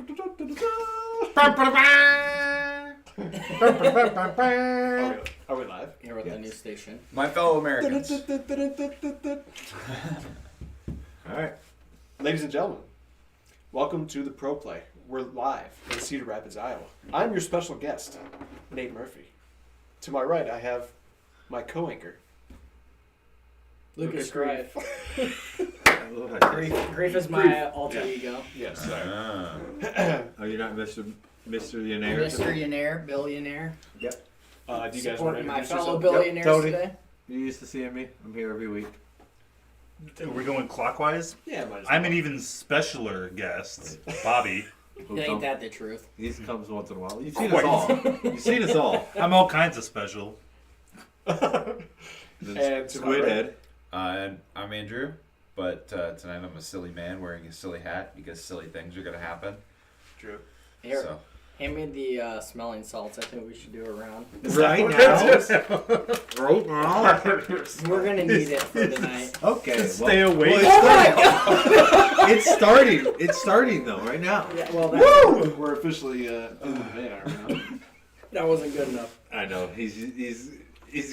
Are we live? Here with the new station. My fellow Americans. Alright. Ladies and gentlemen, welcome to the Pro Play. We're live in Cedar Rapids, Iowa. I'm your special guest, Nate Murphy. To my right, I have my co-anchor, Lucas Grief. Grief. Grief is my alter ego. Yes, sorry. Oh, you're not Mr. Billionaire? Mr. Billionaire. Yep. Do you guys want to Supporting my introduce fellow yourself? billionaires Tony. today. You used to see me. I'm here every week. We're going clockwise? Yeah, might as well. I'm an even specialer guest, Bobby. Ain't that the truth? He comes once in a while. You've seen us all. You've seen us all. I'm all kinds of special. And to my Squid right- Head. I'm Andrew, but tonight I'm a silly man wearing a silly hat because silly things are going to happen. True. Here, So, hand me the smelling salts. I think we should do a round. Right now? Right now? We're gonna need it for tonight. Okay. Stay awake. Oh my god! It's starting. It's starting though, right now. Yeah, well, that's, We're officially in the van, aren't we? that wasn't good enough. I know. He's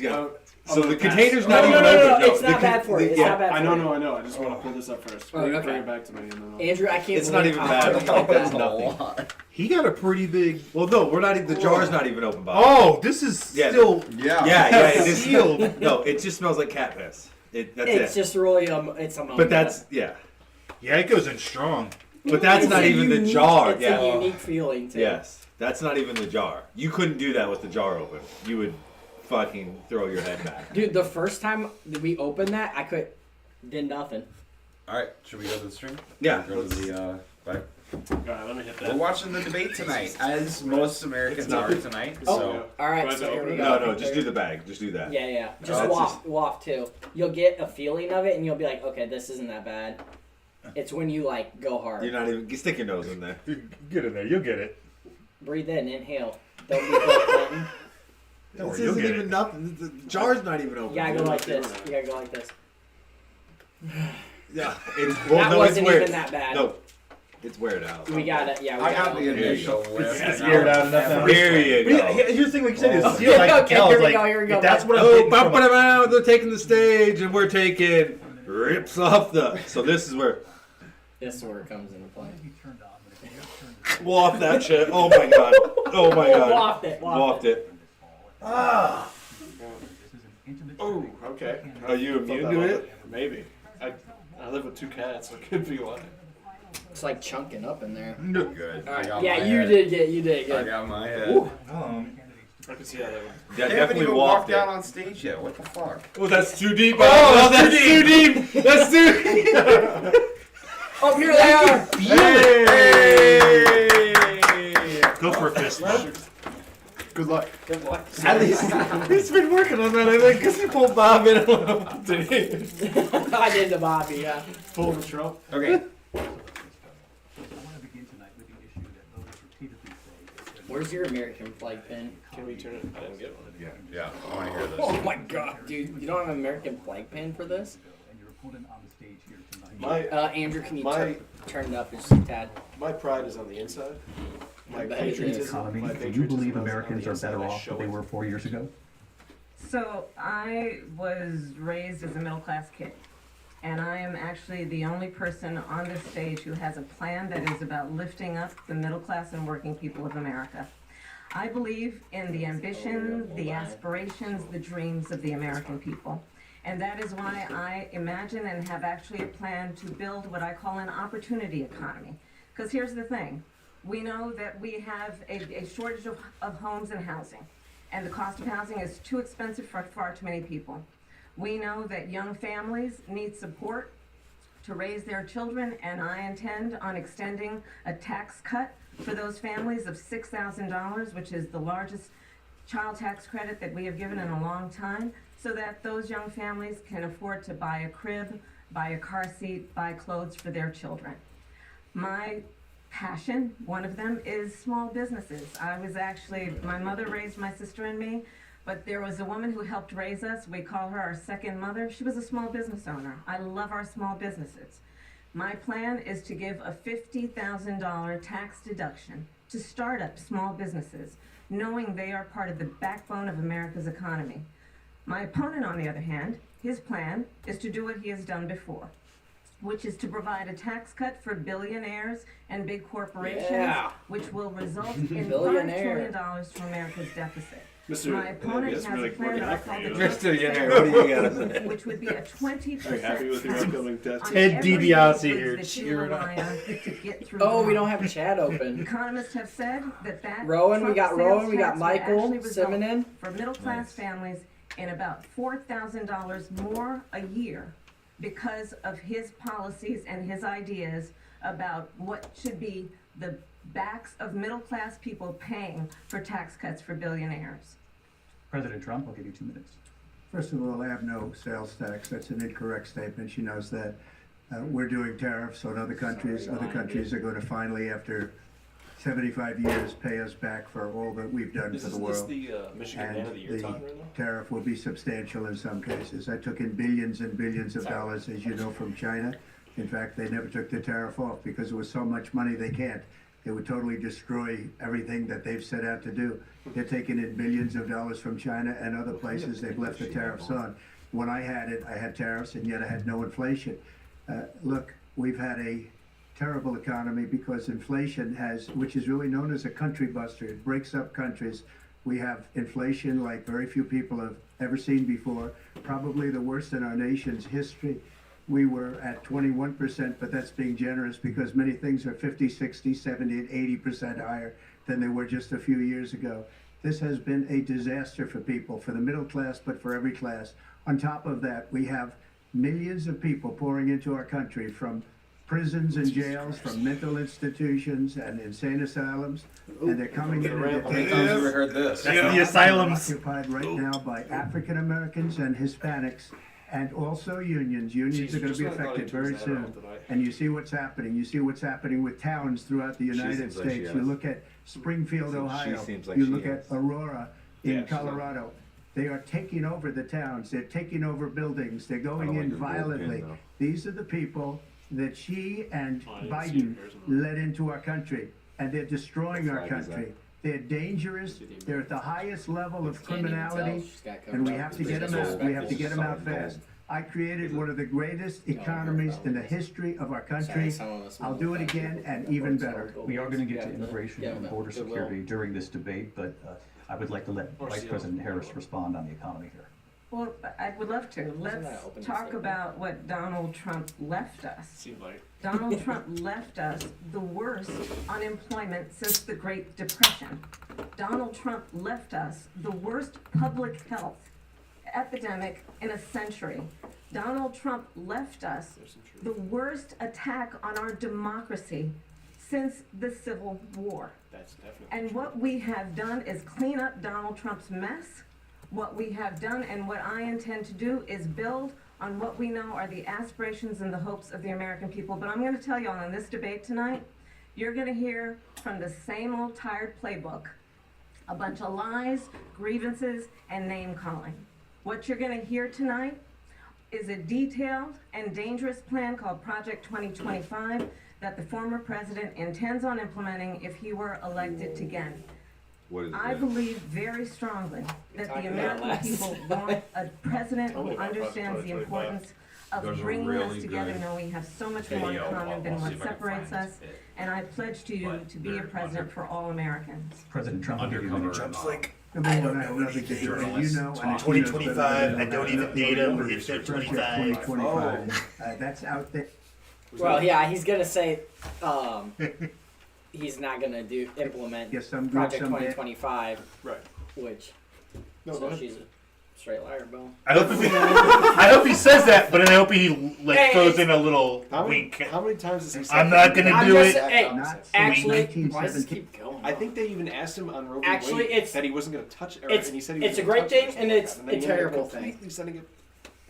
got. I'm So gonna the pass. container's Oh, not No, even no, open. no, it's the not bad for you. It's yeah. not bad for I you. know. I just want to pull this up first. Oh, okay. Bring it back to me. And then I'll... Andrew, I can't It's not believe even how- bad. Like, that's nothing. He got a pretty big... Well, no, we're not even. The jar's not even open, Bob. Oh, this is Yeah. still... Yeah. It is sealed. No, it just smells like cat piss. That's It's it. just really it's a moment. But that's yeah. Yeah, it goes in strong. But that's It's not a even the unique- jar. It's Yeah. a unique feeling too. Yes, that's not even the jar. You couldn't do that with the jar open. You would fucking throw your head back. Dude, the first time that we opened that, did nothing. alright, should we go to the stream? Yeah. Go to the back. Alright, let me hit that. We're watching the debate tonight, as most Americans It's not- are tonight. Oh. So, All right, Do I have so to here open we it? go. No, just do the bag. Just do that. Yeah. Just it's waft too. You'll get a feeling of it, and you'll be like, okay, this isn't that bad. It's when you like go hard. You're not even. Stick your nose in there. Get in there, you'll get it. Breathe in, inhale. Don't be Bill Clinton. Don't This worry, you'll isn't get even it. nothing. The jar's not even You open. gotta go like this. You gotta go like this. Yeah. It's That no, it's wasn't weird. even that bad. No, it's weird out. We got it. Yeah, we I got got the it. initial It's whiff. weird out enough now. There you But go. yeah, here's the thing, like you said, Oh. it's sealed. I can Okay, tell. here It's we like, go, here we go. if that's what I'm Oh, getting from ba-ba-da-ba, they're taking the stage, and we're taking rips off the. So this is where. This order comes into play. Waft that shit. Oh my god. Oh my god. Waft it. Waft it. Ah! Oh, okay. Are you immune to it? Maybe. I live with two cats, so it could be why. It's like chunking up in there. Good. All I right. got Yeah, my you head. did I good. got my head. I could see how that would... Yeah, They haven't definitely even waft walked it. out on stage yet. What the fuck? Oh, that's too deep. Oh, that's too deep. That's too deep. Oh, here they are. Hey! Go for a fist bump. Good luck. Good luck. At least he's been working on that, I think, because he pulled Bob in. I did the Bobby. Yeah. Pull the Trump. Okay. Where's your American flag pin? Can we turn it? I didn't get one. Yeah, I want to hear this. Oh my god, dude! You don't have an American flag pin for this? My Andrew, can you My- turn it up just a tad? my pride is on the inside. My I bet it is. patriotism. Economy, My do you patriotism believe is on Americans the are inside. better I off show than they it. were 4 years ago? So I was raised as a middle class kid, and I am actually the only person on this stage who has a plan that is about lifting up the middle class and working people of America. I believe in the ambition, the aspirations, the dreams of the American people. And that is why I imagine and have actually a plan to build what I call an opportunity economy. Because here's the thing, we know that we have a shortage of homes and housing. And the cost of housing is too expensive for far too many people. We know that young families need support to raise their children, and I intend on extending a tax cut for those families of $6,000, which is the largest child tax credit that we have given in a long time, so that those young families can afford to buy a crib, buy a car seat, buy clothes for their children. My passion, one of them, is small businesses. My mother raised my sister and me, but there was a woman who helped raise us. We call her our second mother. She was a small business owner. I love our small businesses. My plan is to give a $50,000 tax deduction to start-up small businesses, knowing they are part of the backbone of America's economy. My opponent, on the other hand, his plan is to do what he has done before, which is to provide a tax cut for billionaires and big corporations, Yeah. which will result in $5 Billionaire. trillion to America's deficit. Mr. My opponent that's has really a plan working that I out for call you. the Mr. Trump Yenner, Tax what do you gotta Cut, which would be a 20% Are you happy with your tax upcoming test? on Ted every DiBiase goods here that you cheering rely on to get through Oh, the we don't month. have chat open. Economists have said that Rowan, we Trump got sales Rowan, we got tax would actually Michael result Simonin. for middle-class Nice. families in about $4,000 more a year because of his policies and his ideas about what should be the backs of middle-class people paying for tax cuts for billionaires. President Trump, I'll give you 2 minutes. First of all, I have no sales tax. That's an incorrect statement. She knows that. We're doing tariffs on other countries. Sorry, Other Ryan. countries are going to finally, after 75 years, pay us back for all that we've done for the Isn't this world. the Michigan Man of the Year And talking the right now? tariff will be substantial in some cases. I took in billions and billions of Sorry. dollars, as you know, from China. In fact, they never took the tariff off because there was so much money they can't. It would totally destroy everything that they've set out to do. They're taking in billions of dollars from China and other places. They've left the tariffs on. When I had it, I had tariffs, and yet I had no inflation. Look, we've had a terrible economy because inflation has, which is really known as a country buster. It breaks up countries. We have inflation like very few people have ever seen before, probably the worst in our nation's history. We were at 21%, but that's being generous because many things are 50, 60, 70, and 80% higher than they were just a few years ago. This has been a disaster for people, for the middle class, but for every class. On top of that, we have millions of people pouring into our country from prisons and jails, from mental institutions and insane asylums, and they're coming in and they're How many taking times have we heard this? That's the asylums. occupied right now by African Americans and Hispanics, and also unions. Unions are going to be affected very soon. And you see what's happening. You see what's happening with towns throughout the United seems like she States. has. You look at Springfield, She Ohio. seems like You she look at has. Aurora in Yeah, she's not. Colorado. They are taking over the towns. They're taking over buildings. They're I going don't in like your violently. bullpen, though. These are the people that she and Oh, I didn't see Biden it. There's another. led into our country, and they're destroying What our flag is country. They're dangerous. They're at the highest level of Can't even tell. criminality, She's got covered and we up. have to There's get no them out. We have to suspect. get them out Solid fast. gold. I created one of the greatest economies in the history of our country. I'll do it again and even better. We are going to get to Yeah, immigration yeah, and border Goodwill. security during this debate, but I would like to let Or Vice seal. President Harris respond on the economy here. Well, I would love to. Wasn't that Let's opening talk statement? about what Donald Trump left us. Seemed like. Donald Trump left us the worst unemployment since the Great Depression. Donald Trump left us the worst public health epidemic in a century. Donald Trump left us There's some truth. the worst attack on our democracy since the Civil War. That's definitely. And what we have done is clean up Donald Trump's mess. What we have done and what I intend to do is build on what we know are the aspirations and the hopes of the American people. But I'm going to tell you all in this debate tonight, you're going to hear from the same old tired playbook. A bunch of lies, grievances, and name calling. What you're going to hear tonight is a detailed and dangerous plan called Project 2025 that the former president intends on implementing if he were elected again. What is I it? believe very strongly that the talking about American last people want a president who understands the importance of There's a bringing really us together, good knowing we have so much more in Video. common than I'll see what if I can separates find us. it. And I pledge to you But to be a they're president for all Americans. President Trump, I'll give you a minute. Undercover and Number I one, don't I have know nothing to anything. do with it. You Journalists know, talk. and he knows 2025, better I than don't even need him. He said Project 25. 2025. That's out there. Well, yeah, he's gonna say, he's not gonna implement Yes, some good, Project some bad. 2025, Right. which, No, go so ahead. she's a straight liar, Bill. I hope he says that, but then I hope he Hey, throws it's- in a little How many, wink. how many times has he said I'm that? not gonna I'm do just- it. hey, Not Actually, since why does this 1917. keep going? I think they even asked him on Roe v. Actually, Wade it's- that he wasn't going to touch it, it's- and he said he it's was a gonna great touch it or thing something and like it's that, a then he ended up terrible thing. completely sending it.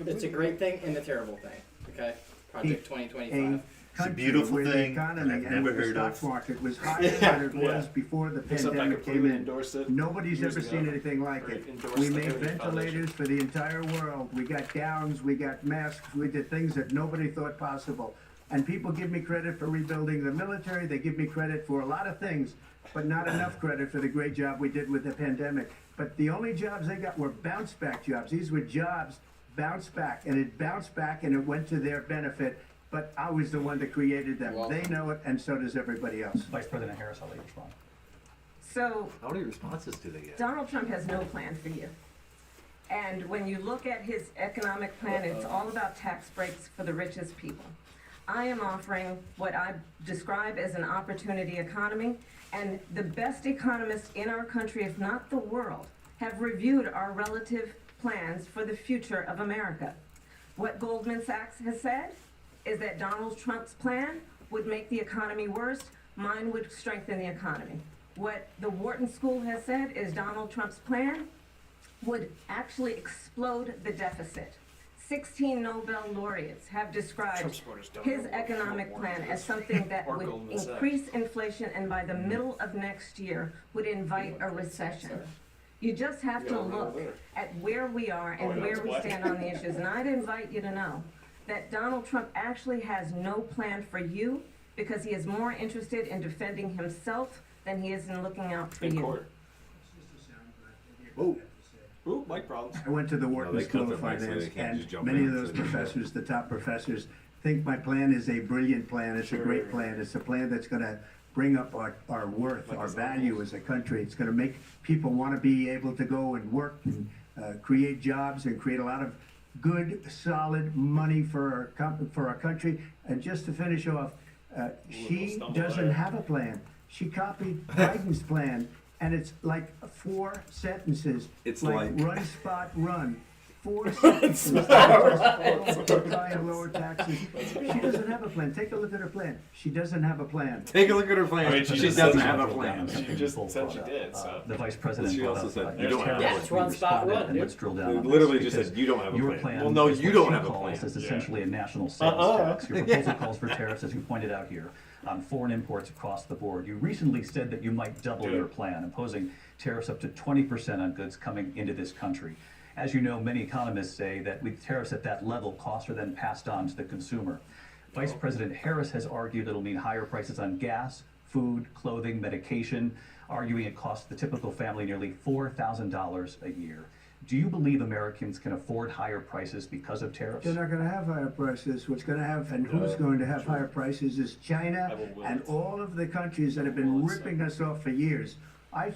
It's a great thing and a terrible thing. Okay, Project 2025. Country beautiful where the thing economy I've and never the heard stock of. market was higher Yeah, than it yeah. was before the Except I pandemic came completely in. endorsed it. Nobody's years ever ago. seen anything like Or it. endorsed We the made Heritage ventilators for the entire world. We got gowns, we got masks, we did things that nobody thought possible. And people give me credit for rebuilding the military. They give me credit for a lot of things, but not enough credit for the great job we did with the pandemic. But the only jobs they got were bounce back jobs. These were jobs bounce back, and it bounced back and it went to their benefit. But I was the one that created them. Wow. They know it, and so does everybody else. Vice President Harris, I'll let you respond. So How many responses do they get? Donald Trump has no plan for you. And when you look at his economic plan, it's all about tax breaks for the richest people. I am offering what I describe as an opportunity economy, and the best economists in our country, if not the world, have reviewed our relative plans for the future of America. What Goldman Sachs has said is that Donald Trump's plan would make the economy worse, mine would strengthen the economy. What the Wharton School has said is Donald Trump's plan would actually explode the deficit. 16 Nobel laureates have Trump described supporters don't his know what economic Trump plan wants. as something that Or would Goldman Sachs. increase inflation and by the middle of next year would invite a recession. You just have You to don't know look there. at where we are Oh, I and know where it's we black. stand on the issues. And I'd invite you to know that Donald Trump actually has no plan for you because he is more interested in defending himself than he is in looking out for In you. court. Oh. Ooh, mic problems. I went to the Wharton they School cut of their mics so Finance, they can't and just jump many in of and those say- professors, the top professors, think my plan is a brilliant plan. It's a Sure. great plan. It's a plan that's going to bring up our worth, Like our his value uncles. as a country. It's going to make people want to be able to go and work and create jobs and create a lot of good, solid money for our country. And just to finish off, she stumble doesn't there. have a plan. She copied Biden's plan, and it's like 4 sentences. It's like like- run, spot, run. 4 sentences. High and lower taxes. She doesn't have a plan. Take a look at her plan. She doesn't have a plan. Take a look at her plan. I mean, she she just doesn't said have a Drill plan. down She something just full said she brought did, up. so. The Vice President She brought also up, said, your you don't have a tariffs. plan. Yes, run, We spot, responded, run, and dude. let's drill down They on this literally just because said, you don't have a your plan. plan. Well, no, is you what don't she have a calls plan. is essentially a national sales tax. Your proposal calls for tariffs, as you pointed out here, on foreign imports across the board. You recently said that you might double your plan, imposing tariffs up to 20% on goods coming into this country. As you know, many economists say that with tariffs at that level, costs are then passed on to the consumer. Vice President Harris has argued it'll mean higher prices on gas, food, clothing, medication, arguing it costs the typical family nearly $4,000 a year. Do you believe Americans can afford higher prices because of tariffs? They're not going to have higher prices. What's going to have and who's going to have higher prices is China I will will and it. all of the countries that have been ripping us off for years. I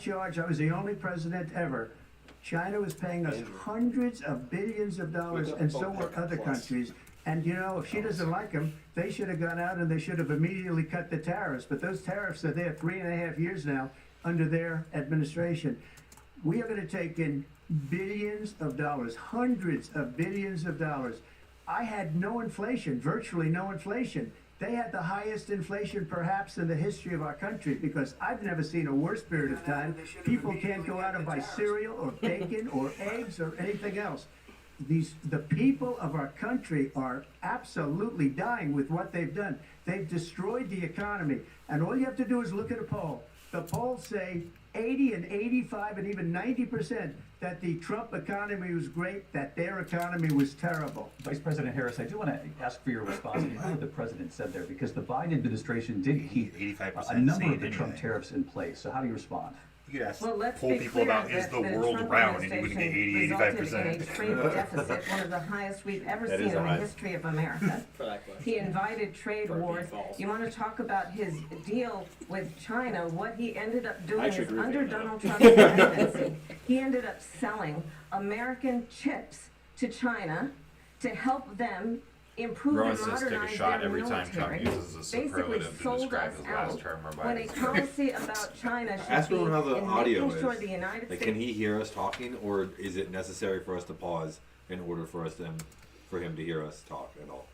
was the only president ever. China was paying us hundreds of billions of dollars, Look up and so were OPEC other Plus. countries. And you know, if she doesn't like them, they should have gone out and they should have immediately cut the tariffs. But those tariffs are there 3.5 years now under their administration. We are going to take in billions of dollars, hundreds of billions of dollars. I had no inflation, virtually no inflation. They had the highest inflation perhaps in the history of our country because I've never seen a worse period of time. People can't go out and buy cereal or bacon or eggs or anything else. The people of our country are absolutely dying with what they've done. They've destroyed the economy. And all you have to do is look at a poll. The polls say 80 and 85 and even 90% that the Trump economy was great, that their economy was terrible. Vice President Harris, I do want to ask for your response to what the president said there, because the Biden administration did keep 85% a number same of the Trump anyway. tariffs in place. So how do you respond? You could ask Well, let's poll be people clear about is that the the world Trump round, and you wouldn't get administration 80, resulted in a 85%. trade deficit, one of the highest we've ever That seen is in the the highest. history of America. For that question. He invited trade For being wars. false. You want to talk about his deal with China? What he ended up doing actually is agree with under you, though. Donald Trump's presidency, he ended up selling American chips to China to help them improve Rowan and says take a modernize shot their every time Trump military. uses a Basically superlative to sold describe us his last out term or when a Biden's. policy about China should Ask be Rowan how the in audio making sure is. the United Like, States. can he hear us talking, or is it necessary for us to pause in order for him to hear us talk at all?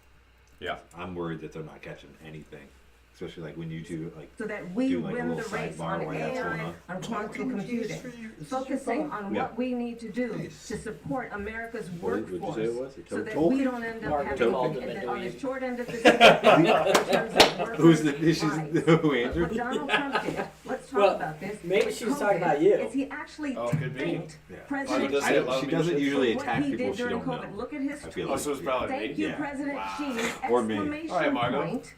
Yeah. I'm worried that they're not catching anything, especially like when you two like. So that we do, like, a win the little race sidebar on while that's going AI, on. on quantum computing, focusing on Yeah. what we need to do to support America's What did you workforce, say it was? so that Total? we don't end up Mark having, called them on a the dweeb. short end of the stick, in terms of Who's the workers' who rights. answered? What Donald Trump did, let's let's talk Well, about this. maybe With she was talking COVID, about you. Is he actually Oh, could be. thanked Yeah. President does Xi say a lot of She mean doesn't shit. usually for what attack he people did she during don't COVID? know. Look at his I feel tweet. Oh, so it's probably Thank me. you, Yeah. President Wow. Xi! Or me. Exclamation All right, Margo. point.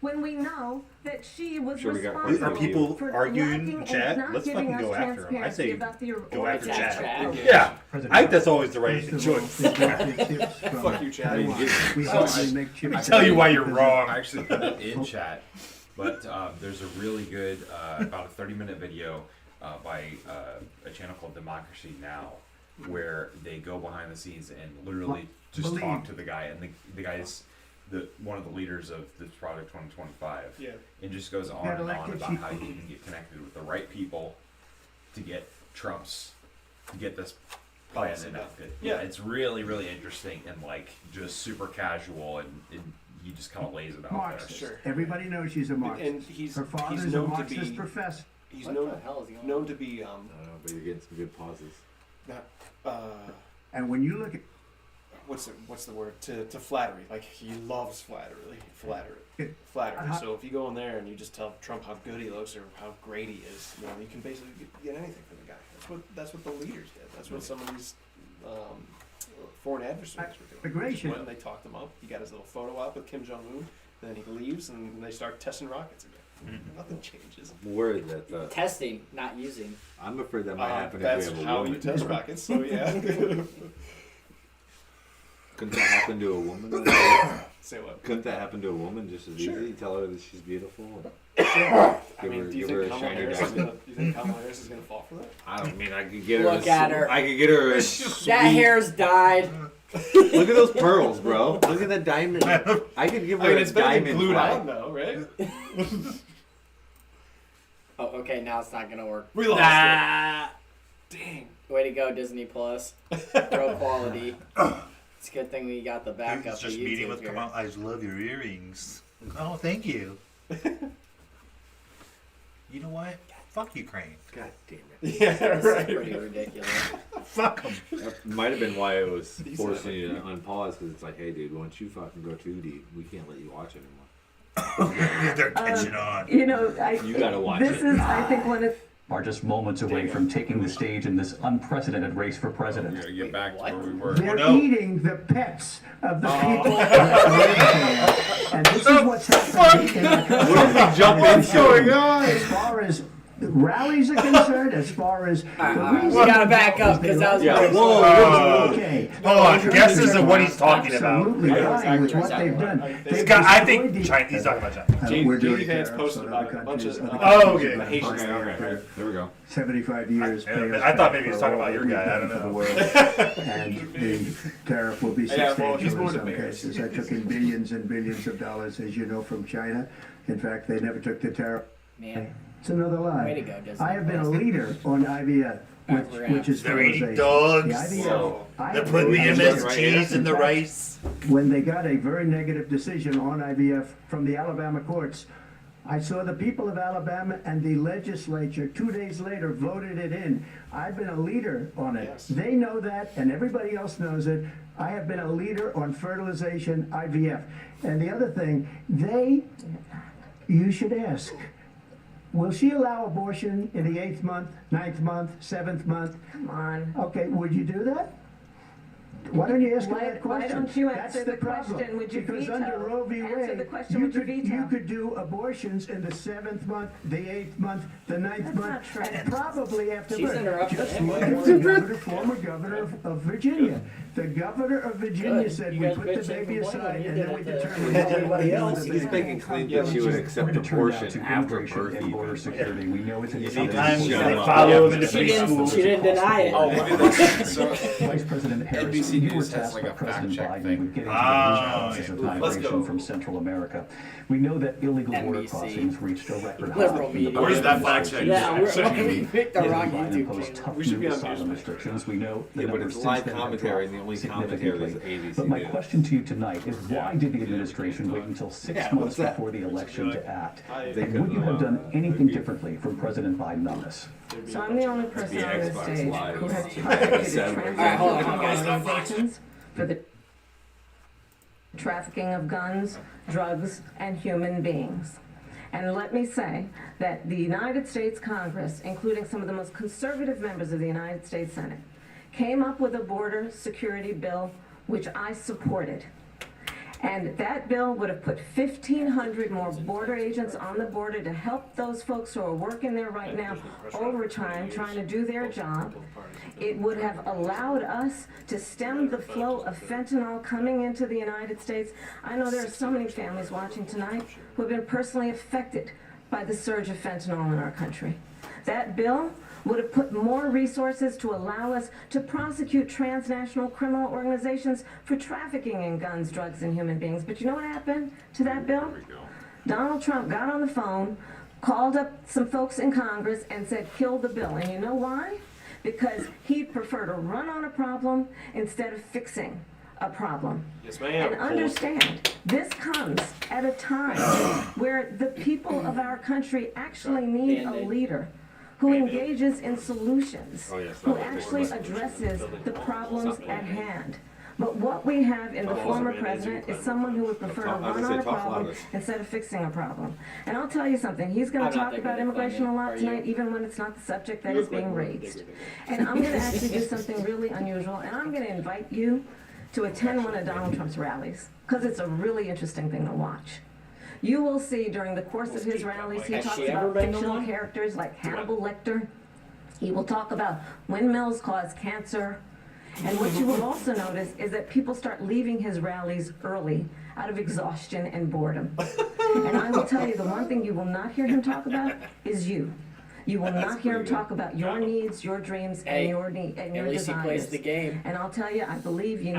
When we know that she was Sure, we got responsible Are people for arguing lacking in and chat? not Let's giving fucking us go after 'em. I transparency say about the go after origin Attack of Chad. COVID. Yeah, President I think that's always the right First of all, choice. they bought the chips from Fuck you, Chad. I mean, Taiwan. get- We Oh, hardly I- make chips. I tell you why you're because wrong. I actually put it in chat, but there's a really good, about a 30-minute video by a channel called Democracy Now, where they go behind the scenes and literally just Believe. talk to the guy, and the guy's one of the leaders of this Project 2025, Yeah. and just goes on Got and on elected, about she- how you can get connected with the right people to get this plan Policy done. enacted. Yeah. It's really, really interesting and like just super casual, and he just kind of lays it out Marxist. Sure. Everybody knows she's a Marxist. And he's Her father's he's a known to Marxist be professor. he's What known the hell is going on? known to be I don't know, but you're getting some good pauses. not uh And when you look at what's the word to flattery. Like he loves flattery. It- Flattery. So if you go in there and you just tell Trump how good he looks or how great he is, you can basically get anything from the guy. That's what the leaders did. That's what some of these foreign adversaries were doing. They just Immigration. went and they talked him up. He got his little photo op with Kim Jong Un. Then he leaves and they start testing rockets again. Nothing changes. Where is that? Testing, not using. I'm afraid that might happen That's if we have a how woman. you test rockets. So yeah. Couldn't that happen to a woman? Say what? Couldn't that happen to a woman just as Sure. easy? Tell her that she's beautiful. I Give mean, her- do you give her think a Kamala shiny Harris is diamond. gonna? Do you think Kamala Harris is gonna fall for that? I don't mean I could get her. Look at her. I could get her. A sweet, That hair's dyed. Look at those pearls, bro. Look at that diamond. I could give her I mean, a it's better than diamond glued flag. on though, right? Oh, okay, now it's not gonna work. We lost Ah, it. Dang. way to go, Disney Plus. Pro quality. It's a good thing we got the backup It's of just YouTube meeting with here. Kamal. I love your earrings. Oh, thank you. You know what? Fuck Ukraine. God damn it. Yeah, This right. is pretty ridiculous. Fuck them. That might have been why it was He forcing said you to unpause because it's like, hey, dude, once you fucking go too deep, we can't let you watch anymore. They're catching on. You know, You gotta watch this it. is, I think, one of are just moments away from taking the stage in this unprecedented race for We're president. gonna get back to What? where we were. they're no. eating the pets of the people that live there. And this is what's happening in our country. What did we jump into? As far as rallies are concerned, as far as the reason We gotta back up because that was Yeah, pretty whoa. okay. Hold on. Guesses of what he's talking about. Absolutely right with what they've done. This They've guy, I destroyed think the- China, he's talking about China. We're doing J.D. Vance tariffs posted on about other a bunch of countries, Oh, other okay. countries. Haitians. Okay. There we go. 75 years. I- pay us I thought back maybe he was for talking all about your we've guy, I done don't for the know. world. And the tariff will be Yeah, well, he's substantial more in the some mayor's. cases. I took in billions and billions of dollars, as you know, from China. In fact, they never took the tariff. Man, It's another lie. way to go, Disney. I have been a Plus. leader on IVF, which is They're eating fertilization. dogs. The IVF, Whoa. I They're have putting the been- MSGs in the fact, rice. When they got a very negative decision on IVF from the Alabama courts, I saw the people of Alabama and the legislature 2 days later voted it in. I've been a leader on it. Yes. They know that, and everybody else knows it. I have been a leader on fertilization, IVF. And the other thing, you should ask, will she allow abortion in the 8th month, 9th month, 7th month? come on. Okay, would you do that? Why don't you ask her that Why question? don't you That's answer the problem. question, would you Because veto? under Roe v. Answer Wade, the question, you would you could, veto? you could do abortions in the 7th month, the 8th month, the 9th That's month, not true. and probably after She's birth. interrupting Just him. look at the governor, former governor of Virginia. The governor of Virginia Good. said, You we guys put bitch the and baby complain aside like you and did then we at the- determine with what we everybody do else. with the He's baby. making claims that she would We're accept going to turn now abortion to after immigration birth. and border even. security. We know it's a Sometimes Shut they up. follow him into She didn't, preschool. she didn't deny it. Oh, look at this. So, Vice President Harris, NBC you were News has tasked like by a President fact-check Biden thing. with getting to the Ah, root causes of Let's migration go. from Central America. We know that illegal border NBC. crossings reached a record high. Liberal in the media. Biden Where's that fact administration. check? Yeah, Check we picked the President wrong Biden YouTube imposed channel. tough We should be new on asylum Newsmax. restrictions. We know the Yeah, but numbers it's since live then have commentary, dropped and the only commentary is significantly. ABC But my News. question to you tonight is why did the administration wait until 6 Yeah, months what's that? before the election to act? They And would you couldn't have done allow- anything differently from President Biden on this? So I'm the only person The on this Xbox stage Live who has is targeted seven. Alright, hold on, guys, transnational organizations for the trafficking of guns, drugs, and human beings. And let me say that the United States Congress, including some of the most conservative members of the United States Senate, came up with a border security bill which I supported. And that bill would have put 1,500 more border agents on the border to help those folks who are working there right now overtime trying to do their job. It would have allowed us to stem the flow of fentanyl coming into the United States. I know there are so many families watching tonight who have been personally affected by the surge of fentanyl in our country. That bill would have put more resources to allow us to prosecute transnational criminal organizations for trafficking in guns, drugs, and human beings. But you know what happened to that bill? Donald Trump got on the phone, called up some folks in Congress, and said, kill the bill. And you know why? Because he'd prefer to run on a problem instead of fixing a problem. Yes, ma'am. And understand, this comes at a time where the people of our country actually need a leader who engages in solutions, who actually addresses the problems at hand. But what we have in the former president is someone who would prefer to run on a problem instead of fixing a problem. And I'll tell you something, he's going to talk about immigration a lot tonight, even when it's not the subject that is being raised. And I'm going to actually do something really unusual, and I'm going to invite you to attend one of Donald Trump's rallies, because it's a really interesting thing to watch. You will see during the course of his rallies, he talks about fictional characters like Hannibal Lecter. He will talk about windmills cause cancer. And what you will also notice is that people start leaving his rallies early out of exhaustion and boredom. And I will tell you, the one thing you will not hear him talk about is you. You will not hear him talk about your needs, your dreams, and your At least desires. he plays the game. And I'll tell you, I believe you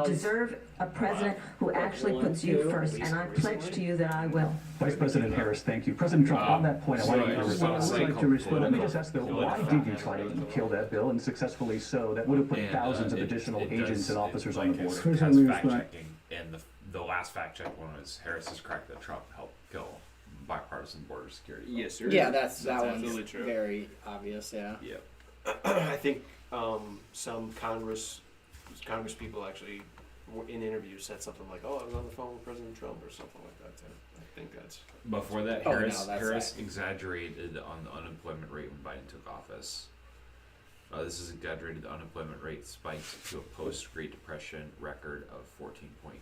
deserve a president who actually puts you first, and I pledge to you that I will. Vice President Harris, thank you. President Trump, on that point, I want to respond. Let me just ask, though, why did you try to kill that bill, and successfully so? That would have put thousands of additional agents and officers on the border. It has fact checking, and the last fact check one was Harris is correct that Trump helped kill bipartisan border security. Yes, sir. Yeah, that's absolutely true. Very obvious. Yeah. Yep. I think some Congress people actually in interviews said something like, "Oh, I was on the phone with President Trump" or something like that. Too. I think that's Before that, Oh, no, Harris that's exaggerated on the unemployment rate when Biden took office. This is exaggerated. The unemployment rate spiked to a post-Great Depression record of 14.8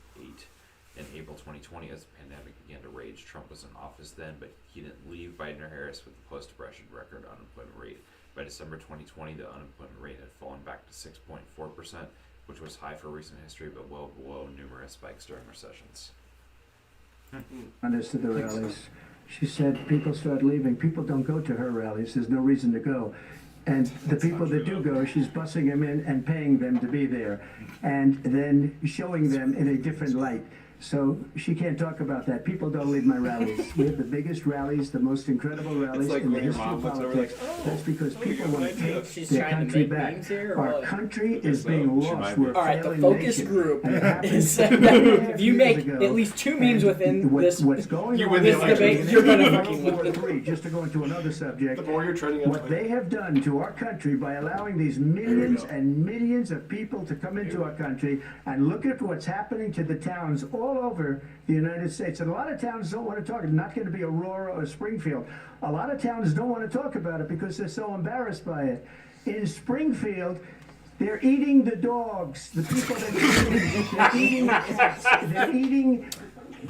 in April 2020 as the pandemic began to rage. Trump was in office then, but he didn't leave Biden or Harris with the post-Depression record unemployment rate. By December 2020, the unemployment rate had fallen back to 6.4%, which was high for recent history, but well below numerous spikes during recessions. On this to the rallies, she said people start leaving. People don't go to her rallies. There's no reason to go. And the people that do go, she's bussing them in and paying them to be there, and then showing them in a different light. So she can't talk about that. People don't leave my rallies. We have the biggest rallies, the most incredible rallies in the history of politics. That's because people want to take She's their trying to country make back. memes here, or Our what? country is being lost. We're a All right, the failing focus nation. group And it happened is that 2.5 if you years make ago. at least 2 memes within What's this going You on win the in election. debate, You're gonna fucking World War win. III, just to go into another subject, the more you're trending on what Twitter. they have done to our country by allowing these millions and millions of people to come into our country, and look at what's happening to the towns all over the United States. And a lot of towns don't want to talk. It's not going to be Aurora or Springfield. A lot of towns don't want to talk about it because they're so embarrassed by it. In Springfield, they're eating the dogs. The people that they're eating the cats.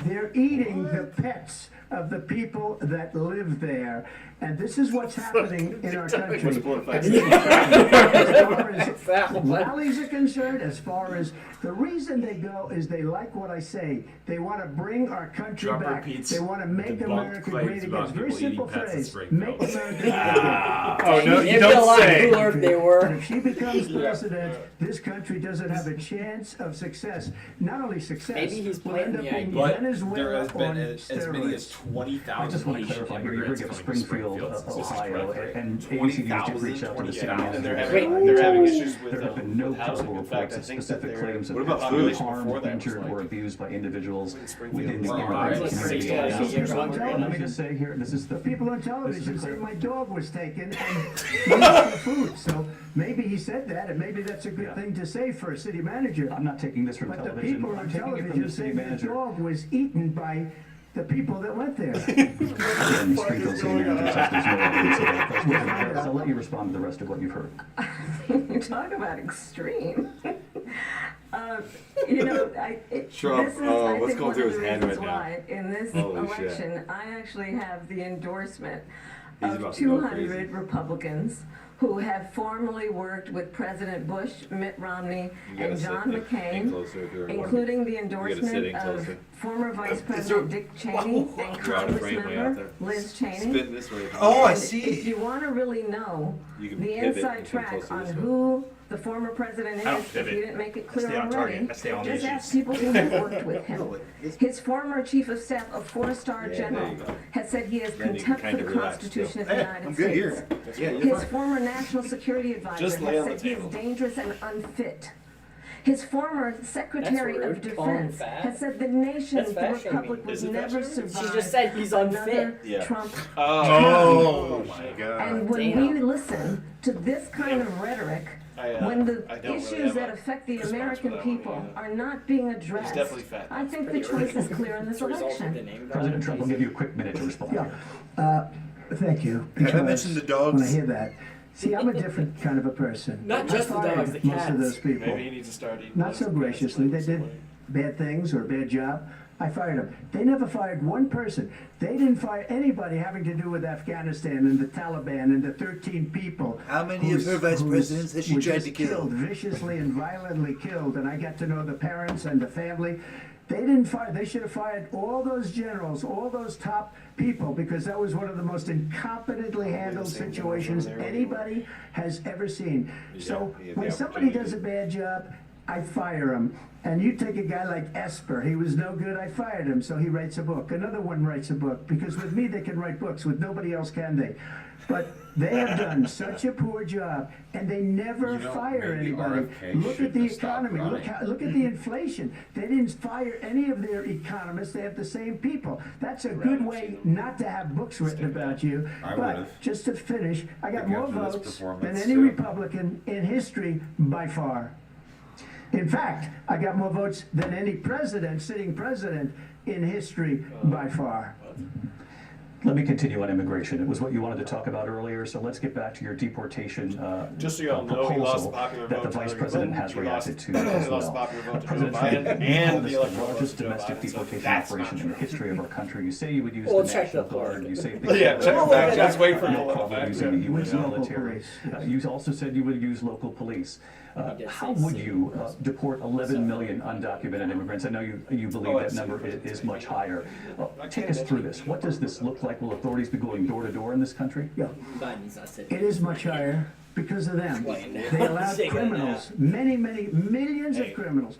They're eating the pets of the people that live there. And this is what's happening in our country. What's the political As far as rallies are concerned, as far as the reason they go is they like what I say. They want to bring our country Trump back. repeats They want to make debunked America claims great again. about It's a very people eating simple pets in phrase. Springfield. Make America great again. Oh, no, you It'd be a don't lot say. cooler if they were. And if she becomes president, this country doesn't have a chance of success. Not only success, Maybe he's we'll playing end up the being idea. But Venezuela there has been on as many as steroids. 20,000 I just want to Asian clarify here, you immigrants bring up coming to Springfield, since this Ohio, spread, and right? ABC News did reach out to the city 20,000, manager. And they're Wait, having issues with There have been no housing. credible In fact, reports I of think that specific they're. claims of What about pets being population harmed, before that? Was injured, like, or abused by individuals in Springfield. within the Wow. immigrant Let's community. see, yeah, And yeah, so, yeah. let me just say here, this is the People on This is television a say clear- my dog was taken and used for food. So maybe he said that, and maybe that's a good Yeah. thing to say for a city manager. I'm not taking this from But the television. people I'm on taking it from television the city say the manager. dog was eaten by the people that went there. And Springfield City Manager says there's no evidence of that. Vice President Harris, I'll let you respond to the rest of what you've heard. You talk about extreme. You know, Trump, this is, oh, I what's think, going one through of his the head reasons right now? why in this Holy shit. election I actually have the endorsement He's of about to go 200 crazy. Republicans who have formerly worked with President Bush, Mitt Romney, You gotta and sit John in McCain, closer if you're including the sit endorsement in of closer. former Vice President Dick Cheney and You're out of Congress frame way out member there. Liz Cheney. Spin this way. Oh, I And see. If you want to really know You can the pivot inside and come track closer on this way. who the former president I don't is, if pivot. you didn't make it I clear stay on already, target. I stay on the just issues. ask people who have worked with him. His former chief of staff, a four-star Yeah, there general, you go. has said he has Then you can contempt for kind the of relax Constitution of the Hey, United I'm good States. here. Yeah, His former national security advisor Just lay has on the said he is table. dangerous and unfit. His former Secretary That's of rude. Call him Defense fat. has said the nation, That's the fat shaming. republic, would Is it never fat shaming? survive She just said he's another unfit. Yeah. Trump. Oh my god. And when Damn. we listen to this kind of rhetoric, when the I don't really issues have that a affect the response for American that one, people yeah. are not being addressed, definitely fat. I think the Pretty choice is original. clear in this It's a result of the election. name President drop. Trump will give you a quick minute to respond Yeah. here. Thank you. Have I because mentioned the When I dogs? hear that, see, I'm a different kind of a person. Not I just the fired dogs, the most cats. of those people. Maybe he needs to start eating. Not less so cats graciously. They did recently. bad things or a bad job. I fired them. They never fired one person. They didn't fire anybody having to do with Afghanistan and the Taliban and the 13 people. How many of her vice presidents has she were tried just to kill? Killed, viciously and violently killed. And I got to know the parents and the family. They didn't fire. They should have fired all those generals, all those top people, because that was one of the most incompetently handled same generals situations over there. anybody has ever seen. So he had the when somebody opportunity. does a bad job, I fire him. And you take a guy like Esper, he was no good, I fired him, so he writes a book. Another one writes a book, because with me they can write books, with nobody else can they? But they have done such a poor job, and they never You know, fire maybe anybody. RFK Look at shouldn't the have stopped economy, running. look at the inflation. They didn't fire any of their economists, they have the same people. That's a good way not to have books written about you. I But would've. just to finish, I got Think more after this votes than performance, any too. Republican in history by far. In fact, I got more votes than any president, sitting president in history by far. Let me continue on immigration. It was what you wanted to talk about earlier, so let's get back to your deportation Just so y'all know, he lost the proposal popular that vote the to Vice Hillary President Clinton. has He reacted lost- to he as lost the well. popular vote to President Joe Trump, Biden you call and this the electoral the vote largest to Joe domestic Biden, so deportation that's operation not in the true. history of our country. You say you would use We'll the check the National Guard. plug. You say Yeah, check the fact. Let's wait for you political fact. using the U.S. Yeah. military. You also said you would use local police. He did How say would so. you deport 11 million undocumented immigrants? I know you believe that number is much higher. Take us through this. What does this look like? Will authorities be going door to door in this country? Yeah, Biden's not sitting. it is much higher because of them. Explain. They allowed Say that criminals, many millions of criminals.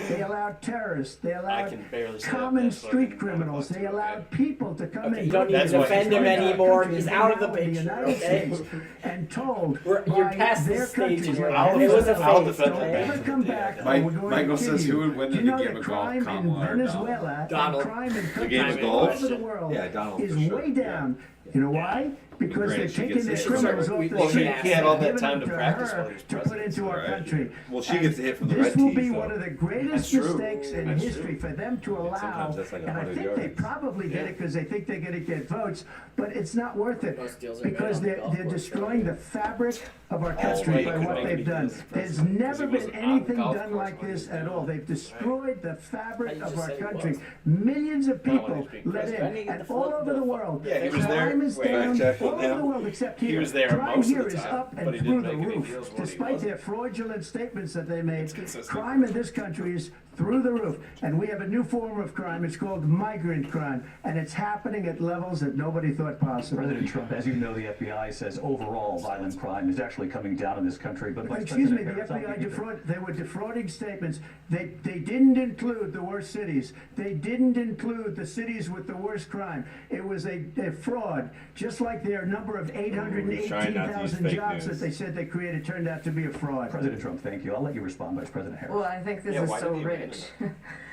They allowed terrorists. They I allowed can barely say common that, so I street can- criminals. They allowed people to come Okay, in. you don't need That's to why defend he's him right. anymore. He's out of the The picture. United Okay. States and told You're by past the their stage in countries, your I'll life. It was a defend- I'll phase. defend don't the ever man. come back. or Mike- we're going Michael to kill says you. who would win Do you in the know game that of golf, crime Kamala in or Venezuela Donald? and crime in The game countries of all golf? over the world Yeah, Donald is for sure. way down. You know why? Because Great, they're she taking gets their hit. criminals Sure, off we- the well, street he had all that giving time them to practice her while he was to put president, into our right? country. Well, she And gets hit from the this red will tees, be though. one of the greatest That's true. mistakes in That's history true. for them to allow. sometimes that's like And I 100 think they yards. probably did it because they think they're going to get votes, but it's not worth it Most deals are made because on the they're golf course, destroying the fabric of our way country he by could what make they've any done. deals as There's president, never 'cause he been wasn't on the anything golf done course like when he this was at all. doing They've destroyed the fabric You of just our said he country. was. Millions of when he people was being let president. in, and all over the world. Yeah, he was there. Crime is Wait, down check all with over him. the world except here. He was there Crime most of here the is time, up but and he through didn't the make any roof, deals when he despite wasn't. their fraudulent statements that they made. It's consistent. Crime in this country is through the roof, and we have a new form of crime. It's called migrant crime, and it's happening at levels that nobody thought possible. President Trump, as you know, the FBI says overall violent crime is actually coming down in this country. But Vice Excuse me, President the Harris, I'll FBI give you they were defrauding statements. They didn't include the worst cities. They didn't include the cities with the worst crime. It was a fraud, just like their number of Trying not to use 818,000 fake jobs news. that they said they created turned out to be a fraud. President Trump, thank you. I'll let you respond, Vice President Harris. Well, I think this Yeah, is why so did he abandon rich,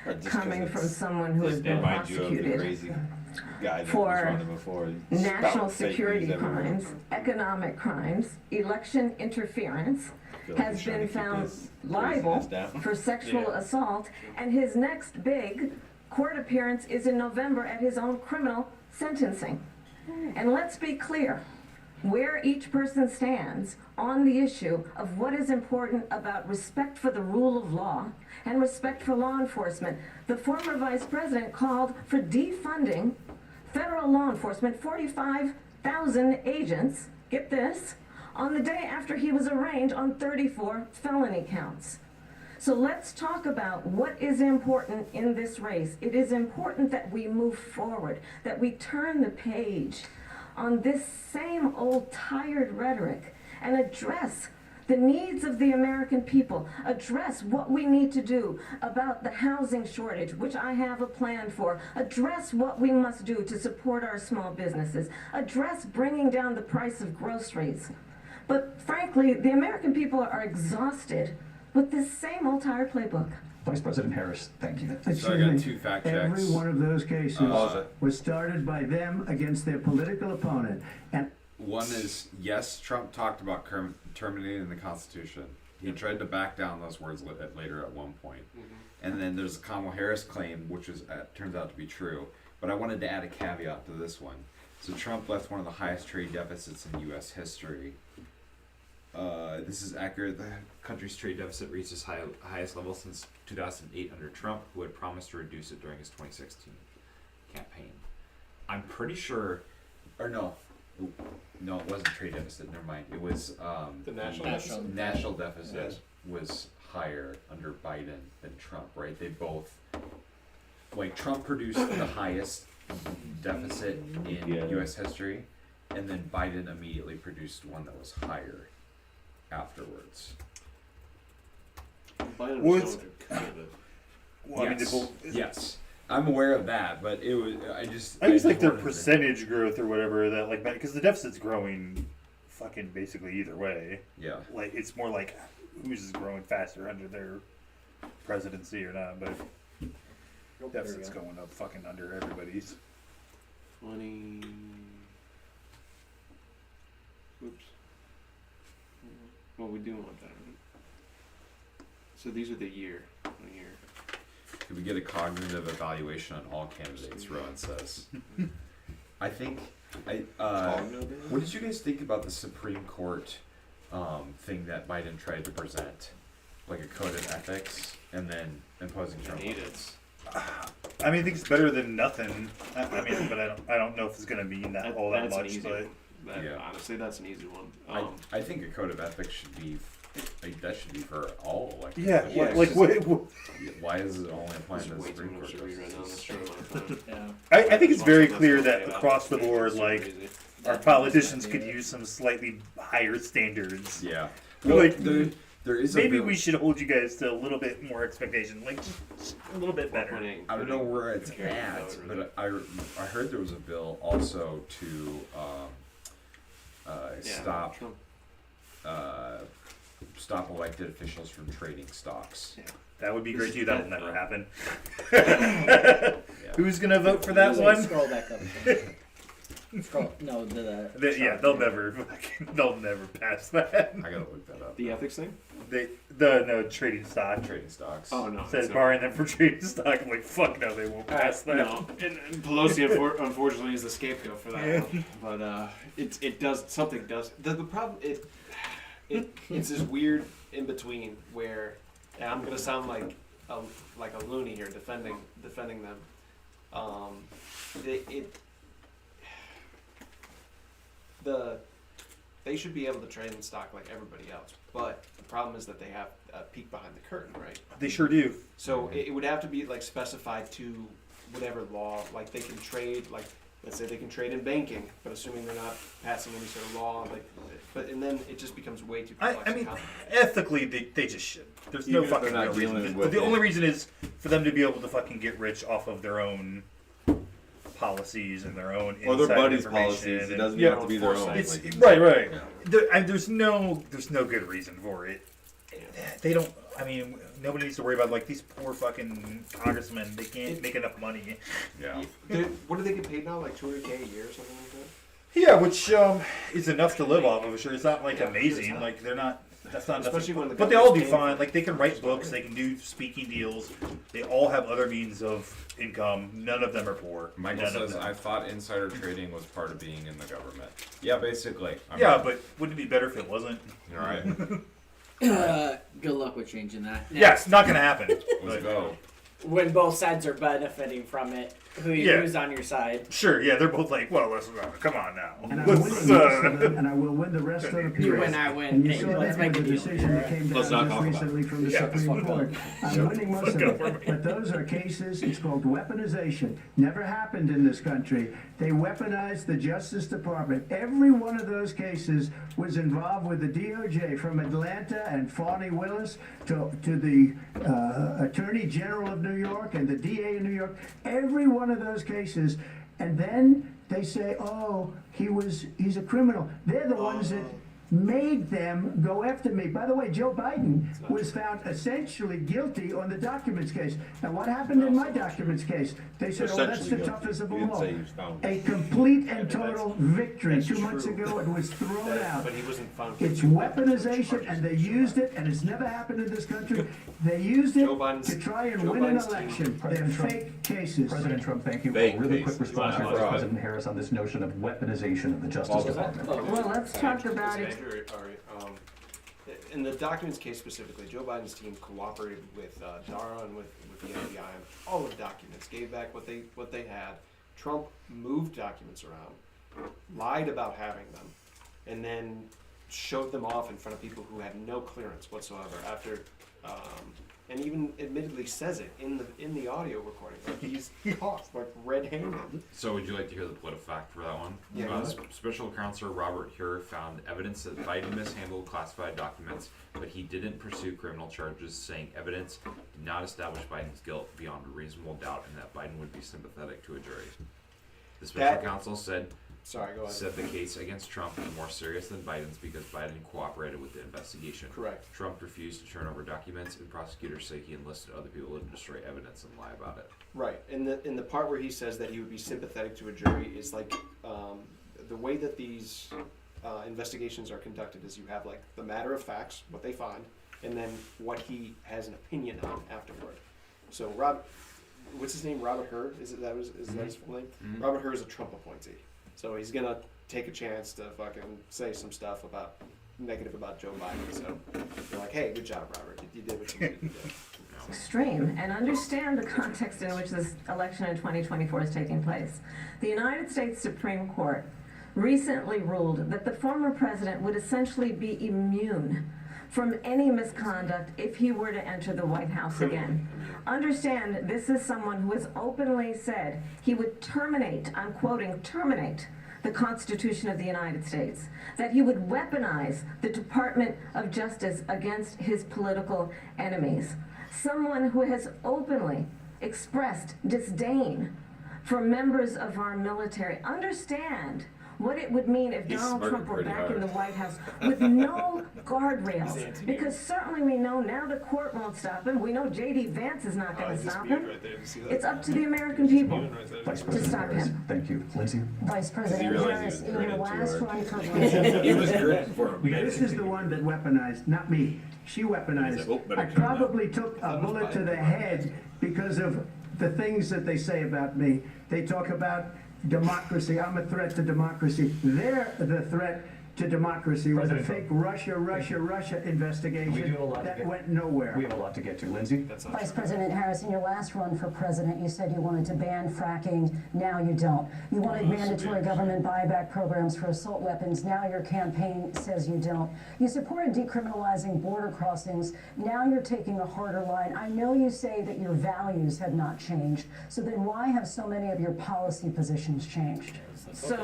Or just 'cause coming from it's- someone who has Just been remind you of the prosecuted crazy guy that for was running before. national Spout fake security news everywhere. crimes, economic crimes, election interference, I feel like has he's trying been to keep found his liable craziness down. for sexual Yeah. assault, and his next big court appearance is in November at his own criminal sentencing. And let's be clear where each person stands on the issue of what is important about respect for the rule of law and respect for law enforcement. The former vice president called for defunding federal law enforcement, 45,000 agents, get this, on the day after he was arraigned on 34 felony counts. So let's talk about what is important in this race. It is important that we move forward, that we turn the page on this same old tired rhetoric and address the needs of the American people, address what we need to do about the housing shortage, which I have a plan for, address what we must do to support our small businesses, address bringing down the price of groceries. But frankly, the American people are exhausted with this same old tired playbook. Vice President Harris, thank you. So I got 2 fact checks. Every one of those cases Pause it. was started by them against their political opponent. And One is, yes, Trump talked about terminating the Constitution. He tried to back down those words later at one point. And then there's a Kamala Harris claim, which is turns out to be true. But I wanted to add a caveat to this one. So Trump left one of the highest trade deficits in U.S. history. This is accurate. The country's trade deficit reached its highest level since 2008 under Trump, who had promised to reduce it during his 2016 campaign. I'm pretty sure, or no, it wasn't trade deficit. Never mind. It was The national national deficit Yes. was higher under Biden than Trump. Right? They both, like, Trump produced the highest deficit in U.S. history, and then Biden immediately produced one that was higher afterwards. Biden Was- was going through COVID. Well, I mean, Yes. they both, Yes, I'm aware of that, but it was I just like their wanted to- percentage growth or whatever that like because the deficit's growing, fucking basically either way. Yeah, Like it's more like who's is growing faster under their presidency or not, but deficit's going up fucking under everybody's. 20. Oops. Well, we do want that, right? So these are the year. could we get a cognitive evaluation on all candidates? Rowan says. I think what did you guys think about the Supreme Court thing that Biden tried to present, like a code of ethics, and then imposing term limits? I mean, I think it's better than nothing. I mean, but I don't know if it's gonna mean that all that That's an much. easy But one. Yeah. Honestly, that's an easy one. I think a code of ethics should be that should be for all elected yeah, officials. like what? Why is it only applying There's to the way too Supreme much Court to read right now. That's justices? short amount of time. Yeah. I think it's very Also, clear that's that not across the about board, super like easy. our politicians could use some slightly higher standards. Yeah. Like, there is maybe a bill, we should hold you guys to a little bit more expectation, like just a little bit better. 4.8, I don't know where it's Okay. at, but I heard there was a bill also to stop Trump. stop elected officials from trading stocks. That would be great too. That'll never happen. Yeah. Who's gonna vote for that Usually one? Scroll back up. Scroll. No, They'll never pass that. I gotta look that up. The ethics thing? No trading stock. Trading stocks. Oh no. Says it's not. barring them from trading stock. I'm like, fuck no, they won't pass that. No, and Pelosi unfortunately is the scapegoat for that one. But it does something does the problem it's this weird in between where, and I'm gonna sound like a loony here defending them. They should be able to trade in stock like everybody else, but the problem is that they have a peek behind the curtain, right? They sure do. So it would have to be like specified to whatever law, like they can trade, like let's say they can trade in banking, but assuming they're not passing any sort of law, like, and then it just becomes way too complex. I mean, and complicated. ethically, they just should. There's no Even if they're fucking not real dealing reason. with The it. only reason is for them to be able to fucking get rich off of their own policies and their own Or their inside buddies' information policies. It and- doesn't yeah, have to be their own. It's like, right. Yeah. There's no good reason for it. They don't. I mean, nobody needs to worry about like these poor fucking congressmen. They can't make enough money. Yeah. What do they get paid now? Like $200K a year or something like that? Yeah, which is enough to live off of. Sure, it's not like Yeah, amazing. sure it's not. Like they're not. That's not Especially when the but they all do government's fine. paying Like they can write books, they can do speaking deals. They all have other means of income. None of them are poor. Michael None of says, them. I thought insider trading was part of being in the government. Yeah, basically. Yeah, but wouldn't it be better if it wasn't? All right, Good luck with changing that. Yeah, it's not gonna happen. let's go. When both sides are benefiting from it, who's on your side? Sure, yeah, they're both like, well, let's come on now. And I will win Let's, the rest of them, and I will win the rest of the appeals. You win, I win. And you Hey, saw let's that make with a the deal. decision that came Let's down not just talk about recently from the Yeah, Supreme fuck Court. I'm winning most of Fuck them. over. But those are cases, it's called weaponization. Never happened in this country. They weaponized the Justice Department. Every one of those cases was involved with the DOJ, from Atlanta and Fani Willis to the Attorney General of New York and the DA in New York. Every one of those cases. And then they say, oh, he's a criminal. They're the ones that made them go after me. By the way, Joe Biden was found essentially guilty on the documents case. Now, what happened in my documents case? They said, oh, that's the Essentially guilty. toughest of You them didn't all. say he was found. A complete and total victory. that's 2 months true. ago, it was thrown out. But he wasn't found. It's guilty. weaponization, and they used it, and it's never happened in this country. They used it Joe Biden's- to try and Joe win an Biden's team. election. They're President Trump- fake cases. President Trump, thank you. Fake A really case. quick response You from want to Vice fraud. President Harris on this notion of weaponization of the Justice Department. Well, let's talk about it. In the documents case specifically, Joe Biden's team cooperated with DARA and with the FBI on all of the documents, gave back what they had. Trump moved documents around, lied about having them, and then showed them off in front of people who had no clearance whatsoever. After, and even admittedly says it in the audio recording. Like he's caught like red-handed. So would you like to hear the political fact for that one? Yeah, go ahead. Special Counsel Robert Hur found evidence that Biden mishandled classified documents, but he didn't pursue criminal charges, saying evidence did not establish Biden's guilt beyond a reasonable doubt and that Biden would be sympathetic to a jury. The special That- counsel said Sorry, go ahead. the case against Trump was more serious than Biden's because Biden cooperated with the investigation. Correct. Trump refused to turn over documents, and prosecutors say he enlisted other people to destroy evidence and lie about it. Right, in the part where he says that he would be sympathetic to a jury is like the way that these investigations are conducted is you have like the matter of facts, what they find, and then what he has an opinion on afterward. So what's his name? Robert Hur? Is that his full name? Mhm. Robert Hur is a Trump appointee, so he's gonna take a chance to fucking say some stuff negative about Joe Biden. So you're like, hey, good job, Robert. You did what you needed to do. Extreme, and understand the context in which this election in 2024 is taking place. The United States Supreme Court recently ruled that the former president would essentially be immune from any misconduct if he were to enter the White House again. Understand, this is someone who has openly said he would terminate, I'm quoting, terminate the Constitution of the United States, that he would weaponize the Department of Justice against his political enemies. Someone who has openly expressed disdain for members of our military. Understand what it would mean if He's Donald smirking Trump were pretty back hard. in the White House with no guardrails. anti-hero. Because certainly we know now the court won't stop him. We know J.D. Vance is not going to stop him. It's up to the American people Vice to President stop Harris, him. thank you. Lindsay? Vice President realized he Harris, was in grinning your too last hard. run for president. He was grinning for a minute. This is the one that weaponized, not me. She weaponized. He's like, "Oh, better I turn that." probably took a bullet to the head because of the things that they say about me. They talk about democracy. I'm a threat to democracy. They're the threat to democracy with a President fake Russia investigation We do have a lot to that get- went nowhere. We have a lot to get to. Lindsay? That's not Vice true. President Harris, in your last run for president, you said you wanted to ban fracking. Now you don't. You wanted mandatory government buyback programs for assault weapons. Now your campaign says you don't. You supported decriminalizing border crossings. Now you're taking a harder line. I know you say that your values have not changed. So then why have so many of your policy positions changed? So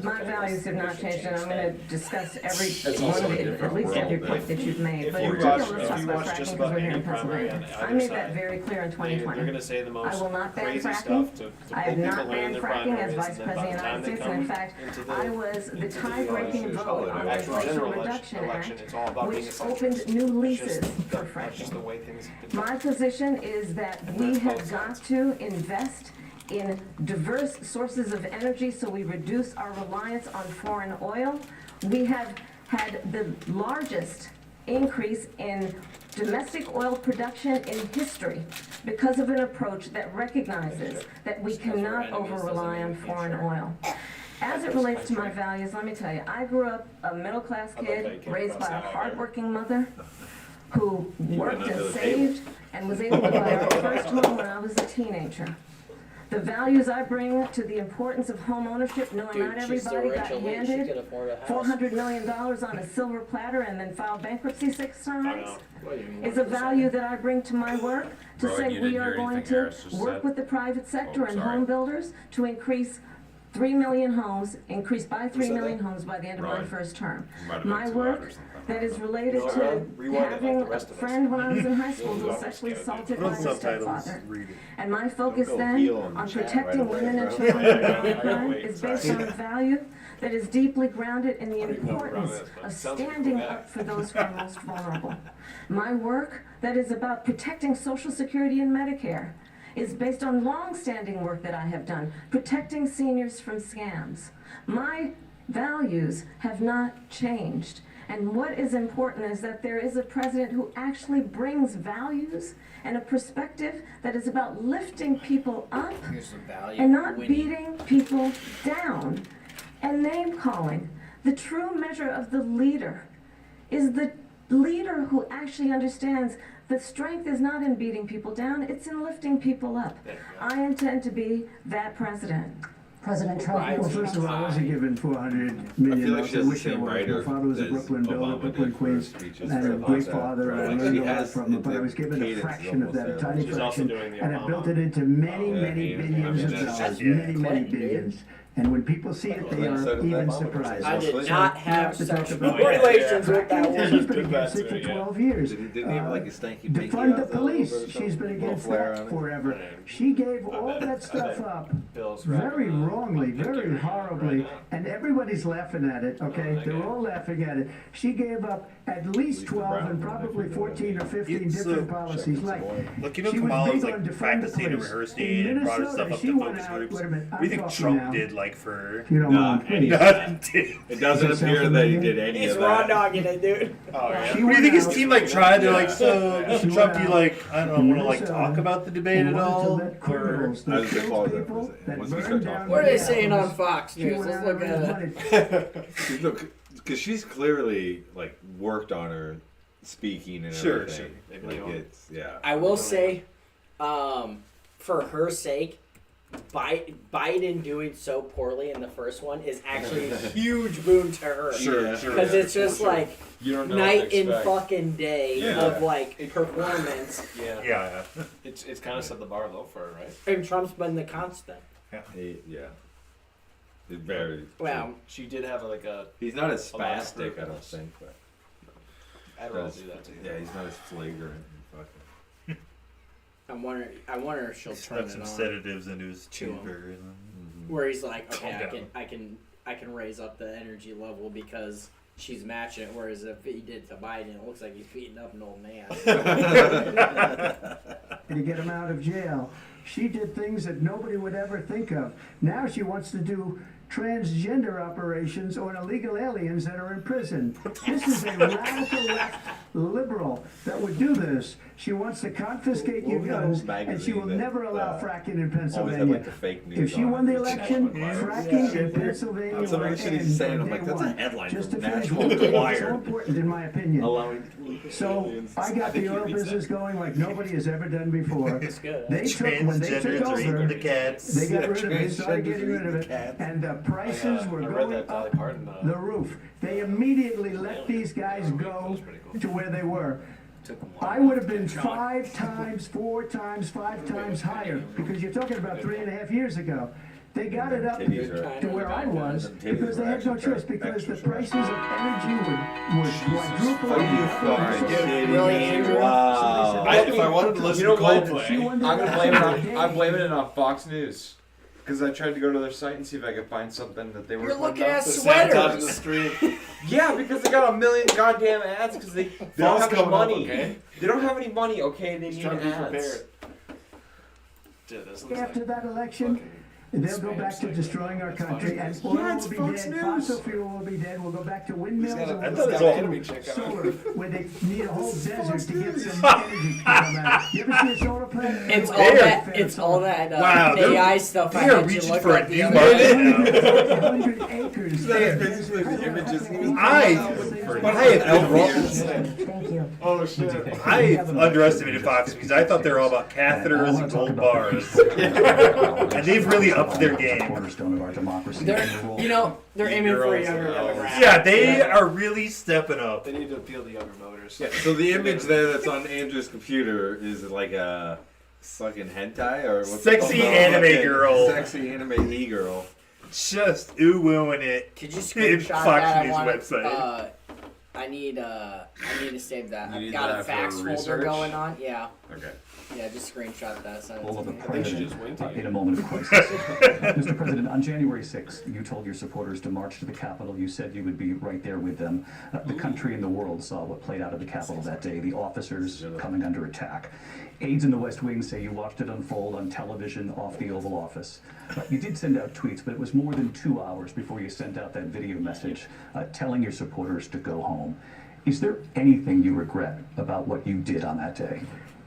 my values have not changed, and I'm going to discuss every It's one also of a the, different at least every world. point that you've made. If But you in particular, watch- let's if talk you about watch fracking just because about we're here any in primary Pennsylvania. on I either made side, that very clear in They're 2020. going to say the most I will not ban crazy fracking. stuff to I pull have people not in banned their fracking primaries, as Vice and then President by of the the time United they States, and in come fact, into the- I was the into the, tie-breaking vote on the actual Inflation general Reduction election, Act, it's all about being which essentials. opened new It's just leases for that's just the fracking. way things. My position is that we That's have both got sides. to invest in diverse sources of energy so we reduce our reliance on foreign oil. We have had the largest increase in domestic oil production in history because of an approach that recognizes that we cannot over-rely on foreign oil. As it relates to my values, let me tell you, I grew up a middle-class kid raised by a hardworking mother who worked and saved and was able to buy our first home when I was a teenager. The values I bring to the importance of home ownership, knowing not everybody got handed $400 million on a silver platter and then filed bankruptcy 6 times, is a value that I bring to my work to Bro, say you we didn't are hear going anything to Harris just work said? with the private sector and sorry. home builders to increase 3 million homes, increase by 3 said million that? homes by the end of my Right. first term. Might have been My too loud or work something. that is related You know, to rewind it like having the a rest of us. friend when I was in high school who Yeah. was sexually assaulted Put by on her subtitles. stepfather. Read it. And my focus Don't go then heel on the on chat protecting right away, women and bro. children I from gotta crime wait, is sorry. based on a value that is deeply grounded in the I don't even know what wrong importance is, but it of sounds like a standing cool guy. up for those who are most vulnerable. My work that is about protecting Social Security and Medicare is based on long-standing work that I have done, protecting seniors from scams. My values have not changed. And what is important is that there is a president who actually brings values and a perspective that is about lifting people up Here's the value. and not winning. beating people down and name calling. The true measure of the leader is the leader who actually understands the strength is not in beating people down, it's in lifting people up. I intend to be that president. President Trump Right. will Well, first of all, I wasn't given $400 million. I feel like she has the wish I same was. writer My father was a as Brooklyn builder, Obama Brooklyn, did for his Queens, speeches and for a the great last father. time. I Like, learned she a lot has from him, but I was the given a cadence fraction of that, a almost tiny She's also fraction, doing the and I Obama. built it into many, Yeah, many yeah, billions I of mean, that's- dollars, yeah. many, many Clinton, dude. billions. And when people see it, they Clinton are said even Obama surprised. I did Clinton. not So, have to talk sexual about- relations with that She's woman. been Did that against it to for it, yeah. 12 years. Didn't he have like a stanky pinky Defund the out there a little police. bit or She's been something? against Little flare that on it? forever. She gave all bet- that I stuff bet up Bill's very rapping, wrongly, I'm thinking very right horribly, now. and everybody's laughing at it, okay? I They're get it. all laughing at it. She gave up at least 12 and probably 14 or 15 It's, different check policies. Like, Look, you know, she was Kamala big was on like defund the practicing and police. rehearsing In and brought her stuff Minnesota, up she to went focus out- groups. wait a minute, What do you I'm think talking Trump now. did like for? If you don't Nah, mind, please. Nothing, dude. It doesn't Does that appear sound that he familiar? did any He's of raw that. dogging it, dude. Oh, yeah. She What do you went think his out- team like tried to like? Yeah. So She Trump, went do you out like? I don't in know, want to like Minnesota talk about the debate and at wanted to all? let Or criminals I that was gonna kills call it that. people, that Once we burn start down talking What are they their saying on houses, Fox she News? went Let's out look and at raised it. money. Look, because she's clearly like worked on her speaking and Sure, everything. sure. Like it's I will say, for her sake, Biden doing so poorly in the first one is actually a huge boon to her. Sure, sure. Because it's just like You don't know what night to and expect. fucking day Yeah. of like performance, Yeah. Yeah, It's kind of set the bar low for her, right? and Trump's been the constant. yeah. It's very. Wow. She did have like a He's not as A lot of spastic, I don't purpose. think, but Adderall do that to you. yeah, he's not as flagrant. And fucking. I wonder if she'll turn Stuck it some on. sedatives into his To him. cheeseburger. Where he's like, okay, Calm I can raise up the energy level because she's matching it. Whereas if he did to Biden, it looks like he's beating up an old man. To get him out of jail. She did things that nobody would ever think of. Now she wants to do transgender operations on illegal aliens that are in prison. This is a radical left liberal that would do this. She wants to confiscate your What was that guns, old and she will magazine that, never allow fracking in Always had Pennsylvania. like the fake news. If she on won the it. election, fracking in Pennsylvania That's some of will the shit he's end saying. on I'm like, day that's a one. headline Just from to finish National one thing that's Enquirer. so important in my opinion. Allowing So aliens. I got think the he oil reads business going like nobody has ever done before. It's good. They took when they took Transgenders are eating over. the cats. They got rid of it. They started Transgenders getting rid of eating it, cats. and the prices were I read going that Dolly up Parton. the roof. They immediately let these guys go to where they were. I would have been 5 times, 4 times, 5 times higher because you're talking about 3.5 years ago. They got it up Titties are- to where I was Titties because they were had no actually choice because the extra prices of energy would quadruple. Are you and double. fucking So kidding really, me? Andrew? Wow. If I wanted to listen You know to what? Coldplay, She won the I'm gonna blame election it on. I'm today. blaming it on Fox News because I tried to go to their site and see if I could find something that they were. You're putting looking up. at the sabotage in the sweaters. stream. Yeah, because they got a million goddamn ads because they don't Bill's have any coming up, money. okay? They don't have any money. Okay, they He's need trying to be ads. prepared. Dude, this looks After like that election, fucking They'll go back to destroying our country, and oil will be dead, fossil fuel will be dead, we'll go back to windmills and I we'll thought go it was back enemy to check out. solar, where they need a whole desert to get some energy to come out. You ever see a solar plant? It's all There. that. It's all that Wow, they're- AI stuff. I They are had you reaching look for a at the new other market day. now. 100 acres. That is basically the images he was But I have Thank you. Oh shit. I underestimated Fox because I thought they were all about catheters and gold bars. And they've really upped their game. Cornerstone of our democracy. They're aiming for a younger demographic. Yeah, they are really stepping up. They need to appeal to younger voters. Yeah, so the image there that's on Andrew's computer is like a fucking hentai or what's it Sexy called? anime Fucking girl. Sexy anime e-girl. Just ooh-wooing it. Could you In screenshot Fox that? News I want website. I need to save that. You I've need got a that for fax folder research? going on. Yeah. Okay. Yeah, just screenshot that. Send it All to of the me. think she president just winked at in you. a moment of crisis. Mr. President, on January 6th, you told your supporters to march to the Capitol. You said you would be right there with them. The country and the world saw what played out at the Capitol that day, the officers coming under attack. Aides in the West Wing say you watched it unfold on television off the Oval Office. You did send out tweets, but it was more than 2 hours before you sent out that video message telling your supporters to go home. Is there anything you regret about what you did on that day?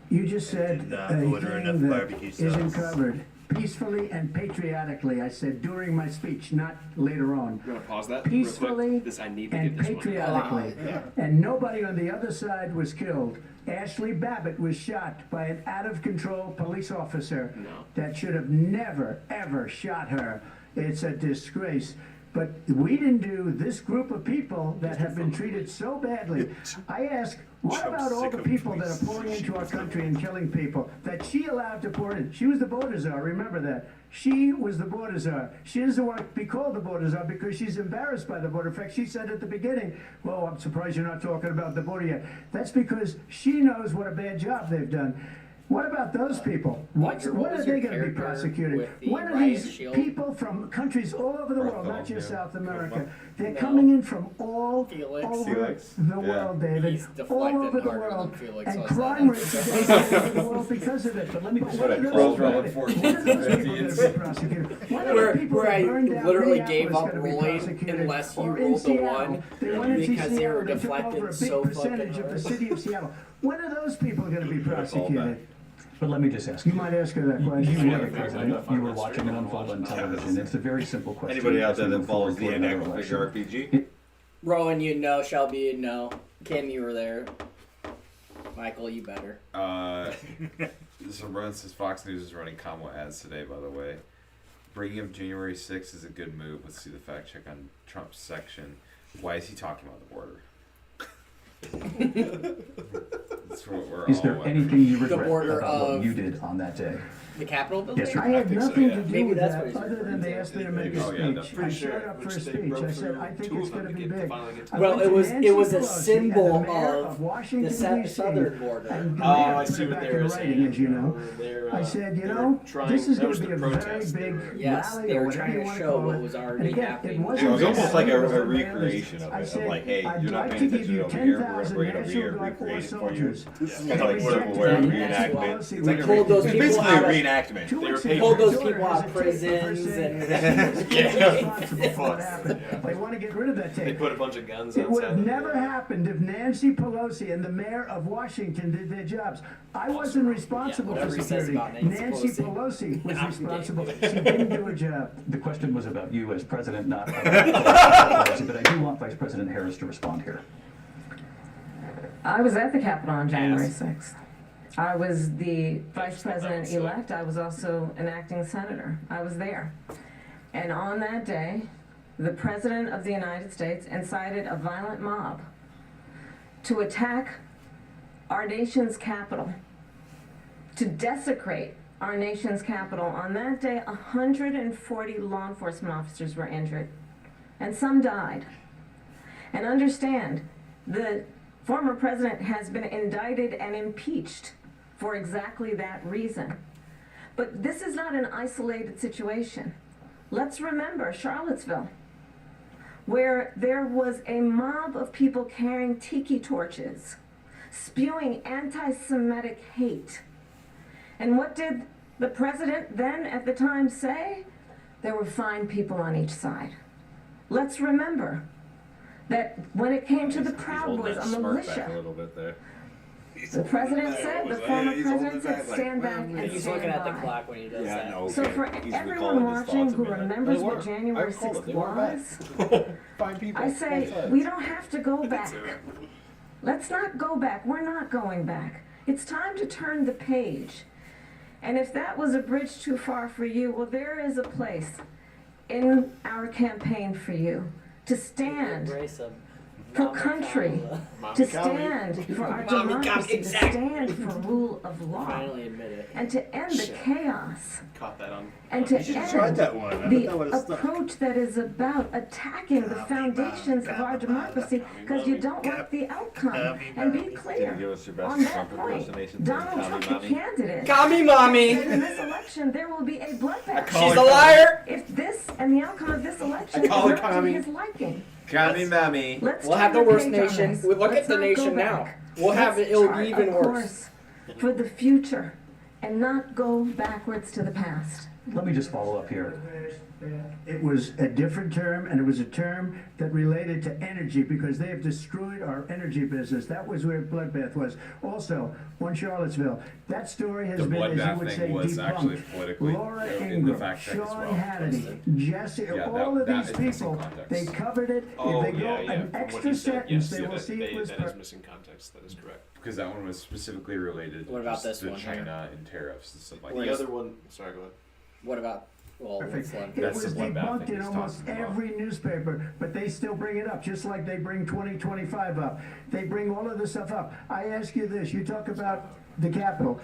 You just said Did not a order enough thing that barbecue isn't sauce. covered. Peacefully and patriotically, I said during my speech, not later on. You want to pause that? Peacefully Real quick? This I need to and get this one. patriotically. And nobody on the other side was killed. Ashley Babbitt was shot by an out-of-control police officer that should have never, ever shot her. It's a disgrace. But we didn't do this group of people that have been treated so badly. I ask, what about all the people that are pouring into our country and killing people that she allowed to pour in? She was the border czar, remember that. She was the border czar. She doesn't want to be called the border czar because she's embarrassed by the border. In fact, she said at the beginning, well, I'm surprised you're not talking about the border yet. That's because she knows what a bad job they've done. What about those people? When are they going to be prosecuted? When are these people from countries all over the world, not just South America? They're coming in from all over the world, David. He's All deflected over the harder than world. Felix And was crime that. rates are going up in the world because of it. But let me That's what what are I those closed people- around when are those people going to be prosecuted? When are the people Where that I burned down literally gave Minneapolis up gonna be rolling prosecuted? unless you Or in rolled the Seattle? one They went into because they Seattle, were they took deflected over a big so fucking percentage of the hard. city of Seattle. When are those people going to be prosecuted? But let me just ask You you. might ask her that You question. were the president. You were watching it unfold on television. It's a very simple question. Anybody out as we there that move follows forward the toward action another figure election. RPG? Rowan, you know. Shelby, you know. Kim, you were there. Michael, you better. So Rowan says Fox News is running Kamala ads today, by the way. Bringing up January 6th is a good move. Let's see the fact check on Trump's section. Why is he talking about the border? That's what we're Is all there wondering. anything you The regret border about what of- you did on that day? The Capitol building? Yes, sir. I had think so, nothing yeah. to do Maybe with that's that, what he's other than they asked me to make a Oh, yeah, speech. Pretty I sure, showed up for a which they speech. broke I said, through I think two it's of them going to to be get big. finally get to I Well, went it to was Nancy a Pelosi and the symbol mayor of Washington, the D.C., southern border. and the Oh, mayor I put see it what back they in were writing, saying. as you know. They're, I said, you they were know, trying- this is that going was to be the a very protest. big Yes, rally they or were whatever trying you to want show call what it. was And already again, happening. it It wasn't was almost like a just recreation of I it. said, Of like, hey, I'd you're not like paying to give attention you over here. We're 10,000 going to National Guard recreate Corps it for you. soldiers. This is kind of like They Civil rejected War that reenactment. policy. It's like They a pulled those it's people basically out a of- reenactment. Two weeks paid ago, Pulled those my daughter people has out a of tape of her prisons saying and- that she was responsible for what happened. They want to get rid of that They tape. put a bunch of guns It would outside. have never happened if Nancy Pelosi and the mayor of Washington did their jobs. I wasn't responsible for whatever he says security. about Nancy Pelosi was I'm responsible. kidding. She didn't do her job. The question was about you as president, not about Pelosi, but I do want Vice President Harris to respond here. I was at the Capitol on January 6th. I was the vice president-elect. I was also an acting senator. I was there. And on that day, the President of the United States incited a violent mob to attack our nation's capital, to desecrate our nation's capital. On that day, 140 law enforcement officers were injured, and some died. And understand, the former president has been indicted and impeached for exactly that reason. But this is not an isolated situation. Let's remember Charlottesville, where there was a mob of people carrying tiki torches, spewing anti-Semitic hate. And what did the president then at the time say? there were fine people on each side. Let's remember that when it came to the Proud Boys, a militia, a little bit there. the president said, the former president said, stand back and He's stand looking at the by. clock when he does Yeah, that. no, okay. So for He's everyone recalling his watching thoughts a who minute. remembers They what were. January I called it. 6th They were bad. was, Fine people. I say, Both sides. we don't have to go back. Let's not go back. We're not going back. It's time to turn the page. And if that was a bridge too far for you, well, there is a place in our campaign for you to stand Embrace him. for Mama country, Mommy to County. stand for our Mommy County, democracy, to exactly. stand for rule of law, Finally admit it. and to end the chaos, Caught that on. and to You should have tried end that one. I bet the that would have stuck. approach that is about attacking the foundations of our democracy because you don't like the outcome. And be Can you clear, give us your best on that Trump point, impersonation? Donald Trump, the candidate, Commie mommy! said in this election there will be a bloodbath. She's a liar! If this and the outcome of this election is call her not to commie. his liking, County mommy. let's We'll have turn the worst page on nation. this. We look Let's at the not go nation now. back. We'll have Let's it'll chart be even a worse. course for the future and not go backwards to the past. Let me just follow up here. It was a different term, and it was a term that related to energy because they have destroyed our energy business. That was where bloodbath was. Also, on Charlottesville, that story has The been, as you bloodbath would thing say, was actually debunked. politically Laura in the Ingraham, fact check as Sean well. Hannity, Jesse, Yeah, all of that these is missing people, context. they covered it. Oh, If they go yeah, yeah. an From what extra he said, sentence, yes, they yeah, will see it was that is missing context. That is correct. Because that one was specifically related What about just this to one here? China and tariffs and stuff like Where that. The other one. Sorry, go ahead. What about, well, Perfect. this one? It That's was the one bad debunked thing in he's almost talking about. every newspaper, but they still bring it up, just like they bring 2025 up. They bring all of this stuff up. I ask you this, you talk about the Capitol.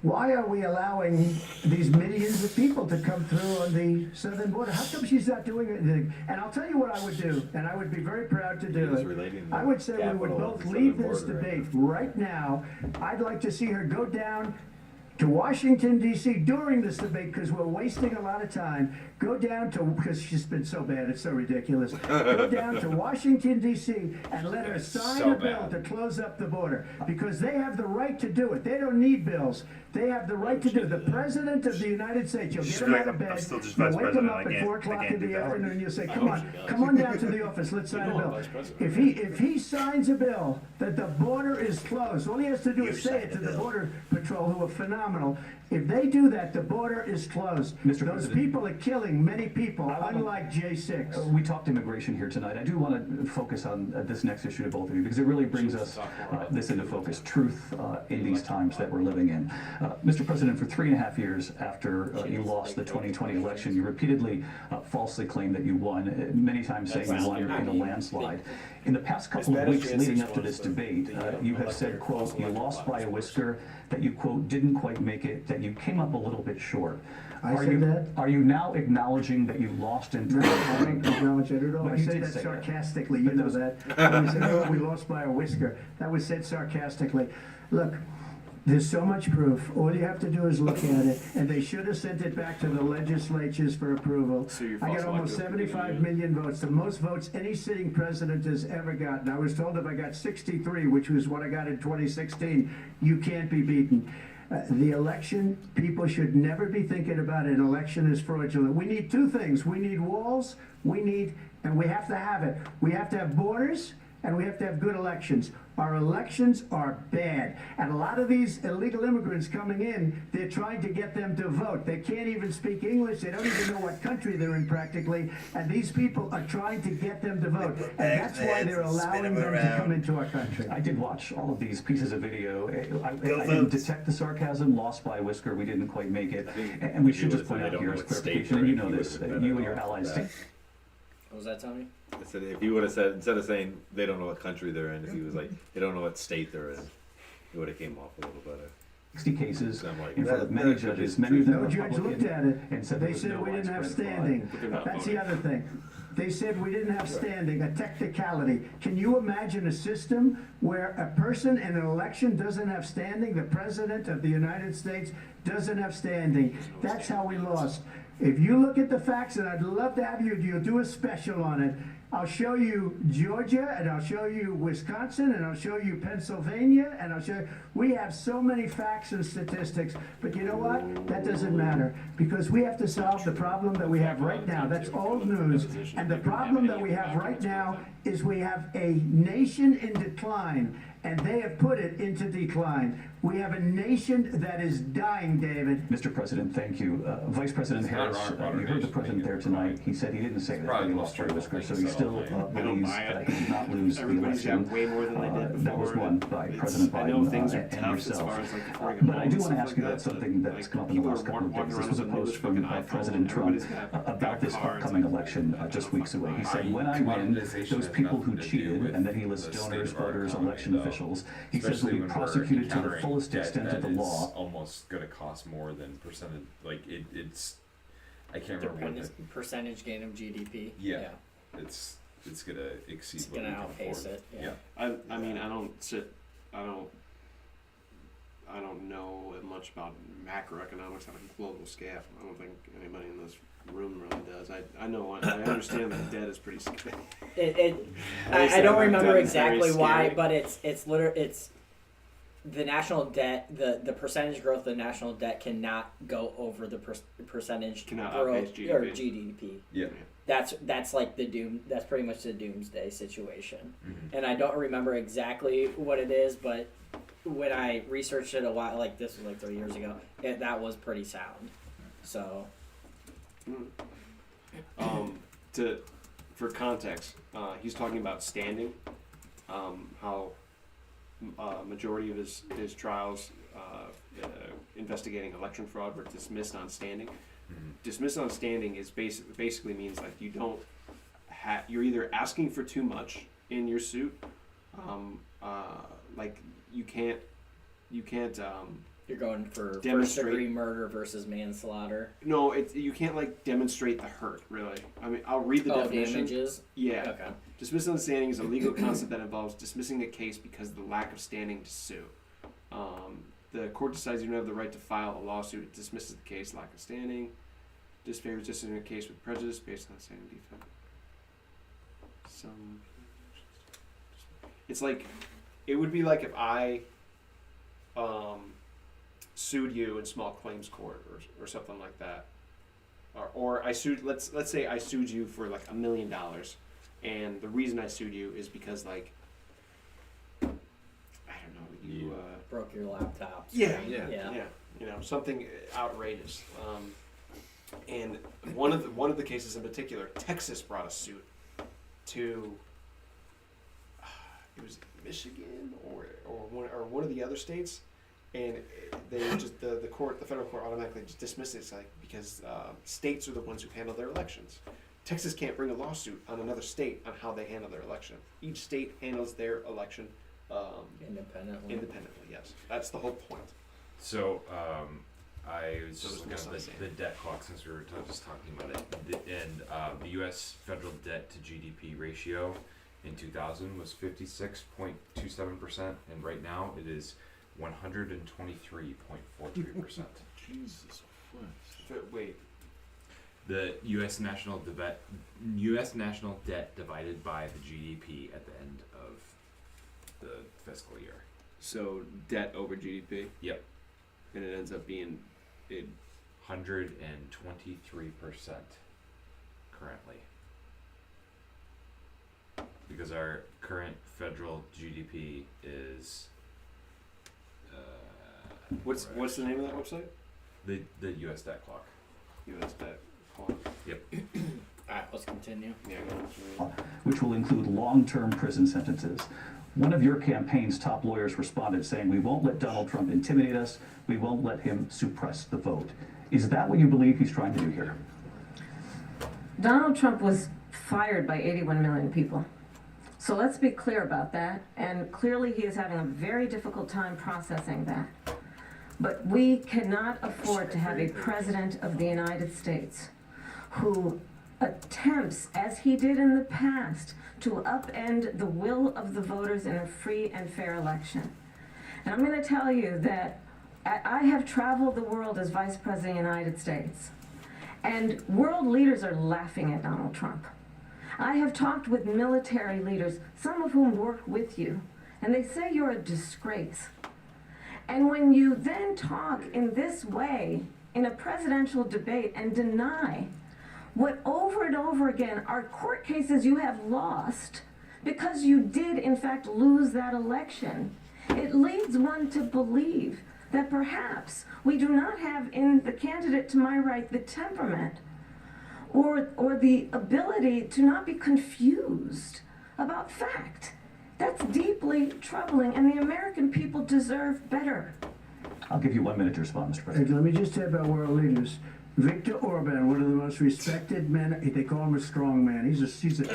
Why are we allowing these millions of people to come through on the southern border? How come she's not doing anything? And I'll tell you what I would do, and I would be very proud to do He's it. relating the I would say we would Capitol both to the leave southern this border, debate right now. I'd like to see her go down to Washington, D.C. during this debate because we're wasting a lot of time. Go down to, because she's been so bad, it's so ridiculous. Go down to Washington, D.C. and let her sign so a bill bad. to close up the border because they have the right to do it. They don't need bills. They have the right to do it. The President of the United States, you'll get him out of bed, I'm still just you'll vice wake him president. up I at can't- 4 I o'clock can't in do the that. afternoon, you'll say, I come hope on, she does. come on down to the office, let's sign a know I'm bill. vice president. If he signs a bill that the border is closed, all he has to do is say it to the Border Patrol, who are phenomenal. If they do that, the border is closed. Mr. Those President. people are killing many people, I wanna- unlike J6. We talked immigration here tonight. I do want to focus on this next issue to both of you because it really brings us this into focus, truth in these times that we're living in. Mr. President, for 3.5 years after you lost the 2020 election, you repeatedly falsely claimed that you won, many times saying you won in a landslide. In the past couple of weeks leading up to this debate, you have said, quote, you lost by a whisker, that you, quote, didn't quite make it, that you came up a little bit short. I said that? Are you now acknowledging that you lost in No, I 2020? don't acknowledge it at all. But I you said did that say that. sarcastically, you know that. When we said, oh, we lost by a whisker, that was said sarcastically. Look, there's so much proof. All you have to do is look at it, and they should have sent it back to the legislatures for approval. So you're I got almost false-elected. 75 million votes, the most votes any sitting president has ever gotten. I was told if I got 63, which was what I got in 2016, you can't be beaten. The election, people should never be thinking about an election as fraudulent. We need two things. We need walls, and we have to have it. We have to have borders, and we have to have good elections. Our elections are bad. And a lot of these illegal immigrants coming in, they're trying to get them to vote. They can't even speak English. They don't even know what country they're in practically. And these people are trying to get them to vote. And that's why they're allowing them to come into our country. I did watch all of these pieces of video. I didn't detect the sarcasm, lost by a whisker, we didn't quite make it. And we should just point out here as clarification, and you know this, you and your allies. What was that, Tommy? I said if he would have said, instead of saying they don't know what country they're in, if he was like they don't know what state they're in, it would have came off a little better. 60 cases I'm like, in front of that- many that could be judges, many of them No judge looked Republican, at it. and said there They was said no we didn't have widespread standing. fraud. That's the other thing. They said we didn't have standing, a technicality. Can you imagine a system where a person in an election doesn't have standing? The President of the United States doesn't have standing. That's how we lost. If you look at the facts, and I'd love to have you do a special on it, I'll show you Georgia, and I'll show you Wisconsin, and I'll show you Pennsylvania, and I'll show you. We have so many facts and statistics, but you know what? That doesn't matter, because we have to solve the problem that we have right now. That's old news. And the problem that we have right now is we have a nation in decline, and they have put it into decline. We have a nation that is dying, David. Mr. President, thank you. Vice President Harris, you heard the president there tonight. He said he didn't say that when he lost to Whisker, so he still believes that he did not lose the Everybody's election. got way more than they did before. That was won by President I know Biden things are and tough as yourself. far as like affording a But I do home want to and ask stuff you like about that. something that's Like, come up in the people last are couple of walking days. around This was a with a post from fucking iPhone, President Trump everybody's got about this cards upcoming and- election just weeks away. He said, when I win, those people who cheated, and then he lists donors, voters, election officials, he says will be prosecuted to the fullest extent of the law. Almost going to cost more than percentage. Like it's, I can't remember what the, Percentage gain of GDP. Yeah. it's going to exceed It's what gonna we can outpace afford. it. Yeah. I mean, I don't know much about macroeconomics on a global scale. I don't think anybody in this room really does. I know, I understand that debt is pretty scary. I don't remember Very exactly why, scary. but it's the national debt. The percentage growth of the national debt cannot go over the percentage Cannot growth outpace or GDP. GDP. Yeah. That's like the doom. That's pretty much the doomsday situation. Mhm. And I don't remember exactly what it is, but when I researched it a while, like this was like 3 years ago, that was pretty sound. So, For context, he's talking about standing, how majority of his trials investigating election fraud were dismissed on standing. Dismissed on standing is basically means like you don't you're either asking for too much in your suit, like you can't you're going for first demonstrate- degree murder versus manslaughter. no, you can't like demonstrate the hurt really. I mean, I'll read the definition. Damages. Yeah. Okay. Dismissal on standing is a legal concept that involves dismissing a case because of the lack of standing to sue. The court decides you don't have the right to file a lawsuit. It dismisses the case, lack of standing. Disfavors dismissing a case with prejudice based on standing defect. It's like, it would be like if I sued you in small claims court or something like that. Or I sued, let's say I sued you for like $1 million. And the reason I sued you is because like, I don't know, you Broke your laptop. yeah, screen. yeah, you know, something outrageous. And one of the cases in particular, Texas brought a suit to it was Michigan or one of the other states, and they just the federal court automatically just dismissed it. It's like because states are the ones who handle their elections. Texas can't bring a lawsuit on another state on how they handle their election. Each state handles their election independently. Yes, that's the whole point. So I was So just looking it's at almost the debt clock since we were just talking about it. And the U.S. federal debt to GDP ratio in 2000 was 56.27%, and right now it is 123.43%. Jesus Christ. Wait. The U.S. national debt divided by the GDP at the end of the fiscal year. So debt over GDP. Yep. And it ends up being 123% currently. Because our current federal GDP is what's the name of that website? the U.S. debt clock. U.S. debt clock. Yep. Alright, let's continue. Yeah. Which will include long-term prison sentences. One of your campaign's top lawyers responded saying, "We won't let Donald Trump intimidate us. We won't let him suppress the vote." Is that what you believe he's trying to do here? Donald Trump was fired by 81 million people. So let's be clear about that. And clearly he is having a very difficult time processing that. But we cannot afford to have a president of the United States who attempts, as he did in the past, to upend the will of the voters in a free and fair election. And I'm going to tell you that I have traveled the world as Vice President of the United States, and world leaders are laughing at Donald Trump. I have talked with military leaders, some of whom work with you, and they say you're a disgrace. And when you then talk in this way in a presidential debate and deny what over and over again are court cases you have lost because you did in fact lose that election, it leads one to believe that perhaps we do not have in the candidate to my right the temperament or the ability to not be confused about fact. That's deeply troubling, and the American people deserve better. I'll give you 1 minute to respond, Mr. Hey, President. let me just say about world leaders. Viktor Orban, one of the most respected men, they call him a strong man. He's a smart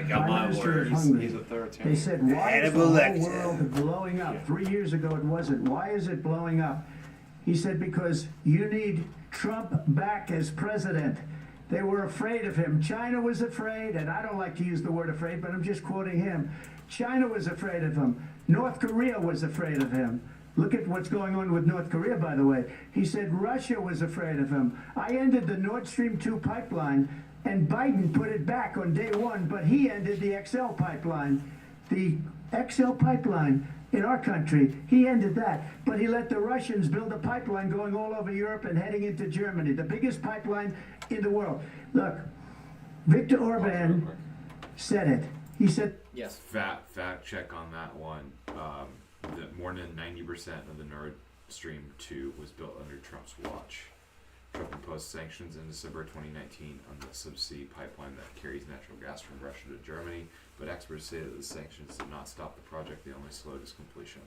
Prime Minister of Hungary. He's They authoritarian. said, why is the Hannibal whole Lecter. world blowing up? 3 years ago it wasn't. Why is it blowing up? He said, because you need Trump back as president. They were afraid of him. China was afraid, and I don't like to use the word afraid, but I'm just quoting him. China was afraid of him. North Korea was afraid of him. Look at what's going on with North Korea, by the way. He said Russia was afraid of him. I ended the Nord Stream 2 pipeline, and Biden put it back on day one, but he ended the XL pipeline. The XL pipeline in our country, he ended that. But he let the Russians build a pipeline going all over Europe and heading into Germany, the biggest pipeline in the world. Look, Viktor Orban said it. He said, Yes. Fact check on that one. That more than 90% of the Nord Stream 2 was built under Trump's watch. Trump imposed sanctions in December 2019 on the subsea pipeline that carries natural gas from Russia to Germany, but experts say that the sanctions did not stop the project, they only slowed its completion.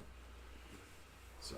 So.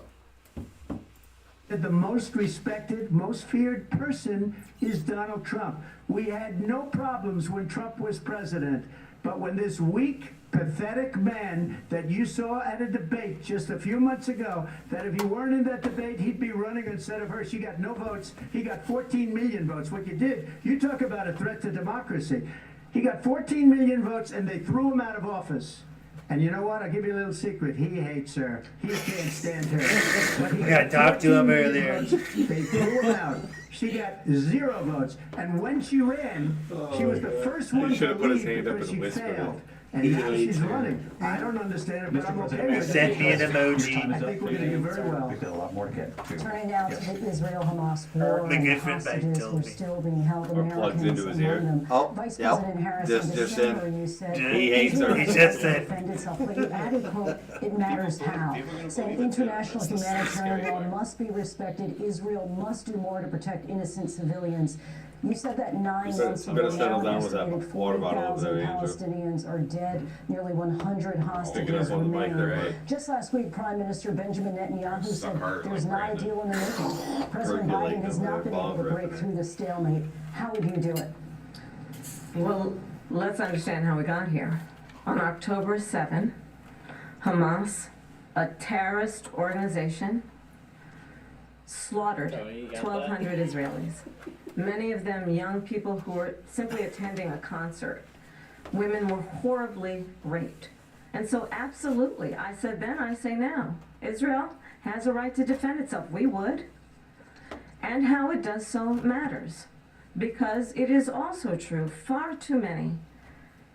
the most respected, most feared person is Donald Trump. We had no problems when Trump was president, but when this weak, pathetic man that you saw at a debate just a few months ago, that if you weren't in that debate, he'd be running instead of her. She got no votes. He got 14 million votes. What you did, you talk about a threat to democracy. He got 14 million votes and they threw him out of office. And you know what? I'll give you a little secret. He hates her. He can't stand her. But he I talked to him 14 million earlier. votes. They threw him out. She got 0 votes. And when she ran, she was the first one should to have put his leave hand up because and she whispered. failed. And now she's running. I don't understand it, but I'm okay with it. Send me an Your emoji. time I is up. think we're gonna do very well. We've got a lot more to get to. Turning now Yes. to the Israel-Hamas war, The and good friend back hostages told were me. still being held. Or plugs Americans into his among ear. them. Oh, Vice yep. President Harris Just in in. December, you said He hates her. Israel He has just to said. defend itself, but you added, quote, it matters how, saying international humanitarian law must be respected. Israel must do more to protect innocent civilians. You said that 9 You said months you ago, better settle now down an with that estimated water bottle over 40,000 there, Andrew. Palestinians are dead, nearly 100 Pick it hostages up on the mic remain. there, Ed. Just last week, Prime Minister Benjamin Netanyahu Suck said hard there's like not a Brandon. deal in the making. President Percolate Biden has over not there, been able to bomb break ripping. through the stalemate. How would you do it? Well, let's understand how we got here. On October 7, Hamas, a terrorist organization, slaughtered Oh, you got that? 1,200 Israelis. Many of them young people who were simply attending a concert. Women were horribly raped. And so absolutely, I said then, I say now, Israel has a right to defend itself. We would. And how it does so matters. Because it is also true, far too many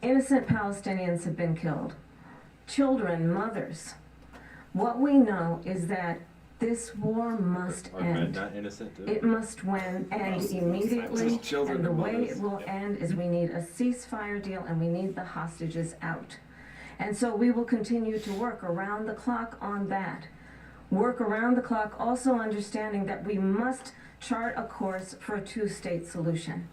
innocent Palestinians have been killed. Children, mothers. What we know is that this war must Are men end. not innocent too? It must end immediately, Just children and the and way mothers. it will end is we need a ceasefire deal and we need the hostages out. And so we will continue to work around the clock on that. Work around the clock, also understanding that we must chart a course for a two-state solution.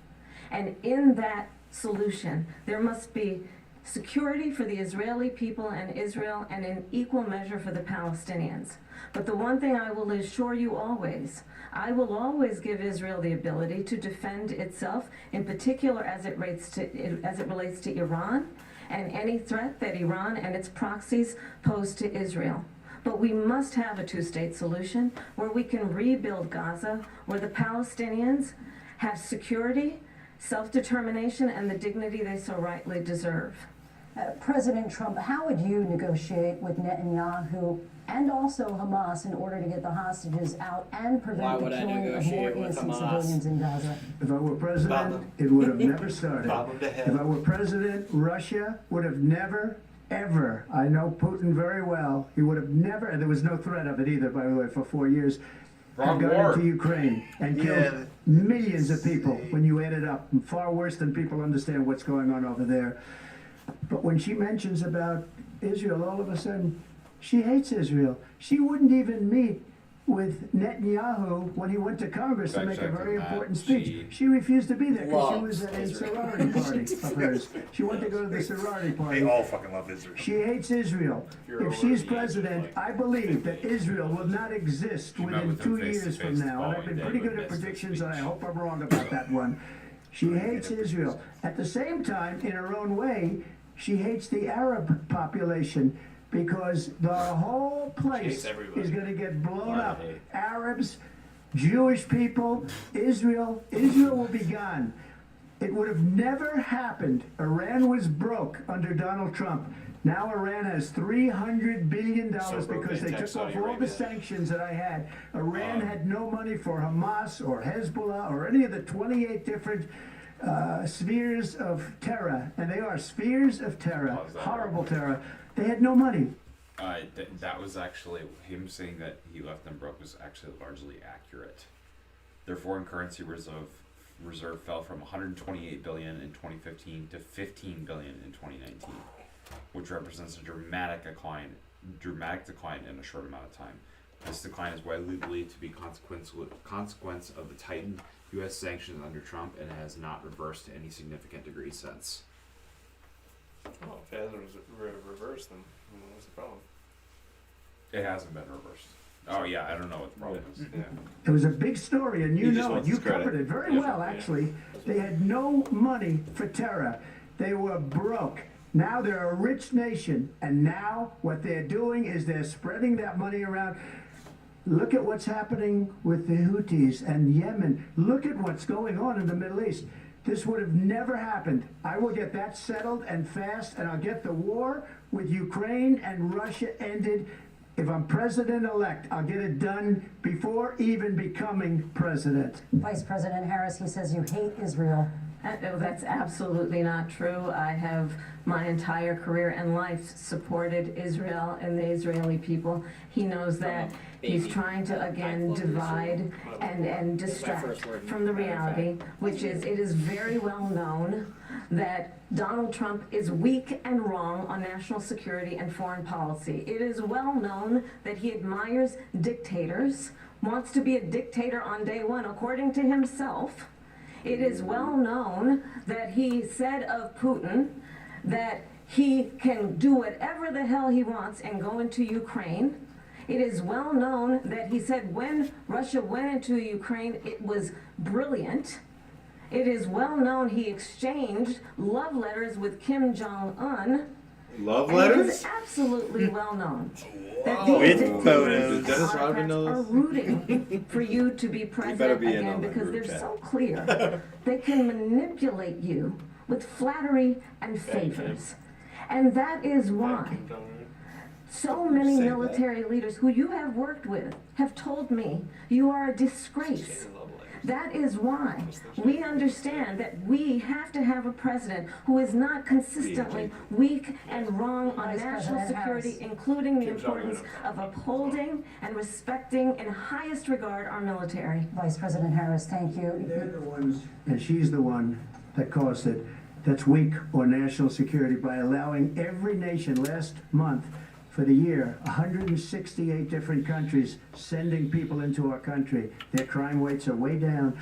And in that solution, there must be security for the Israeli people and Israel, and in equal measure for the Palestinians. But the one thing I will assure you always, I will always give Israel the ability to defend itself, in particular as it relates to Iran and any threat that Iran and its proxies pose to Israel. But we must have a two-state solution where we can rebuild Gaza, where the Palestinians have security, self-determination, and the dignity they so rightly deserve. President Trump, how would you negotiate with Netanyahu and also Hamas in order to get the hostages out and Why prevent the would I killing of more negotiate with innocent Hamas? civilians in Gaza. If I were president, Problem. it would have never started. Problem to If I have. were president, Russia would have never, ever, I know Putin very well, he would have never, and there was no threat of it either, by the way, for 4 years, Wrong have war. gone into Ukraine and killed millions of people when you add it up, and far worse than people understand what's going on over there. But when she mentions about Israel, all of a sudden, she hates Israel. She wouldn't even meet with Netanyahu when he went to Congress to make a very important speech. She refused to be there because she was at a sorority party of hers. She wanted to go to the sorority They party. all fucking love Israel. She hates Israel. You're If over she's the age president, of, I believe that Israel will not exist She met within with him 2 face to years from face the now. And I've following been day pretty with good at missed the predictions, and I speech. hope I'm wrong about that one. She hates Israel. At the same time, in her own way, she hates the Arab population because the whole place hates everybody. is going to get blown Lot up. of hate. Arabs, Jewish people, Israel will be gone. It would have never happened. Iran was broke under Donald Trump. Now Iran has $300 billion So broke because they they tax took off Saudi all the Arabia. sanctions that I had. Iran had no money for Hamas or Hezbollah or any of the 28 different spheres of terror. And they are spheres of terror, Pause that. horrible terror. They had no money. That was actually him saying that he left them broke was actually largely accurate. Their foreign currency reserve fell from 128 billion in 2015 to 15 billion in 2019, which represents a dramatic decline in a short amount of time. This decline is widely believed to be consequence of the tightened U.S. sanctions under Trump and has not reversed to any significant degree since. Well, if it hasn't reversed, then what's the problem? It hasn't been reversed. Oh yeah, I don't know what the problem is. Yeah. It was a big story, and you He just know it. wants You his credit. covered it very Yeah. well, actually. They had no money for terror. They were broke. Now they're a rich nation, and now what they're doing is they're spreading that money around. Look at what's happening with the Houthis and Yemen. Look at what's going on in the Middle East. This would have never happened. I will get that settled and fast, and I'll get the war with Ukraine and Russia ended. If I'm president-elect, I'll get it done before even becoming president. Vice President Harris, he says you hate Israel. That's absolutely not true. I have my entire career and life supported Israel and the Israeli people. He knows that. He's trying to, again, divide and distract from the reality, which is it is very well known that Donald Trump is weak and wrong on national security and foreign policy. It is well known that he admires dictators, wants to be a dictator on day one, according to himself. It is well known that he said of Putin that he can do whatever the hell he wants and go into Ukraine. It is well known that he said when Russia went into Ukraine, it was brilliant. It is well known he exchanged love letters with Kim Jong-un. Love And it is letters? absolutely well known that With these dictators photos. and Dennis Rodman autocrats knows? are rooting for you to be president be in again on that because group they're chat. so clear. They can manipulate you with flattery and favors. And that is why so many Say that. military leaders who you have worked with have told me you are a disgrace. That is why we understand that we have to have a president who is not consistently weak and wrong on Vice national President security, Harris. including the Kim Jong-un. importance of upholding and respecting in highest regard our military. Vice President Harris, thank you. They're the ones, and she's the one that caused it, that's weak on national security by allowing every nation last month for the year, 168 different countries sending people into our country. Their crime rates are way down.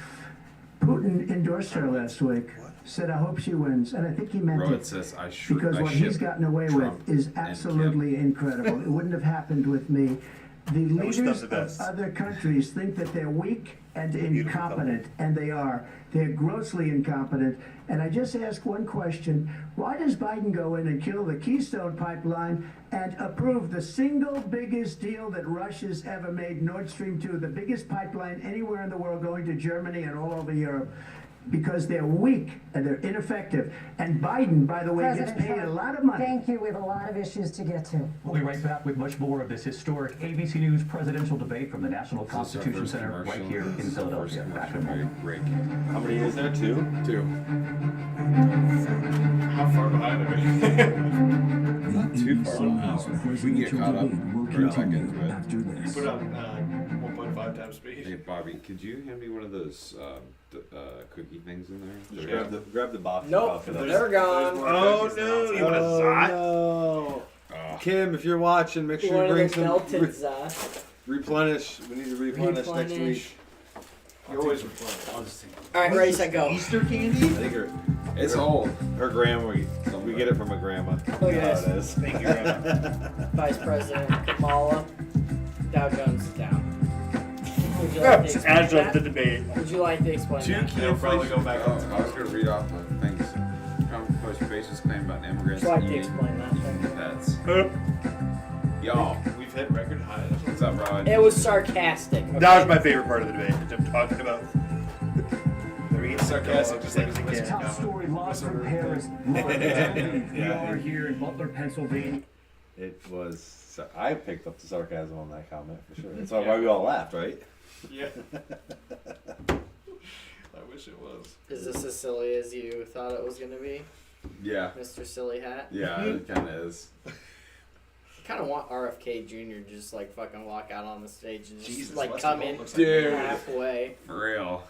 Putin endorsed her last week, said, I hope she wins, and I think he meant Rohit it. says Because what he's gotten away Trump with is and absolutely incredible. It wouldn't have happened with me. The wish them leaders the of best. other countries think that they're weak and incompetent, and they are. They're grossly incompetent. And I just ask one question. Why does Biden go in and kill the Keystone Pipeline and approve the single biggest deal that Russia's ever made, Nord Stream 2, the biggest pipeline anywhere in the world going to Germany and all over Europe? because they're weak and they're ineffective. And Biden, by the way, gets President paid Trump, a lot of money. thank you. We have a lot of issues to get to. We'll be right back with much more of this historic ABC News presidential debate from the National Constitution Center right here in Philadelphia. Back in a moment. Break. How many is there? Two? How far behind are we? Not too far behind. We can get caught up. We're not getting to it. Put on 1.5 times speed. Hey Bobby, could you hand me one of those cookie things in there? Just grab the box. Nope, they're gone. Oh no, you want a Zot? No. Kim, if you're watching, make sure One you of bring the some. melted Zot. Replenish. We need to replenish next week. You always reply. I'll just take it. All right, ready, set, go. Easter I candy? think It's old. her grandma. We get it from her grandma. Look at That's how it is. Thank you, Grandma. Vice President Kamala. Dow Jones is down. Would you like to explain As of the that? debate. Would you like to explain that? They'll probably go back Oh, up. I was going to read off the things. Trump proposed racist claim about immigrants Would you like to eating explain that? pets. Y'all, We've hit record highs. what's up, bro? It was sarcastic. Okay? That was my favorite part of the debate. I'm talking about. Sarcastic, just like again. Top story live from Paris. We are here in Butler, Pennsylvania. It was. I picked up the sarcasm on that comment for sure. That's why we all laughed, right? Yeah. I wish it was. Is this as silly as you thought it was going to be, Yeah. Mr. Silly Hat? Yeah, it kind of is. I kind of want RFK Jr. to just like fucking walk out on the stage and just Jesus, like Lester come Holt in looks Dude. halfway. For real.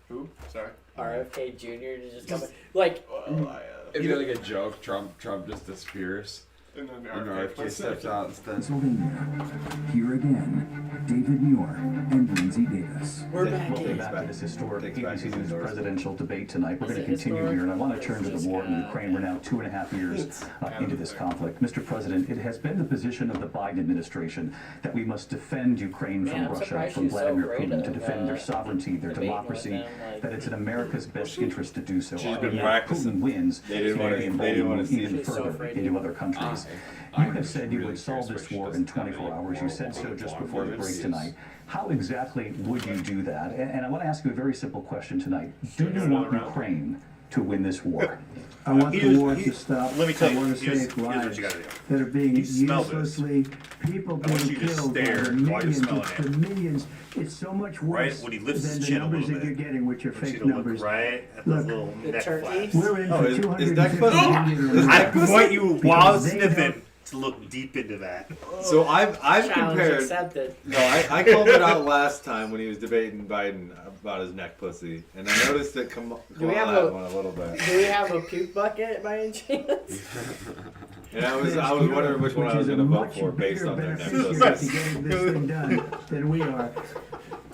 Who? Sorry. RFK Jr. to just come in. Like, Well, It'd be like a joke. Trump just disappears. and then And RFK steps out instead. Pennsylvania. Here again, David Muir and Lindsay Davis. we're back Welcome in. back to this historic Takes back ABC his News endorsement. presidential debate tonight. We're Is going to it continue historic? here, and I want to turn to It's the war in just, Ukraine. We're now 2.5 years into this conflict. Mr. President, it has been the position of the Biden administration that we must defend Ukraine Man, from I'm Russia, surprised from she's so Vladimir great Putin, to at, defend their sovereignty, their debating with democracy, them, like- that it's in America's best interest to do so. She's And been yet practicing. Putin wins. They didn't so wanna- they they didn't wanna see even She's so further afraid into of other countries. I You have said you really would solve curious this why she war in doesn't have 24 any hours. You said so moral just blonde before the break roots. tonight. How exactly would you do that? And I want to ask you a very simple question tonight. Do you another want round? Ukraine to win this war? I want Here's- the war he- to stop. let me tell I you, want to here's save what lives you gotta do. that are being You smell this. uselessly, people I want being you to killed by stare the while you're millions smelling and it. the millions. It's so much Right worse when he lifts than his the chin a numbers little that you're bit. getting with your I want you fake to look numbers. right at Look, those little The neck turkey? flaps. We're in Oh, for is 250 neck pussy? million. I want you while Because they sniffing don't- to look deep into that. So I've Challenge compared. accepted. No, I called it out last time when he was debating Biden about his neck pussy, and I noticed that Kamala we have had a- one a little bit. Do we have a puke bucket by any chance? And I was wondering which one I was going to vote for based on their neck beneficiary pussy. to getting this thing done than we are.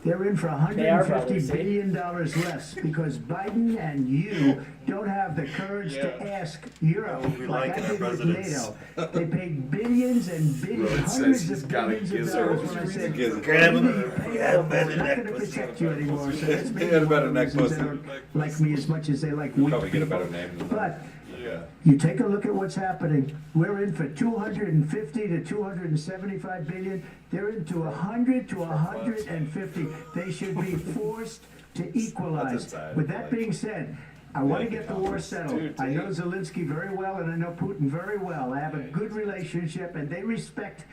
They're in for They are $150 brothers, see? billion less because Biden and you don't have the courage to ask Europe we like like I our did with presidents. NATO. They paid billions and billions, Rowan says hundreds he's of got a billions of gizzard. dollars when I said, Gizzard. Grab him. "Maybe you pay Yeah, them, better we're not neck going to pussy. protect you anymore." So that's He maybe had a one better of the neck reasons pussy. they don't like me as much as they like weak Probably get a people. better name than that. But Yeah. you take a look at what's happening. We're in for 250 to 275 billion. They're into 100 to 150. They should be forced to equalize. inside. With that being said, I want to get the war settled. Dude, I know Zelensky very well, and I know Putin very well. I have a good relationship, and they respect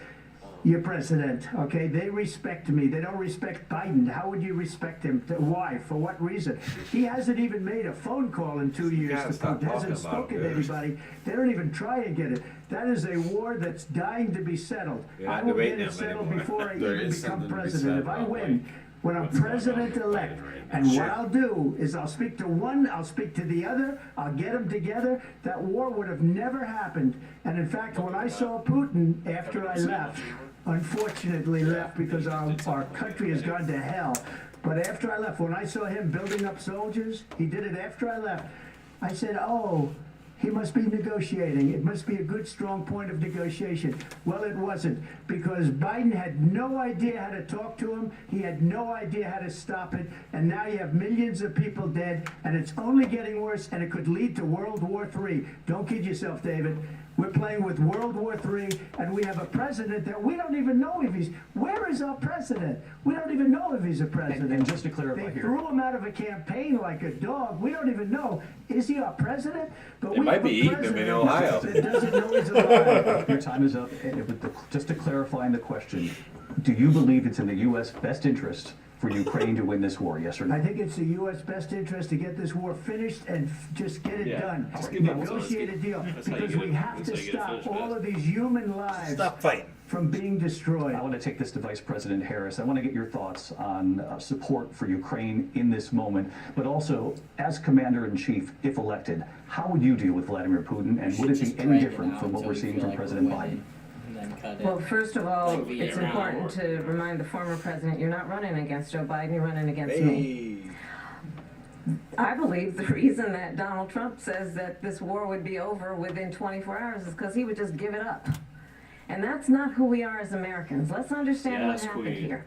your president, okay? They respect me. They don't respect Biden. How would you respect him? Why? For what reason? He hasn't even made a phone call in 2 years gotta to stop Putin. Hasn't talking about spoken it. to anybody. They don't even try and get it. That is a war that's dying to be settled. You're not I will get debating it him settled anymore. before I There even is become something to be president. said If I about, win, when I'm president-elect, and what I'll do is I'll speak to one, I'll speak to the other, I'll get them together. That war would have never happened. And in fact, when I saw Putin after I left, unfortunately left because our country has gone to hell. But after I left, when I saw him building up soldiers, he did it after I left. I said, oh, he must be negotiating. It must be a good, strong point of negotiation. Well, it wasn't, because Biden had no idea how to talk to him. He had no idea how to stop it. And now you have millions of people dead, and it's only getting worse, and it could lead to World War III. Don't kid yourself, David. We're playing with World War III, and we have a president that we don't even know if he's... Where is our president? We don't even know if he's a president. And just to clarify they here. threw him out of a campaign like a dog. We don't even know. Is he our president? But They we might have be a eating him in president Ohio. that doesn't know he's alive. Your time is up. And just to clarify the question, do you believe it's in the U.S. best interest for Ukraine to win this war, yes or no? I think it's the U.S. best interest to get this war finished and just get it done. Just give up Negotiate a deal. That's how you Because get we it- have that's to how you get it stop finished, all man. of these human lives Stop fighting. from being destroyed. I want to take this to Vice President Harris. I want to get your thoughts on support for Ukraine in this moment, but also as Commander-in-Chief, if elected, how would you deal with Vladimir Putin, and would it Just be any drag it different out from what until we're we seeing feel from like President we're Biden? winning, and then cut it. Well, first of all, Like it's Vietnam. important to remind the former president you're not running against Joe Biden, you're running against me. I believe the reason that Donald Trump says that this war would be over within 24 hours is because he would just give it up. And that's not who we are as Americans. Let's understand what Yes, happened queen. here.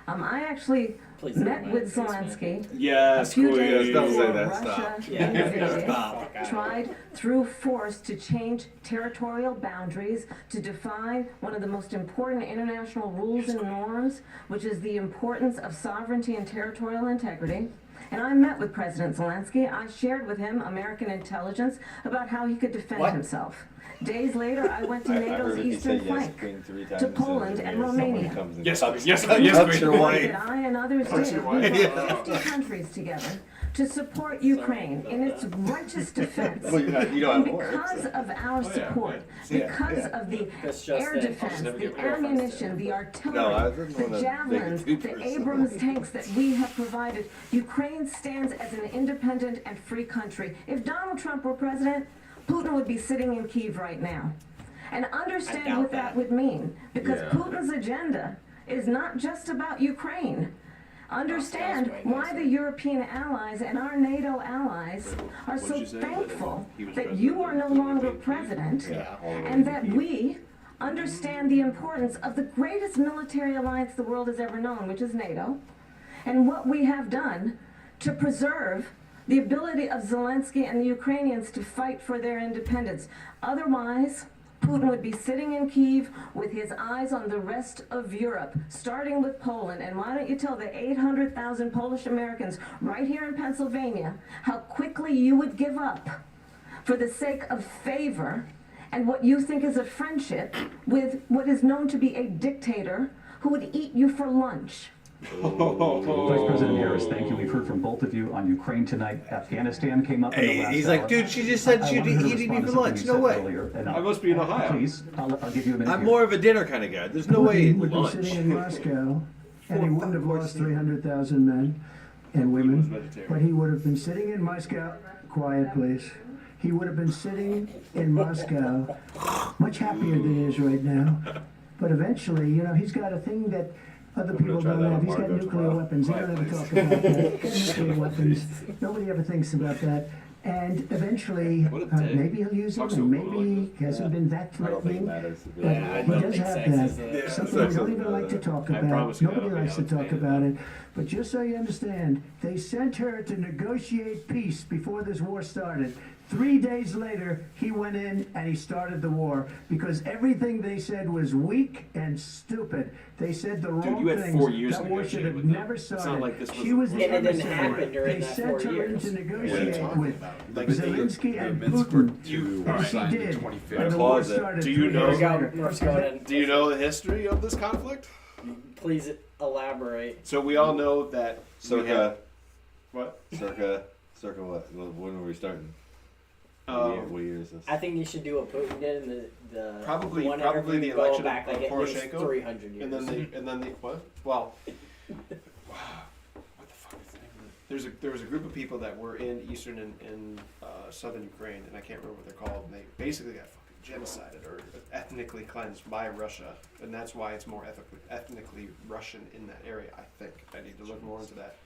I actually Please met don't with mind, Zelensky Yes, a few queen. days Don't say before that, Russia stop. Yeah. invaded, Stop. tried through force to change territorial boundaries, to define one of the most important international rules and norms, which is the importance of sovereignty and territorial integrity. And I met with President Zelensky. I shared with him American intelligence about how he could defend himself. Days later, I went to I NATO's heard if you eastern say yes, flank, Queen, 3 times to in Poland 7 and years, someone Romania. comes and Yes, cuts yes, your- yes, cuts queen. your What wife. that I and others Punch did. your We wife. brought 50 countries together to support Ukraine in its righteous defense. Well, you don't And have war, because so- of our support, Yeah, because yeah. of the That's just air it. defense, Never the get real ammunition, the artillery, No, I didn't the wanna javelins, make it too the personal. Abrams tanks that we have provided, Ukraine stands as an independent and free country. If Donald Trump were president, Putin would be sitting in Kyiv right now. And I understand doubt what that that. would mean, because Yeah. Putin's agenda is not just about Ukraine. Understand Moscow's way why nicer. the European allies and our NATO allies are so What'd you say? thankful He was that president you are no of the longer European president, Yeah. all the way and to that Kyiv. we understand the importance of the greatest military alliance the world has ever known, which is NATO, and what we have done to preserve the ability of Zelensky and the Ukrainians to fight for their independence. Otherwise, Putin would be sitting in Kyiv with his eyes on the rest of Europe, starting with Poland. And why don't you tell the 800,000 Polish Americans right here in Pennsylvania how quickly you would give up for the sake of favor and what you think is a friendship with what is known to be a dictator who would eat you for lunch. Vice President Harris, thank you. We've heard from both of you on Ukraine tonight. Afghanistan came up in the last He's hour. like, dude, she just said I she'd wanted her to eat me respond to for something lunch. you No said way. earlier, and I must be in Ohio. Please, I'll give you a minute I'm here. more of a dinner kind of guy. There's no way Putin would be lunch. sitting in Moscow, and he wouldn't have lost 300,000 men and was women, vegetarian. but he would have been sitting in Moscow. Quiet, please. He would have been sitting in Moscow, much happier than he is right now. But eventually, you know, he's got a thing that other people try don't that have. on He's got Margo nuclear tomorrow. weapons. He don't ever talk about that. He's got nuclear weapons. Nobody ever thinks about that. And eventually, What a dick. maybe he'll use them, Talks to and a woman maybe he hasn't been that I don't think it threatening. matters. But Yeah, I he don't does think have sex is that. a- Something we don't even like to talk I about. promise you Nobody that'll be likes to talk outdated. about it. But just so you understand, they sent her to negotiate peace before this war started. 3 days later, he went in and he started the war because everything they said was weak and stupid. They said the wrong you had things. 4 years that to war negotiate should have with them. never It's not started. like this was She was the And it didn't emissary. happen during They that sent 4 her in years. to What are you negotiate talking with about? Like Zelensky and Minsk Putin. you And she signed in did. 25th. And the war Closet. started Do you 3 know- years Here we later. go. Murph's going in. Do you know the history of this conflict? Please elaborate. So we all know that we had, Circa, what? circa what? When were we starting? What year is this? I think you should do what Putin did in the Probably- one probably interview the go election back of like at least Poroshenko, 300 years. And then the what? Well, what the fuck is the name of it? There was a group of people that were in eastern and southern Ukraine, and I can't remember what they're called. And they basically got fucking genocided or ethnically cleansed by Russia, and that's why it's more ethnically Russian in that area. I think I need to look more into that.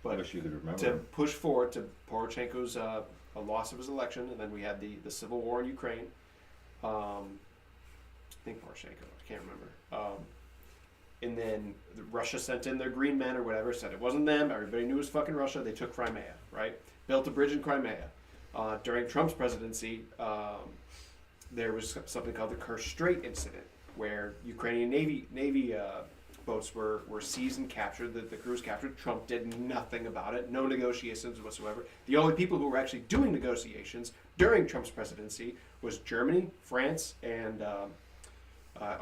I But wish you could remember. to push forward to Poroshenko's a loss of his election, and then we had the civil war in Ukraine. I think Poroshenko, I can't remember. And then Russia sent in their green men or whatever, said it wasn't them. Everybody knew it was fucking Russia. They took Crimea, right? Built a bridge in Crimea. During Trump's presidency, there was something called the Kerch Strait incident, where Ukrainian Navy boats were seized and captured, the crews captured. Trump did nothing about it, no negotiations whatsoever. The only people who were actually doing negotiations during Trump's presidency was Germany, France, and a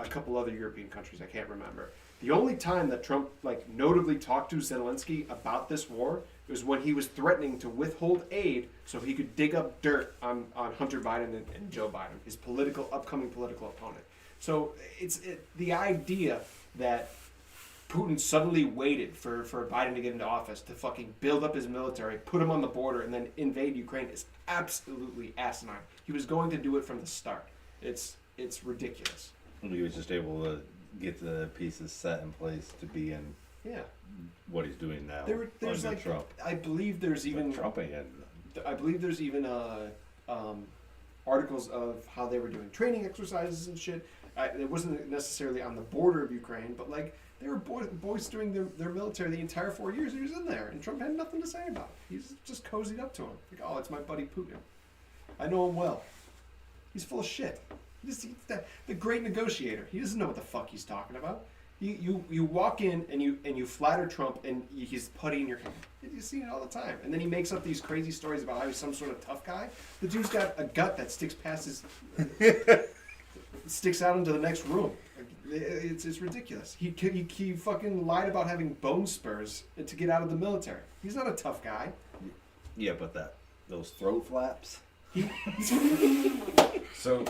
couple other European countries. I can't remember. The only time that Trump notably talked to Zelensky about this war was when he was threatening to withhold aid so he could dig up dirt on Hunter Biden and Joe Biden, his upcoming political opponent. So the idea that Putin suddenly waited for Biden to get into office to fucking build up his military, put him on the border, and then invade Ukraine is absolutely asinine. He was going to do it from the start. It's ridiculous. He was just able to get the pieces set in place to be in what he's doing now. There's under Trump. I believe there's even Trump ain't. I believe there's even articles of how they were doing training exercises and shit. It wasn't necessarily on the border of Ukraine, but they were boys doing their military the entire 4 years he was in there, and Trump had nothing to say about it. He's just cozied up to him. Oh, it's my buddy Putin. I know him well. He's full of shit. He's the great negotiator. He doesn't know what the fuck he's talking about. You walk in and you flatter Trump and he's putty in your hand. You see it all the time. And then he makes up these crazy stories about how he's some sort of tough guy. The dude's got a gut that sticks past his sticks out into the next room. It's ridiculous. He fucking lied about having bone spurs to get out of the military. He's not a tough guy. Yeah, but those throat flaps. So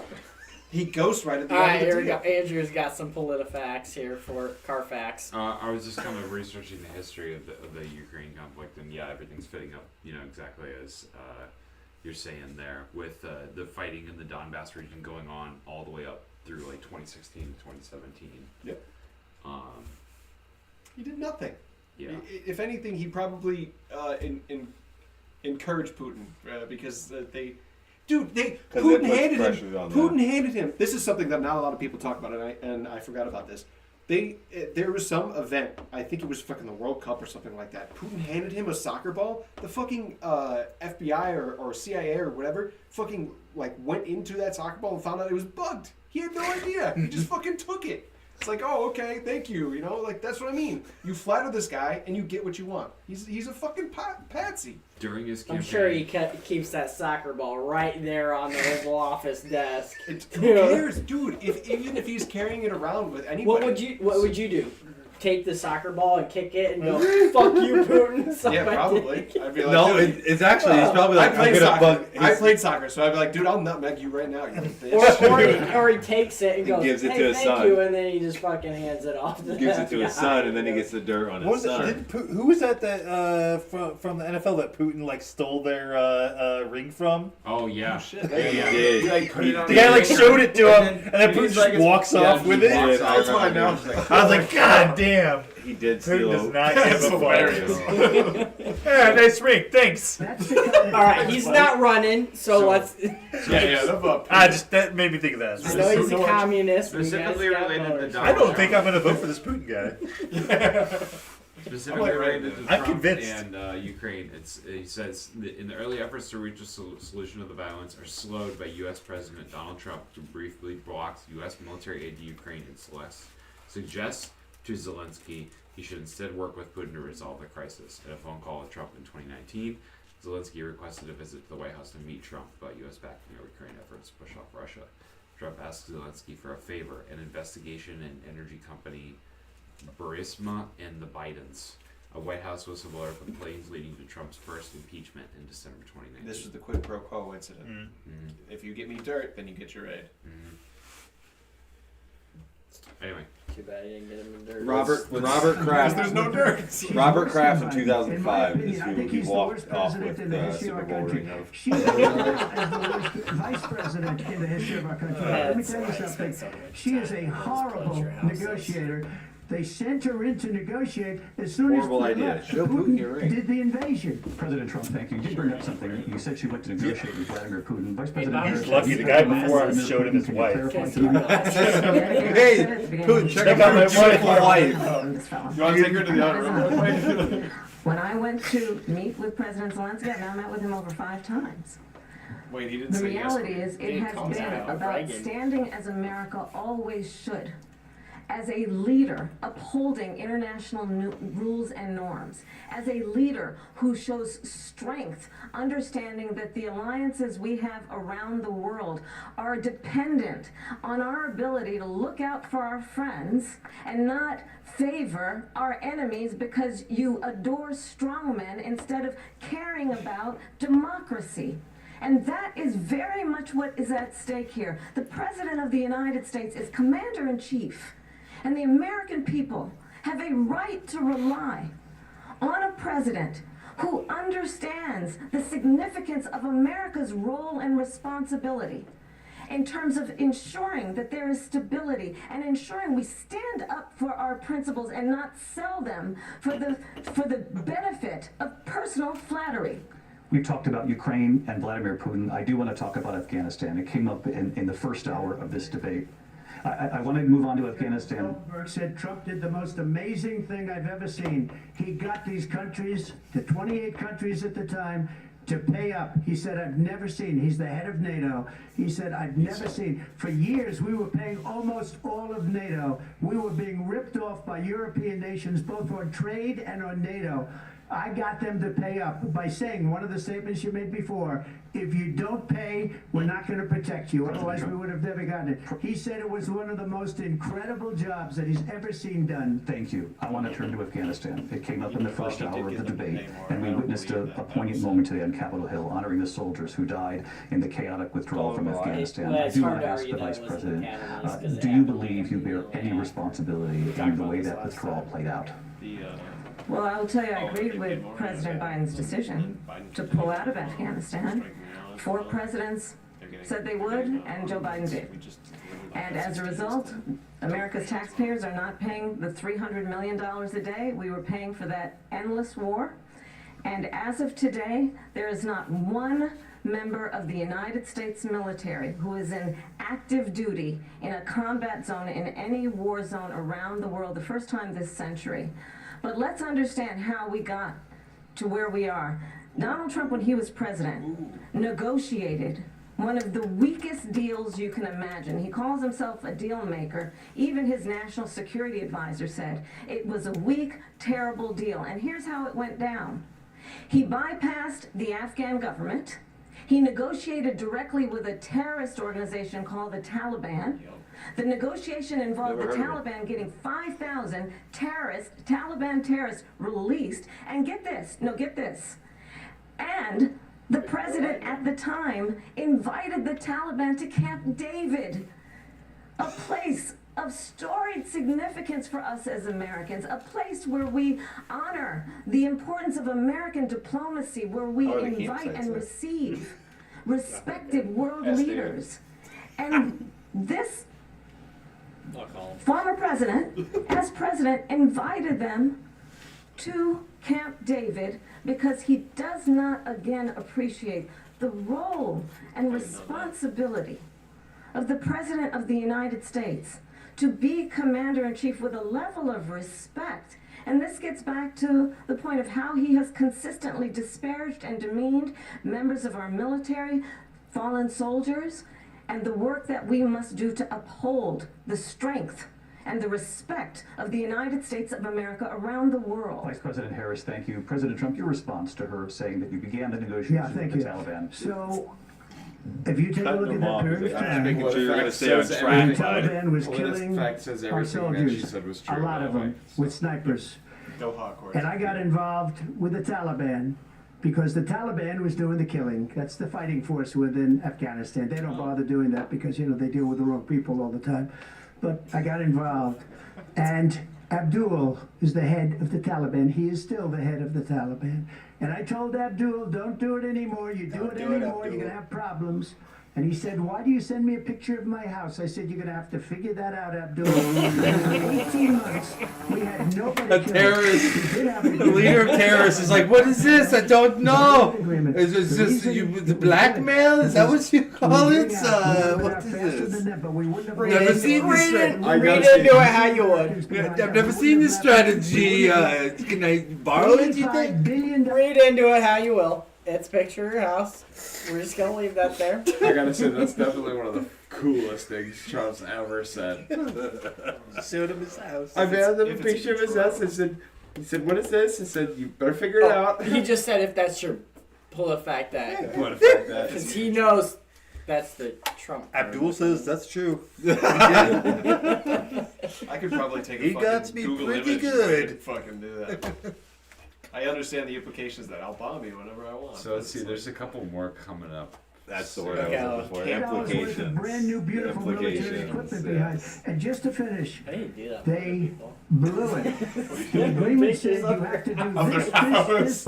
he ghostwrited the All right, here we deal. go. Andrew's got some PolitiFacts here for Carfax. I was just kind of researching the history of the Ukraine conflict, and everything's fitting up, exactly as you're saying there, with the fighting in the Donbass region going on all the way up through 2016 to 2017. Yep. He did nothing. Yeah. If anything, he probably encouraged Putin because Putin handed him. This is something that not a lot of people talk about, and I forgot about this. There was some event, I think it was fucking the World Cup or something like that. Putin handed him a soccer ball. The fucking FBI or CIA or whatever fucking went into that soccer ball and found out it was bugged. He had no idea. He just fucking took it. It's oh, okay, thank you. That's what I mean. You flatter this guy and you get what you want. He's a fucking patsy. During his campaign, I'm sure he keeps that soccer ball right there on the Oval Office desk. Who cares, dude? Even if he's carrying it around with anybody. What would you do? Take the soccer ball and kick it and go, "Fuck you, Putin." Yeah, probably. I'd be No, it's actually he's probably I played soccer, so I'd be like, dude, I'll nutmeg you right now. You bitch. or he takes it and goes, gives it "Hey, to his thank son. you," and then he just fucking hands it off. Gives it to his son, and then he gets the dirt on his son. Who was that from the NFL that Putin stole their ring from? Oh yeah. Oh, shit. Yeah, he did. He put it on The guy showed it to him, and then Putin just walks off with it. That's why I know. I was like, God damn. He did Putin steal. does not give That's a hilarious. fuck. Yeah, nice ring, thanks. That's the kind of All right, he's not running, so let's. That made me think of that. I know he's a communist. but you guys Specifically got related to voters. Donald I don't think I'm going to vote for this Putin guy. Specifically related to I'm Trump convinced. and Ukraine, he says in the early efforts to reach a solution of the violence are slowed by U.S. President Donald Trump, who briefly blocks U.S. military aid to Ukraine and suggests to Zelensky he should instead work with Putin to resolve the crisis. In a phone call with Trump in 2019, Zelensky requested a visit to the White House to meet Trump about U.S. backing of Ukraine efforts to push off Russia. Trump asked Zelensky for a favor, an investigation in energy company Burisma and the Bidens. A White House whistleblower complains leading to Trump's first impeachment in December 2019. This was the quid pro quo incident. Mm-hmm. If you get me dirt, then you get your aid. Mm-hmm. Anyway. Too bad he didn't get him in dirt. Robert Kraft. Because there's no dirt. Robert Kraft in In my 2005 is opinion, I who think he he's the walked worst off president with in the the history of our Super Bowl country. ring of. She is the worst vice president in the history of our country. Let me tell you something. She is a horrible negotiator. They sent her in to negotiate as soon as Horrible idea. Show Putin your ring. did the invasion. President Trump, thank you. You did bring up something. You said you'd like to negotiate with Vladimir Putin. Vice President He's Harris, lucky you the have guy to before ask us showed him his Can you wife. clarify Because tonight? Hey, Putin, check out my beautiful wife. You want to take her to the other room? When I went to meet with President Zelensky, and I met with him over 5 times. Wait, he didn't The say yes. reality is, it has been about standing as America always should. as a leader upholding international rules and norms, as a leader who shows strength, understanding that the alliances we have around the world are dependent on our ability to look out for our friends and not favor our enemies because you adore strongmen instead of caring about democracy. And that is very much what is at stake here. The President of the United States is Commander-in-Chief, and the American people have a right to rely on a president who understands the significance of America's role and responsibility in terms of ensuring that there is stability and ensuring we stand up for our principles and not sell them for the benefit of personal flattery. We've talked about Ukraine and Vladimir Putin. I do want to talk about Afghanistan. It came up in the first hour of this debate. I want to move on to Afghanistan. Goldberg said Trump did the most amazing thing I've ever seen. He got these countries, the 28 countries at the time, to pay up. He said, I've never seen, he's the head of NATO. He said, I've never seen. For years, we were paying almost all of NATO. We were being ripped off by European nations, both on trade and on NATO. I got them to pay up by saying one of the statements you made before, if you don't pay, we're not going to protect you. Otherwise, we would have never gotten it. He said it was one of the most incredible jobs that he's ever seen done. Thank you. I want to turn to Afghanistan. It came up in the first hour of the debate, and we witnessed a poignant moment today on Capitol Hill, honoring the soldiers who died in the chaotic withdrawal from Afghanistan. I do want to ask the Vice President, do you believe you bear any responsibility in the way that withdrawal played out? Well, I will tell you, I agreed with President Biden's decision to pull out of Afghanistan. 4 presidents said they would, and Joe Biden did. And as a result, America's taxpayers are not paying the $300 million a day we were paying for that endless war. And as of today, there is not one member of the United States military who is in active duty in a combat zone in any war zone around the world, the first time this century. But let's understand how we got to where we are. Donald Trump, when he was president, negotiated one of the weakest deals you can imagine. He calls himself a deal maker. Even his national security advisor said it was a weak, terrible deal. And here's how it went down. He bypassed the Afghan government. He negotiated directly with a terrorist organization called the Taliban. The negotiation involved the Taliban getting 5,000 Taliban terrorists released. And get this, and the president at the time invited the Taliban to Camp David, a place of storied significance for us as Americans, a place where we honor the importance of American diplomacy, where we invite and receive respected world leaders. And this former president, as president, invited them to Camp David because he does not again appreciate the role and responsibility of the President of the United States to be Commander-in-Chief with a level of respect. And this gets back to the point of how he has consistently disparaged and demeaned members of our military, fallen soldiers, and the work that we must do to uphold the strength and the respect of the United States of America around the world. Vice President Harris, thank you. President Trump, your response to her saying that you began the negotiations with the Taliban. So, if you take a look at that period of time, making sure you're going to stay on the track. Taliban was killing our soldiers, a lot of them, with snipers. And I got involved with the Taliban because the Taliban was doing the killing. That's the fighting force within Afghanistan. They don't bother doing that because, you know, they deal with the wrong people all the time. But I got involved. And Abdul is the head of the Taliban. He is still the head of the Taliban. And I told Abdul, don't do it anymore. You do it anymore, you're going to have problems. And he said, why do you send me a picture of my house? I said, you're going to have to figure that out, Abdul. For 18 months, we had nobody A killed. terrorist, We did have the leader of terrorists is like, what is this? I don't know. Is this The just reason- the blackmail? Is that what you call it? What is this? Never seen this strategy. Read into it how you would. I've never seen this strategy. Can I borrow it, you think? Read into it how you will. Let's picture her house. We're just gonna leave that there. I gotta say, that's definitely one of the coolest things Trump's ever said. Showed him his house. I found him a picture of his house. He said, what is this? I said, you better figure it out. He just said if that's your PolitiFact that. PolitiFact that. Because he knows that's the Trump. Abdul says that's true. I could probably take a He fucking got to be Google pretty image good. and fucking do that. I understand the implications that I'll bomb you whenever I want. So let's see. There's a couple more coming up. That's the word I was looking for. $8 worth of Implications. brand new, beautiful military Implications, equipment yes. behind. And just to finish, I didn't do that. they blew it. The agreement said you have to do this,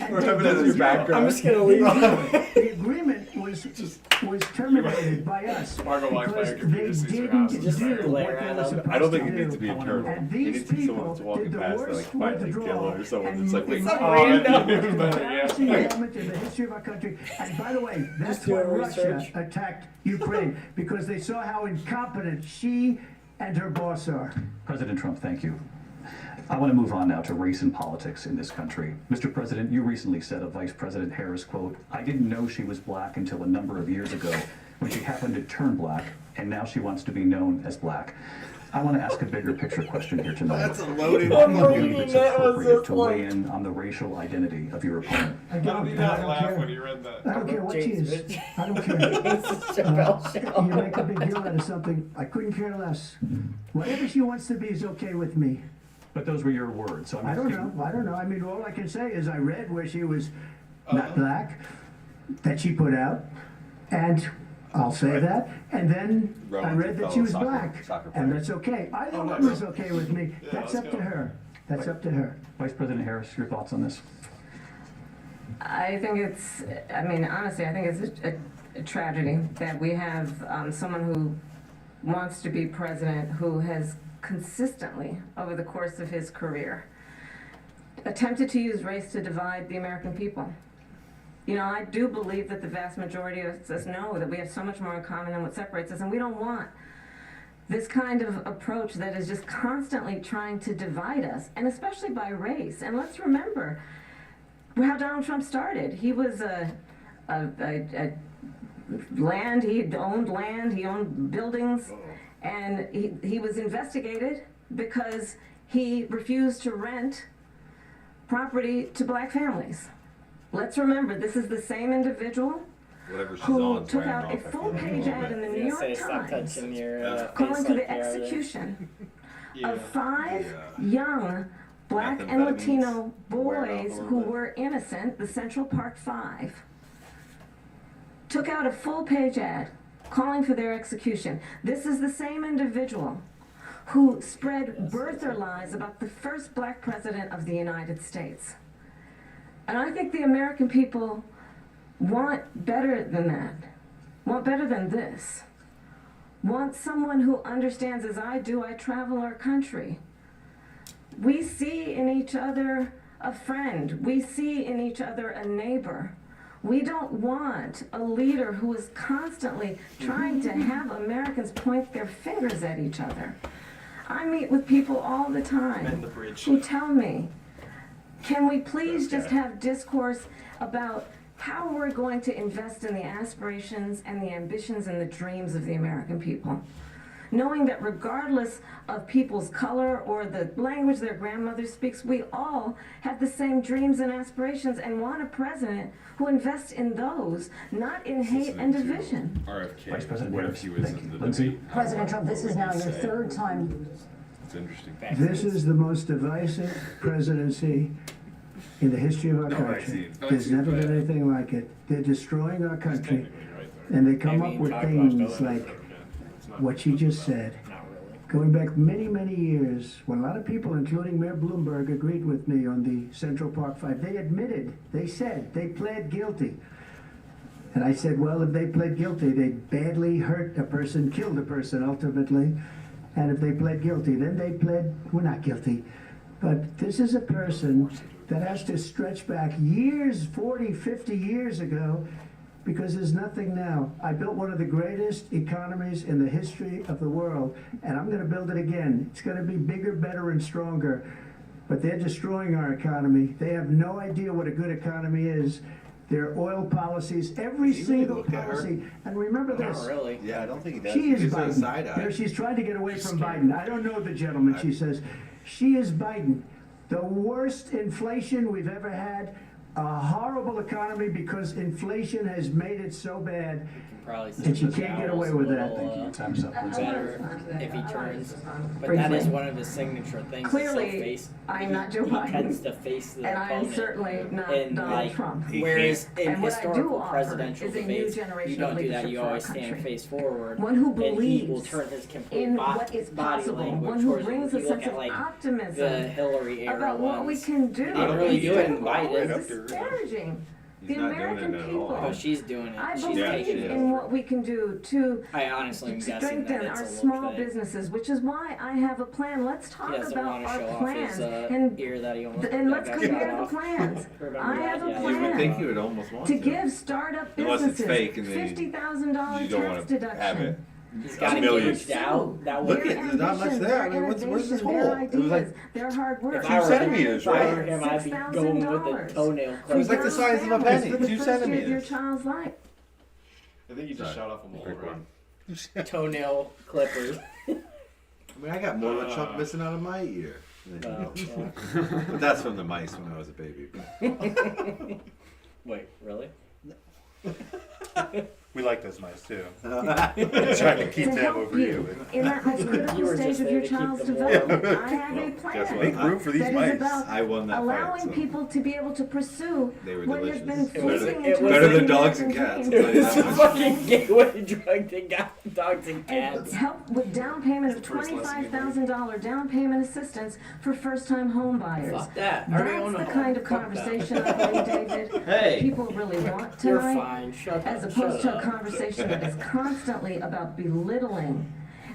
and We're they having it as blew your it. background. I'm just gonna leave. The agreement was terminated by us Margot walks by because her computer, they sees her didn't house. do Just what glare they at were them. supposed I don't think to it needs do. to be internal. And It these needs to be someone people that's walking did the past, worst like with fighting the a draw. killer or someone And that's like, it wait, was Some the random. most embarrassing moment in the history of our country. And by the way, that's Just why doing Russia research. attacked Ukraine, because they saw how incompetent she and her boss are. President Trump, thank you. I want to move on now to race and politics in this country. Mr. President, you recently said of Vice President Harris, quote, I didn't know she was black until a number of years ago when she happened to turn black, and now she wants to be known as black. I want to ask a bigger picture question here tonight. That's a loaded Do you I'm believe reading it's that was appropriate so to weigh in on the racial identity of your opponent? I How don't, did he I not don't laugh care. when he read that? I don't care what she James is. Rich. I don't care. Chappelle show. You make a big deal out of something. I couldn't care less. Whatever she wants to be is okay with me. But those were your words, so I'm I don't asking- know. I don't know. I mean, all I can say is I read where she was not black, that she put out, and I'll say that. And then I Rowan's read a that she fellow was soccer- black, soccer and player. that's okay. Either Oh, one nice. is okay with me. Yeah, That's let's up go. to her. That's up to her. Vice President Harris, your thoughts on this? I think it's, I mean, honestly, I think it's a tragedy that we have someone who wants to be president who has consistently, over the course of his career, attempted to use race to divide the American people. You know, I do believe that the vast majority of us know that we have so much more in common than what separates us, and we don't want this kind of approach that is just constantly trying to divide us, and especially by race. And let's remember how Donald Trump started. He was land, he owned buildings, and he was investigated because he refused to rent property to black families. Let's remember, this is the same individual Whatever she's who on, took wearing out off, a I feel full like a page little ad bit. in the I New was gonna York say, stop Times touching your calling face for like the you are there. execution Yeah. of 5 Yeah. young black and Methamphetamines Latino wearing off a boys little who bit. were innocent, the Central Park 5. Took out a full page ad calling for their execution. This is the same individual who spread birther lies about the first black president of the United States. And I think the American people want better than that, want better than this, want someone who understands, as I do, I travel our country. We see in each other a friend, we see in each other a neighbor. We don't want a leader who is constantly trying to have Americans point their fingers at each other. I meet with people all the Mend time the bridge. who tell me, can we please just have discourse about how we're going to invest in the aspirations and the ambitions and the dreams of the American people? Knowing that regardless of people's color or the language their grandmother speaks, we all have the same dreams and aspirations and want a president who invests in those, not in hate and division. RFK. Vice President What if Harris, he was thank in you. the Lindsay? debate? President Trump, this is now What would your he say? third time. It's interesting. This is the most divisive presidency in the history of our country. vaccine. There's never been anything like it. They're destroying our country, and they come up with Talk about things stuff. like what she just said. Not really. Going back many, many years, when a lot of people, including Mayor Bloomberg, agreed with me on the Central Park 5, they admitted, they said, they pled guilty. And I said, well, if they pled guilty, they badly hurt a person, killed a person ultimately. And if they pled guilty, then they pled, we're not guilty. But this is a person that has to stretch back years, 40, 50 years ago, because there's nothing now. I built one of the greatest economies in the history of the world, and I'm going to build it again. It's going to be bigger, better, and stronger. but they're destroying our economy. They have no idea what a good economy is. Their oil policies, every single look at her? policy. And remember this. Not really. Yeah, I don't think he does. She He is gives her a Biden. side You eye. know, she's trying to get away from Biden. I don't know the gentleman. She says, she is Biden. The worst inflation we've ever had. A horrible economy because inflation has made it so bad. Probably And she can't get away with that. Time's up. Better if he turns, but Briefly. that is one of his signature things. Clearly, is he'll face, I'm not Joe he Biden. tends to face the And I am opponent. certainly not And, Donald like, Trump. Whereas in And what I do historical offer presidential is a new debates, generation you don't of do that. leadership You for our always stand country. face forward. One who and he will believes turn his complete in what is body possible, language one who towards brings you. a You look sense at of like the optimism Hillary era about what we ones. can do. They didn't really do it in instead of always Biden. disparaging the He's not doing American it at all. people. Oh, she's doing it. I She's believe taking it in over. what we can do to I honestly am guessing that strengthen it's our a look small thing. businesses, which is why I have a plan. Let's He talk doesn't about want to our show off plans his and ear that he almost and that let's got compare shot the off. plans. Remember I that? have a Yeah. You would plan think you would almost want to give startup Unless it's businesses fake and then $50,000 you don't tax want to have deduction. it. He's got to millions. get out. That Look would at there's not much there. I mean, what's this hole? Their It was like ideas, their hard work. If I were centimeters, if I were right? him, I'd be going with the $6,000. toenail It was clip. like the size of a penny, For the 2 first year of your centimeters. child's life. I think you just shot off a mole. Quick Right? one. Toenail clippers. I mean, I got more of a chunk missing out of my ear. No, yeah. But that's from the mice when I was a baby. Wait, really? We like those mice too. Well, Trying to keep To them help over you you. in that most You critical were stage just of there your to keep child's them warm. development. I have a guess plan. what? Make room for these that is mice. about I won that allowing fight. So. people to be able to pursue They were what has delicious. been It was- fleeting it into was- a Better than dream dogs and and cats. dream. It was a fucking gateway drug to dogs and And cats. help with down payment of That's the first lesson you $25,000 down payment assistance for first-time home buyers. Fuck that. I already own That's a the home. kind of Fuck that. conversation I believe, David, Hey. people really want You're tonight. fine. Shut As up. opposed Shut to a up. conversation that is constantly about belittling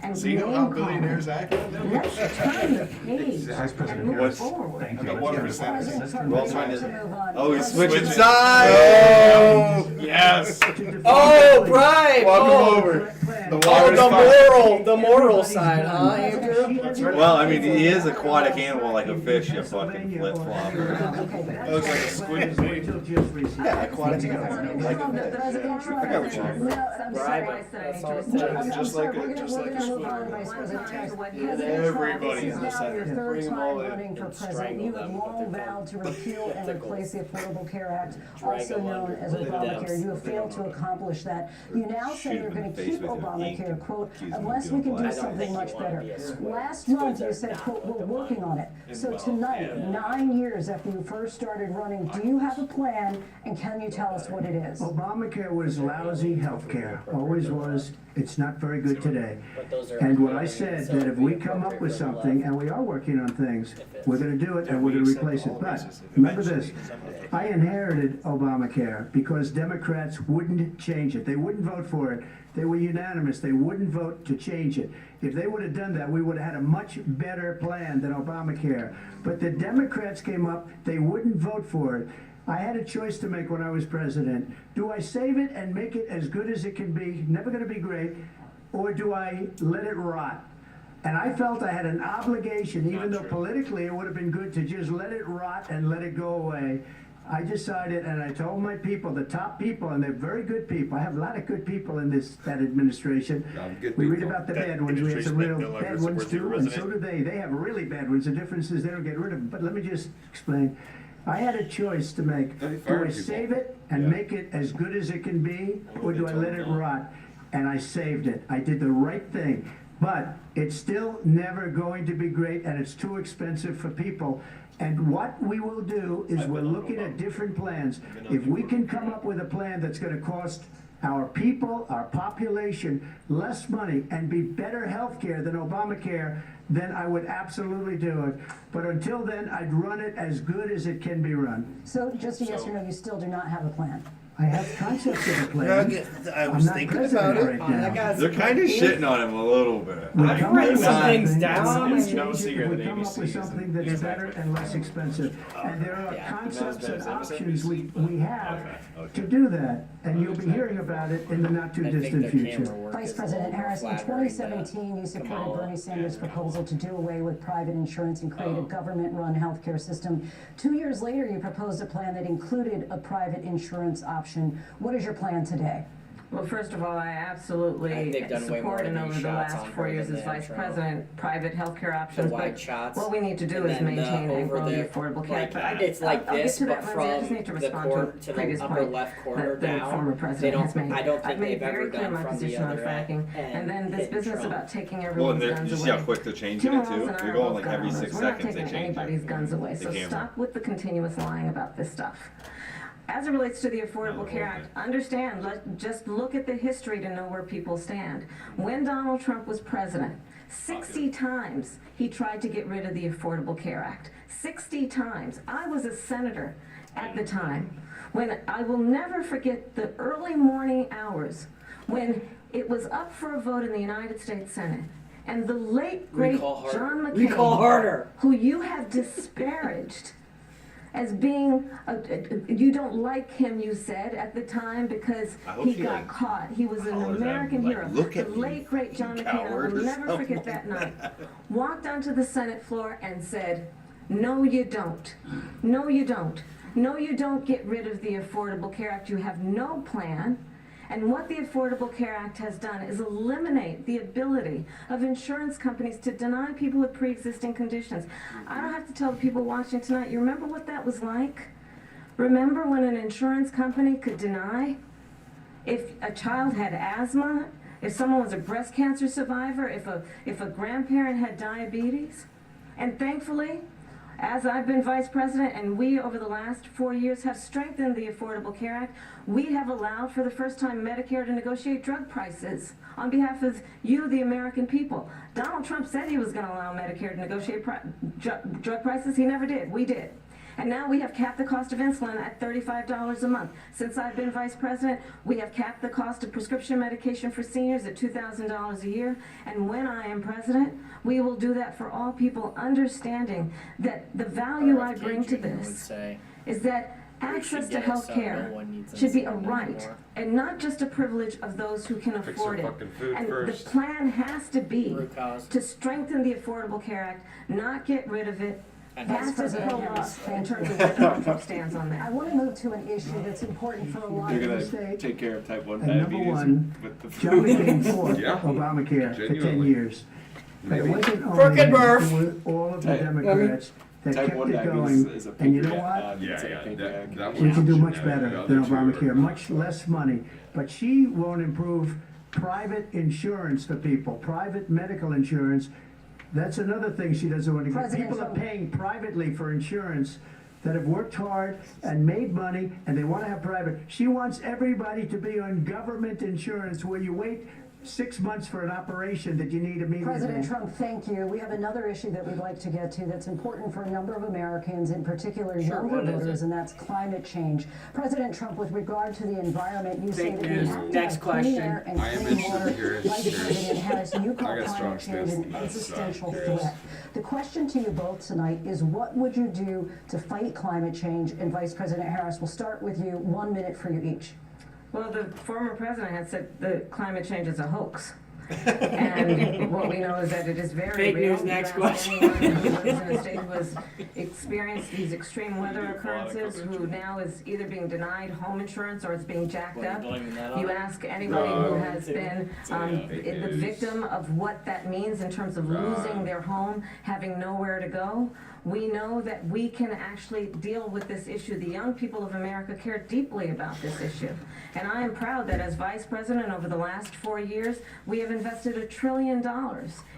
and So you know how name billionaires calling. act? Let's turn the page Vice President and move Harris, forward. thank I'm you. at 1%. Well, trying To to. move on. Oh, he's President- switching sides. Yes. Oh, right. Welcome Oh. over. The Oh, water's the fine. moral side, huh, Andrew? Well, I mean, he is aquatic animal like a fish, you fucking flip flop. Okay, but That looks like a squid to me. Yeah, aquatic animal like a fish. President Trump, I got what you mean. no, I'm Right, sorry. but that's all it I'm says. Just sorry, like a- we're gonna- just we're like a gonna move squid. on, Vice President Harris. President Everybody Trump, in this the is now Senate. your third Bring 'em all time in running for and president. strangle You have them with long their vowed to repeal and Tentacles. replace the Affordable Care Act, Drag also them known under as the Obamacare. depths. You have failed to accomplish that. You now say Shoot you're him in going the to face keep with your Obamacare, ink. quote, Accuse him of unless we doing can do black. I don't something think much you wanna better. be a squid. Last month you Squids are said, not quote, we're the working on it. So well, tonight, yeah. 9 years after you first started running, do you have a plan and can you tell us what it is? Obamacare was lousy health care, always was. It's not very good today. But those are And what I mean, said, so that if it'd be we come up appropriate with for the something, left. and we are working on things, we're gonna do it and we're gonna We accept replace it. all But bases remember this, eventually. I inherited Obamacare because Democrats wouldn't change it. They wouldn't vote for it. They were unanimous. They wouldn't vote to change it. If they would have done that, we would have had a much better plan than Obamacare. But the Democrats came up, they wouldn't vote for it. I had a choice to make when I was president. Do I save it and make it as good as it can be, never gonna be great, or do I let it rot? And I felt I had an obligation, even though politically it would have been good to just let it rot and let it go away. I decided, and I told my people, the top people, and they're very good people. I have a lot of good people in that administration. Good We read people. about the That bad ones. We have some real administration that no longer bad ones supports your too, and so resident. do they. They have really bad ones. The difference is they don't get rid of them. But let me just explain. I had a choice to make. They Do fire I people. save it and Yeah. make it as good as it can be, or do I let it rot? And I saved it. I did the right thing. But it's still never going to be great, and it's too expensive for people. And what we will do is we're looking at different plans. If we can come up with a plan that's gonna cost our people, our population, less money and be better health care than Obamacare, then I would absolutely do it. But until then, I'd run it as good as it can be run. So just a yes or no, you still do not have a plan? I have concepts of a plan. I I'm was not thinking president about it. right now. They're kind of shitting on him a little bit. We're I've coming written up with some things something, down. and It's no change it secret if we that come up ABC with isn't something that's exactly. better and less expensive. And there are Yeah. concepts Not as bad and as options MSNBC. we have to do that, and you'll be hearing about it in the not too I think distant their future. camera work Vice is a President little more Harris, in flattering 2017, you to supported Kamala. Bernie Sanders' proposal to do away with private insurance and create a government-run healthcare system. 2 years later, you proposed a plan that included a private insurance option. What is your plan today? Well, first of all, I I absolutely think they've done way more support, and of over these the shots last on 4 her years than as the vice intro. president, private healthcare The options. wide But shots. what we need to do and is then maintain and over grow the the Affordable Care like Act. it's like I'll get this, to but that, Lindsay. I just from need to the respond to previous the upper point left corner that the down. former They president has don't. made. I don't think I've made they've ever very clear done my from the position on other fracking, end. and then this hit business Trump. about taking Well, everyone's and guns you see how away. quick they're changing it Tim too? Walz and I They're are going both like gun every owners. 6 We're not seconds they taking change anybody's it. guns away, The so camera. stop with the continuous lying about this stuff. As it relates to the Affordable Care Act, understand, just look at the history to know where people stand. When Donald Trump was president, 60 times he tried to get rid of the Affordable Care Act. 60 times. I was a senator at the time. When I will never forget the early morning hours when it was up for a vote in the United States Senate. And the late, great Recall Harder. John Recall McCain, harder. who you have disparaged as being, you don't like him, you said, at the time because I hope he he, got like, caught. He was an hollers at him, American like, hero. "Look The at me, late, great John McCain, I coward," will or never something forget that night, walked onto the Senate floor and said, no, you don't. No, you don't. No, you don't get rid of the Affordable Care Act. You have no plan. And what the Affordable Care Act has done is eliminate the ability of insurance companies to deny people with pre-existing conditions. I don't have to tell the people watching tonight, you remember what that was like? Remember when an insurance company could deny if a child had asthma, if someone was a breast cancer survivor, if a grandparent had diabetes? And thankfully, as I've been vice president and we over the last 4 years have strengthened the Affordable Care Act, we have allowed for the first time Medicare to negotiate drug prices on behalf of you, the American people. Donald Trump said he was going to allow Medicare to negotiate drug prices. He never did. We did. And now we have capped the cost of insulin at $35 a month. Since I've been vice president, we have capped the cost of prescription medication for seniors at $2,000 a year. And when I am president, we will do that for all people, understanding that the value I bring to this is that access to health care should be a right and not just a privilege of those who can afford it. And the plan has to be to strengthen the Affordable Care Act, not get rid of it. That's as pro-us in terms of where Donald Trump stands on I that. want to move to an issue that's important for a lot You're of gonna the state. take care of type 1 And number diabetes one, with the Johnny food. came forth Yeah. Obamacare for 10 Genuinely. years. But it wasn't Crooked only him, Murph. it was all of the Type- Democrats that Type kept 1 it diabetes going. is a And you know pancreatic- what? it's a pancreatic that We can do Yeah. much better Yeah, than the other two Obamacare, are- much less money. But she won't improve private insurance for people, private medical insurance. That's another thing she doesn't want to get. President People are Trump. paying privately for insurance that have worked hard and made money, and they want to have private. She wants everybody to be on government insurance where you wait 6 months for an operation that you need immediately. President Trump, thank you. We have another issue that we'd like to get to that's important for a number of Americans, in particular younger what is voters, it? and that's climate change. President Trump, with regard to the environment, you say Fake that we news. have to Next have clean question. air and I am clean interested water. to hear his Vice theory. President Harris, you call I got a strong climate change stance an on this, existential curious. threat. The question to you both tonight is, what would you do to fight climate change? And Vice President Harris, we'll start with you. 1 minute for you each. Well, the former president had said the climate change is a hoax. And what we know is that it is very Fake real. news, next You ask question. anyone who lives in a state who has experienced these extreme weather occurrences, who now is either being denied home insurance or it's being jacked up. You ask anybody who has been the victim of what that means in terms of losing their home, having nowhere to go. We know that we can actually deal with this issue. The young people of America care deeply about this issue. And I am proud that as vice president over the last 4 years, we have invested $1 trillion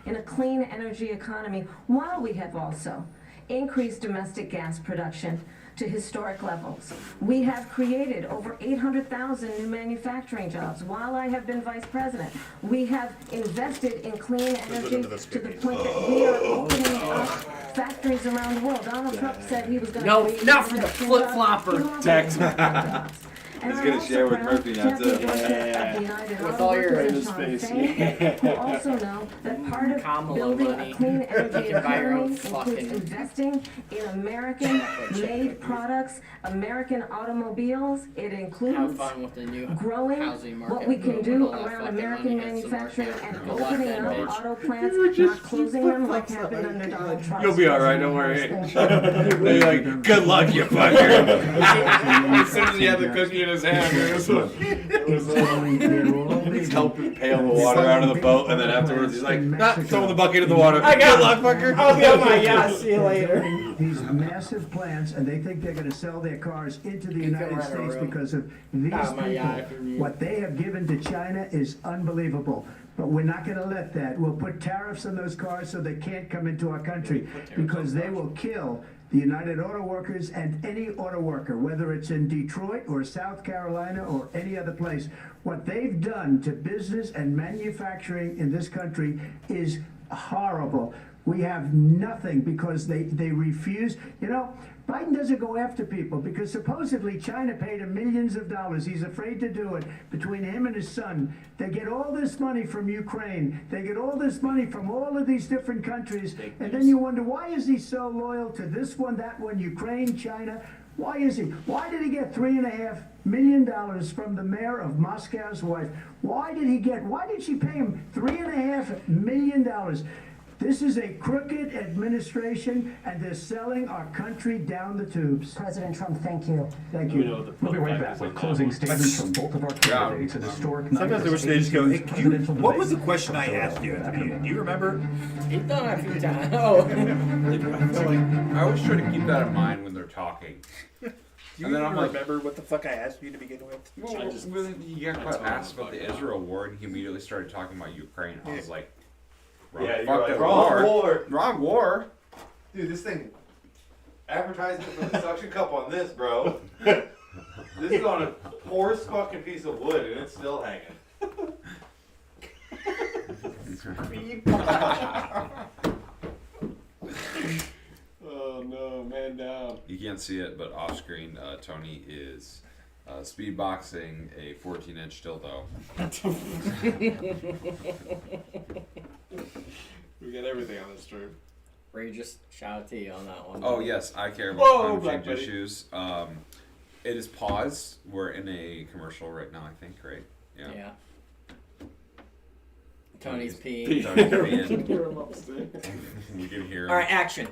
in a clean energy economy, while we have also increased domestic gas production to historic levels. We have created over 800,000 new manufacturing jobs while I have been vice president. We have invested in clean energy to the point that we are opening up factories around the world. Donald Trump said he was going to No, create not for the 800,000 jobs. flip-flopper. He wants Tax. 800,000 jobs. And He's I'm gonna also share with proud Murphy to now, have too. the endorsement of the United With Auto all your Workers in and his Sean face. Fain, who also know that part of Kamala building money. a clean energy You can buy your own economy includes fucking- investing in American-made products, American automobiles. It Have includes fun with the new growing housing market. what we can boom, do when all that around fucking American money hits the manufacturing market. and Go watch opening that up bitch. auto plants, You were just- not closing you them put like thumbs happened up. under Donald Trump. You'll be all right. Don't worry. They're like, good luck, you fucker. As soon as he had the cookie in his hand, it was He's helping pail the water out of the boat, and then afterwards he's like, "Nah, throw the bucket in the water." I got good luck, fucker. I'll be on my yacht. See you later. These massive plants, and they think they're going to sell their cars into the United rent a States room. because of these Oh, my people. God, for you. What they have given to China is unbelievable. But we're not going to let that. We'll put tariffs on those cars so they can't come into our country because they will kill the United Auto Workers and any auto worker, whether it's in Detroit or South Carolina or any other place. What they've done to business and manufacturing in this country is horrible. We have nothing because they refuse. You know, Biden doesn't go after people because supposedly China paid him millions of dollars. He's afraid to do it. Between him and his son, they get all this money from Ukraine. They get all this money from all of these different countries. And then you wonder, why is he so loyal to this one, that one, Ukraine, China? Why is he? Why did he get $3.5 million from the mayor of Moscow's wife? Why did she pay him $3.5 million? This is a crooked administration, and they're selling our country down the tubes. President Trump, thank you. Thank You you. know the We'll be right back with closing statements from both of our candidates. An historic night. Sometimes I for wish they just go, hey, Stevens' presidential what was the debate. question I asked you at the beginning? Do you remember? He's done it a few times. Oh. I feel like I always try to keep that in mind when they're talking. Do you And then even I'm like- remember what the fuck I asked you to begin with? Well, when you got asked about the Israel war, and he immediately started talking about Ukraine. I was like, wrong Yeah, you're fucking right. Wrong war. Wrong war. Dude, this thing, advertisement for the suction cup on this, bro. This is on a porous fucking piece of wood, and it's still hanging. Oh no, man down. You can't see it, but off screen, Tony is speed boxing a 14-inch dildo. We got everything on this trip. Ray, just shout out to you on that one. Oh yes, I care about Whoa, climate Black change Betty. issues. It is paused. We're in a commercial right now, I think, right? Yeah. Tony's peeing. Tony's peeing. Hear him upstairs. We can hear him. All right, action.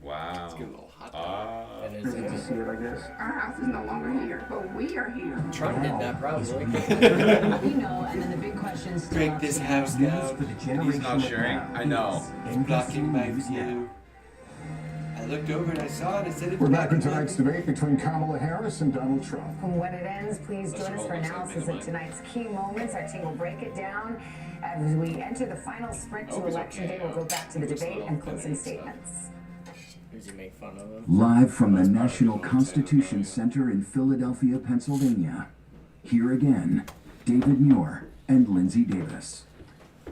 Wow. It's getting a little hot. That is Good to see it, I guess. Our house is no longer here, but we are here. Trump did that probably. You know, and then the big question still Break this house News down. for the He's generation not that sharing. now I know. is Blocking my NBC News Now. view. I looked over and I saw it. I said it. We're back in tonight's debate between Kamala Harris and Donald Trump. When it ends, please join us for analysis of tonight's key moments. Our team will break it down as we enter the final sprint to Election Day. We'll go back to the debate and closing statements. Does he make fun of him? Live from the National Constitution Center in Philadelphia, Pennsylvania. Here again, David Muir and Lindsay Davis.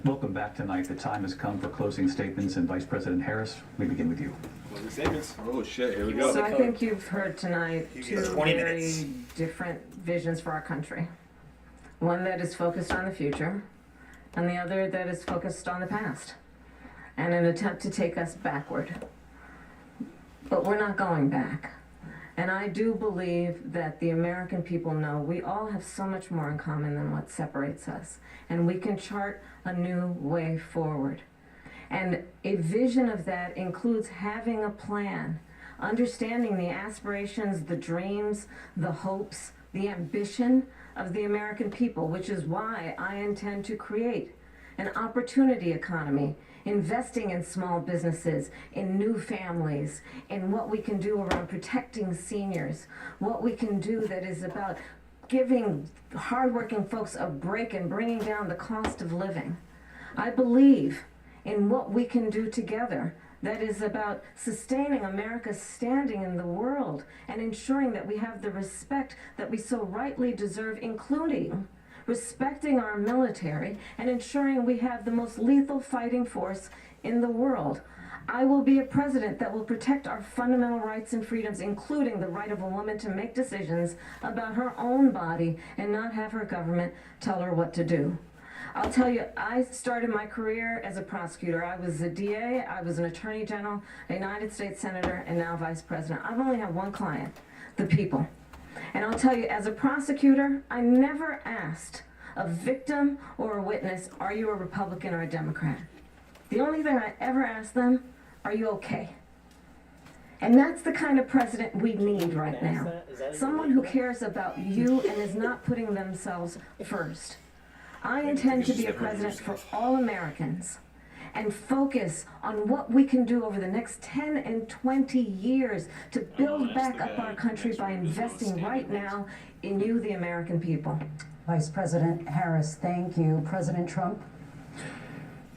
Welcome back tonight. The time has come for closing statements, and Vice President Harris, we begin with you. Closing statements. Oh shit, here we So go. I think you've heard tonight You two get 20 very minutes. different visions for our country. One that is focused on the future, and the other that is focused on the past, and an attempt to take us backward. But we're not going back. And I do believe that the American people know we all have so much more in common than what separates us. And we can chart a new way forward. And a vision of that includes having a plan, understanding the aspirations, the dreams, the hopes, the ambition of the American people, which is why I intend to create an opportunity economy, investing in small businesses, in new families, in what we can do around protecting seniors, what we can do that is about giving hardworking folks a break and bringing down the cost of living. I believe in what we can do together that is about sustaining America's standing in the world and ensuring that we have the respect that we so rightly deserve, including respecting our military and ensuring we have the most lethal fighting force in the world. I will be a president that will protect our fundamental rights and freedoms, including the right of a woman to make decisions about her own body and not have her government tell her what to do. I'll tell you, I started my career as a prosecutor. I was a DA, I was an attorney general, a United States senator, and now vice president. I've only had one client, the people. And I'll tell you, as a prosecutor, I never asked a victim or a witness, are you a Republican or a Democrat? The only thing I ever asked them, are you okay? And that's the kind of president we need right now. Someone who cares about you and is not putting themselves first. I intend to be a president for all Americans and focus on what we can do over the next 10 and 20 years to build back up our country by investing right now in you, the American people. Vice President Harris, thank you. President Trump?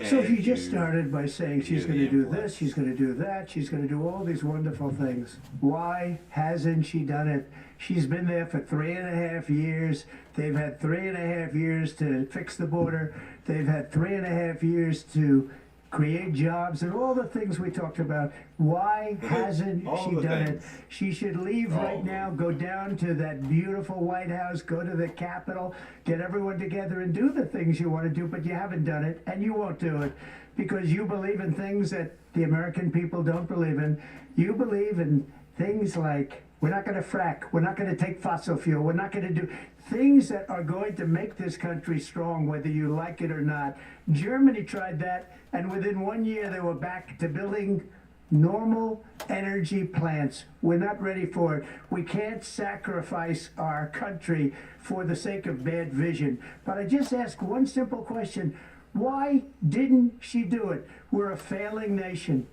So she just started by saying she's going to do this, she's going to do that, she's going to do all these wonderful things. Why hasn't she done it? She's been there for 3.5 years. They've had 3.5 years to fix the border. They've had 3.5 years to create jobs and all the things we talked about. Why hasn't she done it? She should leave right now, go down to that beautiful White House, go to the Capitol, get everyone together and do the things you want to do, but you haven't done it and you won't do it because you believe in things that the American people don't believe in. You believe in things like we're not going to frack, we're not going to take fossil fuel, we're not going to do things that are going to make this country strong, whether you like it or not. Germany tried that, and within 1 year they were back to building normal energy plants. We're not ready for it. We can't sacrifice our country for the sake of bad vision. But I just ask one simple question. Why didn't she do it? We're a failing nation.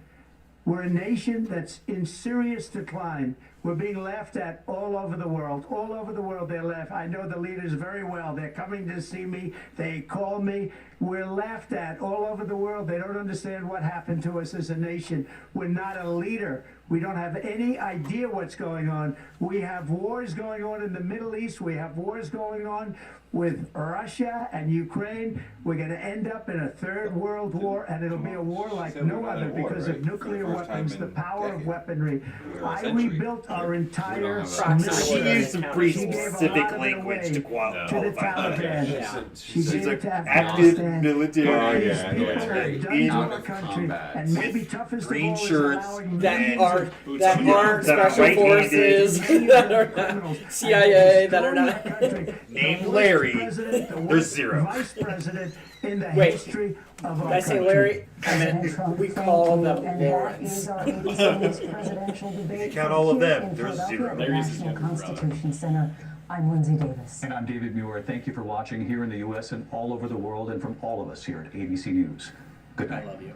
We're a nation that's in serious decline. We're being laughed at all over the world. All over the world they laugh. I know the leaders very well. They're coming to see me. They call me. We're laughed at all over the world. They don't understand what happened to us as a nation. We're not a leader. We don't have any idea what's going on. We have wars going on in the Middle East. We have wars going on with Russia and Ukraine. We're going to end up in a third world war, and it'll be a war like no other because of nuclear weapons, the power of weaponry. I rebuilt our entire She used some pretty She gave a specific lot of it language to away qualify to the Taliban. Yeah. She She's gave like it to active Afghanistan. military. These people have done in to our country, and maybe toughest of green all is shirts allowing That millions aren't of that aren't that are special right-handed. forces that are not CIA that are not. Named Larry. There's zero. Vice president in the Wait, history of our Did I say country. Larry? I President meant Trump, we thank call you. them And that Lawrence. is our ABC News presidential debate. You count from all of here them, in there's Philadelphia zero. at the Larry's his National younger brother. Constitution Center. I'm Lindsay Davis. And I'm David Muir. Thank you for watching here in the U.S. and all over the world, and from all of us here at ABC News. Good I night. love you.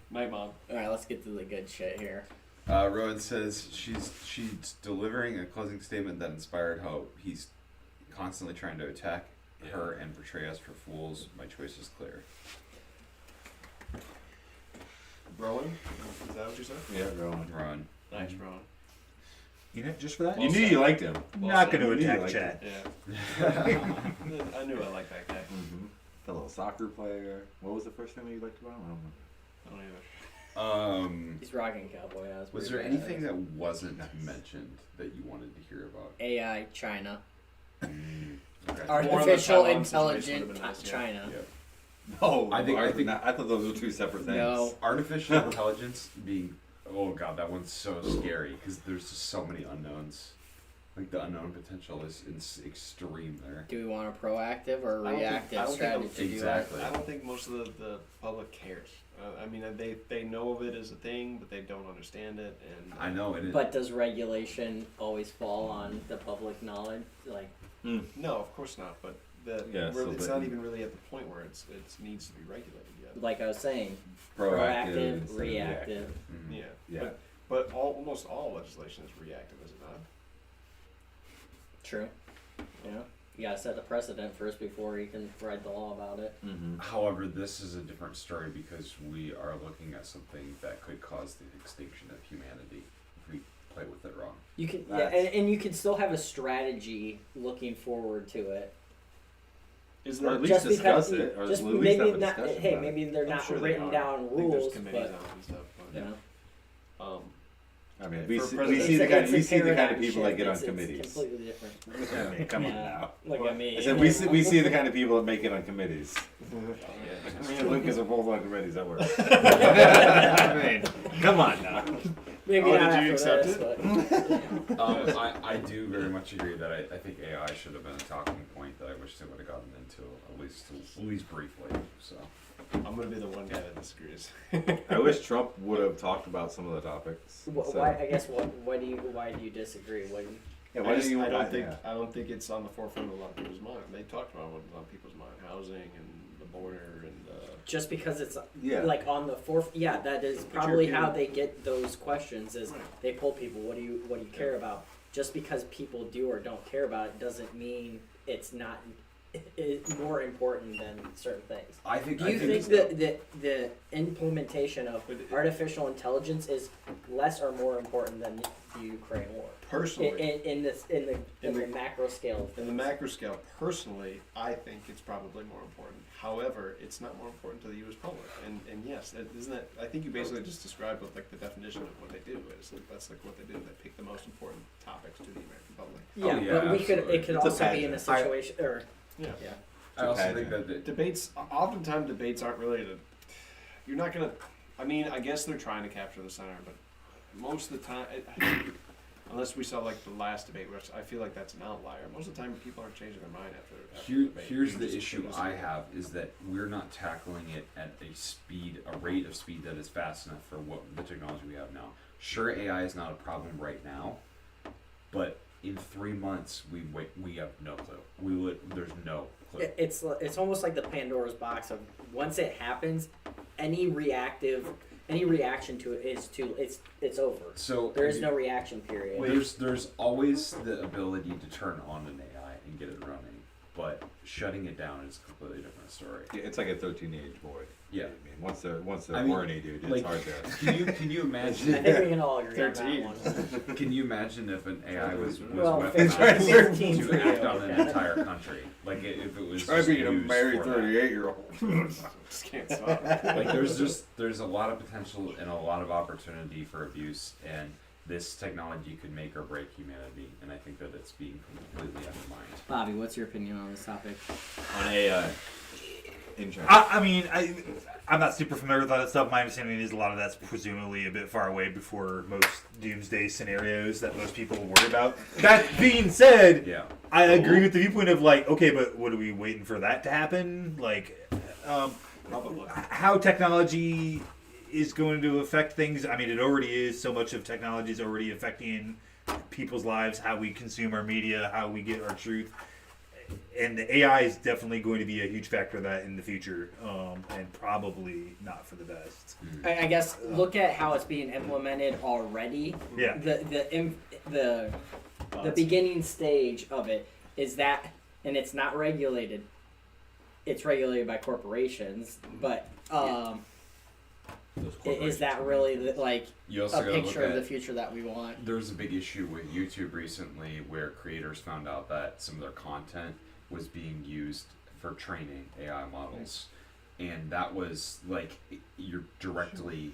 Night, Mom. All right, let's get to the good shit here. Rowan says she's delivering a closing statement that inspired hope. He's constantly trying to attack her and portray us for fools. My choice is clear. Rowan? Is that what you said? Yeah, Rowan. Rowan. Nice, Rowan. You know, just for that? You knew you liked him. Not going to You knew you attack liked Chad. Yeah. I knew I liked that guy. Mm-hmm. The little soccer player. What was the first thing that you liked about him? I don't know. I don't either. He's rocking cowboy hats. Was there anything that wasn't mentioned that you wanted to hear about? AI China? Okay. Artificial Taiwan intelligent situation would've been nice, yeah. China. Yep. No, I think I thought those were two separate things. No. Artificial intelligence being, oh god, that one's so scary because there's just so many unknowns. Like the unknown potential is extreme there. Do we want a proactive or a reactive strategy? Exactly. I don't think most of the public cares. I mean, they know of it as a thing, but they don't understand it. And I know it is. But does regulation always fall on the public knowledge? Like, no, of course not. But it's not even really at the point where it needs to be regulated yet. like I was saying, Proactive, proactive, reactive. Yeah. Yeah. But almost all legislation is reactive, is it not? True. Yeah. You gotta set the precedent first before you can write the law about it. Mm-hmm. However, this is a different story because we are looking at something that could cause the extinction of humanity if we play with it wrong. You can, and you can still have a strategy looking forward to it. Is Or there at least just because discuss it, or just at least maybe have a not. discussion Hey, about it. maybe they're I'm not sure they written are. down I think rules, there's committees but on it and stuff. But, you know. I mean, For we president- see the kind It's we a see the kind of paradigm people that shift. get on It's committees. completely different. I mean, come on Yeah. now. Look at me. I said we see the kind of people that make it on committees. Me and Lucas are both on committees at work. I mean, come on now. Maybe Oh, not did you after accept this, it? but- I do very much agree that I think AI should have been a talking point that I wish they would have gotten into at least briefly. So I'm gonna be the one guy that disagrees. I wish Trump would have talked about some of the topics. Why? I guess why do you disagree? What? Yeah, I, why just, do you? I don't yeah. think I don't think it's on the forefront of a lot of people's mind. They talked about what was on people's mind: housing and the border and. Just because it's Yeah. like on the fourth, yeah, that is But probably you're how getting- they get those questions. Is they poll people, what do you care about? Just because people do or don't care about it doesn't mean it's not more important than certain things. I think. Do you think that the implementation of artificial intelligence is less or more important than the Ukraine war? Personally, in the macro scale. in the macro scale, personally, I think it's probably more important. However, it's not more important to the U.S. public. And yes, isn't that? I think you basically just described what like the definition of what they do is. That's like what they do. They pick the most important topics to the American public. Yeah, Oh, yeah, but we could. absolutely. It could It's a also be in a pageant. situation, or Yeah. yeah. I also pageant. think that Debates, oftentimes debates aren't related. You're not gonna. I mean, I guess they're trying to capture the center, but most of the time, unless we saw like the last debate, which I feel like that's an outlier. Most of the time, people aren't changing their mind after the debate. Here's They're the just issue just- I have is that we're not tackling it at a rate of speed that is fast enough for what the technology we have now. Sure, AI is not a problem right now, but in 3 months we have no clue. There's no clue. It's almost like the Pandora's box of once it happens, any reaction to it it's over. So There is no reaction period. there's always the ability to turn on an AI and get it running, but shutting it down is a completely different story. Yeah, it's like a 13-age boy. Yeah. I mean, once they're I mean, horny, dude, it's like, hard to. Can you I imagine? think we can all agree on 13. that one. Can you imagine if an AI was Well, weaponized 15 for to you, act on an okay. entire country? Like if it was Try just being a used married for that. 38-year-old. Just can't stop. Like there's a lot of potential and a lot of opportunity for abuse, and this technology could make or break humanity, and I think that it's being completely undermined. Bobby, what's your opinion on this topic? On AI. In China. I mean, I'm not super familiar with all that stuff. My understanding is a lot of that's presumably a bit far away before most doomsday scenarios that most people worry about. That being said, Yeah. I agree with the viewpoint of like, okay, but what are we waiting for that to happen? Like, Probably. how technology is going to affect things. I mean, it already is. So much of technology is already affecting people's lives, how we consume our media, how we get our truth. And the AI is definitely going to be a huge factor of that in the future, and probably not for the best. I guess look at how it's being implemented already. Yeah. The beginning stage of it is that, and it's not regulated. It's regulated by corporations, but is that really like You also a gotta look picture of at- the future that we want? There was a big issue with YouTube recently where creators found out that some of their content was being used for training AI models. And that was like, you're directly,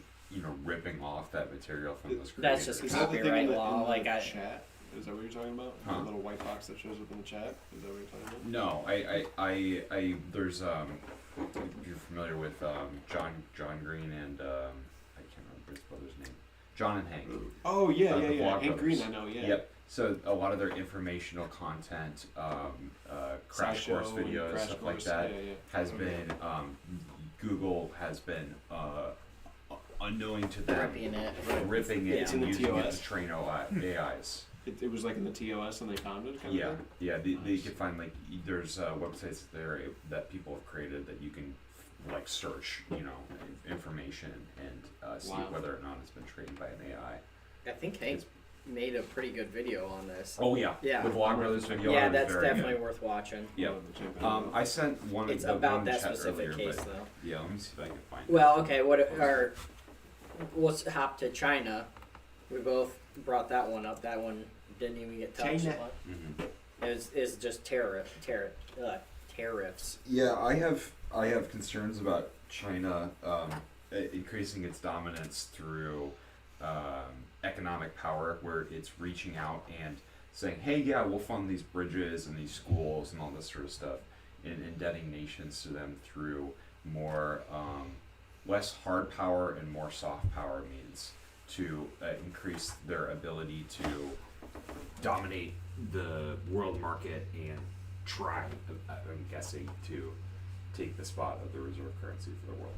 ripping off that material from those creators. That's just Is that the thing copyright in the, law. in Like the I, chat? Is that what you're talking about? Huh? The little white box that shows up in the chat? Is that what you're talking about? No, I there's if you're familiar with John Green and I can't remember his brother's name. John and Hank. Oh yeah, the yeah. Vlog Hank Green, Brothers. I know. Yeah. Yep. So a lot of their informational content, crash course SciShow and videos, Crash stuff Course, like that, yeah. has been Google has been unknowing to them ripping it. ripping it It's in and the using it TOS. to train AIs. It was like in the TOS and they found it. Kind Yeah, of thing? yeah. They Nice. can find like there's websites there that people have created that you can like search, information and see Wow. whether or not it's been trained by an AI. I think Hank made a pretty good video on this. Oh yeah, Yeah. The Vlog Brothers video. Yeah, was that's very definitely good. worth watching. Yeah. I sent one. It's the about one that chat specific earlier, case, but- though. Yeah, let me see if I can find it. Well, okay. Let's hop to China. We both brought that one up. That one didn't even get touched China. upon. Mhm. Is just tariffs. Yeah, I have concerns about China increasing its dominance through economic power, where it's reaching out and saying, "Hey, yeah, we'll fund these bridges and these schools and all this sort of stuff," and indebting nations to them through more less hard power and more soft power means to increase their ability to dominate the world market and try, I'm guessing, to take the spot of the reserve currency for the world.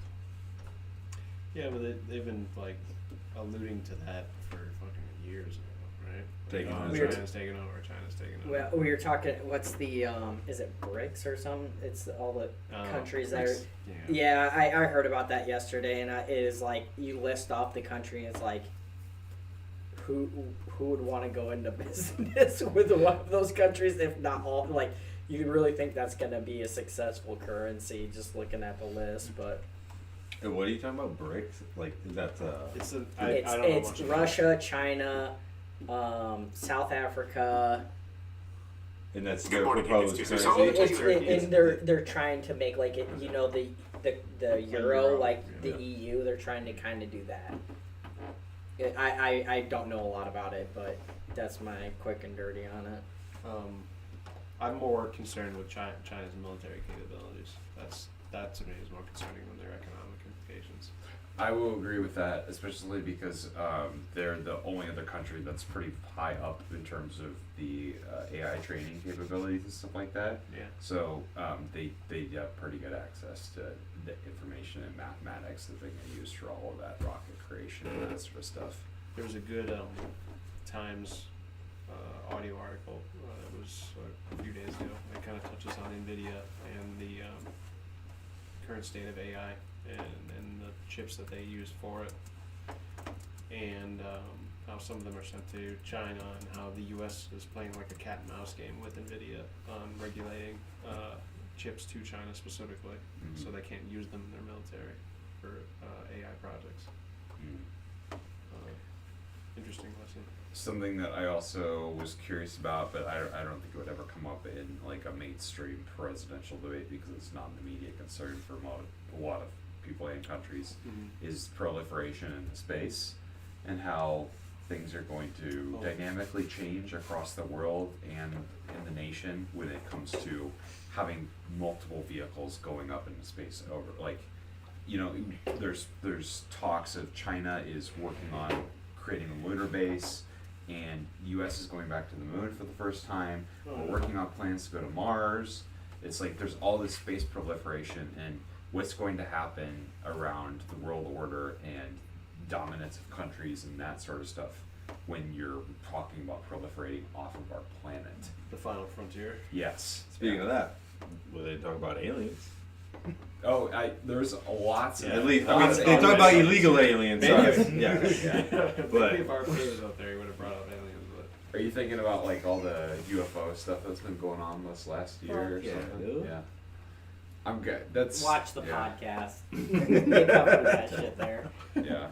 Yeah, but they've been like alluding to that for fucking years now, right? Taking China's taking over. China's taking over. Well, we were talking. What's the? Is it BRICS or something? It's all the countries that are. Yeah, I heard about that yesterday, and it is like you list off the country, and it's like, who would want to go into business with one of those countries, if not all? Like, you really think that's gonna be a successful currency? Just looking at the list, but. What are you talking about? BRICS? Like, is that It's Russia, China, South Africa. And that's their proposed currency. And they're trying to make like it, you know, the euro, like the EU. They're trying to kind of do that. I don't know a lot about it, but that's my quick and dirty on it. I'm more concerned with China's military capabilities. That to me is more concerning than their economic implications. I will agree with that, especially because they're the only other country that's pretty high up in terms of the AI training capabilities and stuff like that. Yeah. So they have pretty good access to the information and mathematics that they can use for all of that rocket creation and that sort of stuff. There was a good Times audio article that was a few days ago. It kind of touches on NVIDIA and the current state of AI and the chips that they use for it, and how some of them are sent to China, and how the U.S. is playing like a cat and mouse game with NVIDIA on regulating chips to China specifically, so they can't use them in their military for AI projects. Interesting lesson. Something that I also was curious about, but I don't think it would ever come up in like a mainstream presidential debate because it's not an immediate concern for a lot of people and countries, is proliferation in space and how things are going to dynamically change across the world and in the nation when it comes to having multiple vehicles going up into space over, like, you know, there's talks of China is working on creating a lunar base, and U.S. is going back to the moon for the first time. We're working on plans to go to Mars. It's like there's all this space proliferation, and what's going to happen around the world order and dominance of countries and that sort of stuff when you're talking about proliferating off of our planet. The final frontier. Yes. Speaking of that, will they talk about aliens? Oh, there's lots of. At least, I mean, they talk about illegal aliens. Yeah. But if our players out there, he would have brought up aliens. But are you thinking about like all the UFO stuff that's been going on this last year? Or something? Yeah. I'm good. That's watch the podcast. They cover that shit there. Yeah.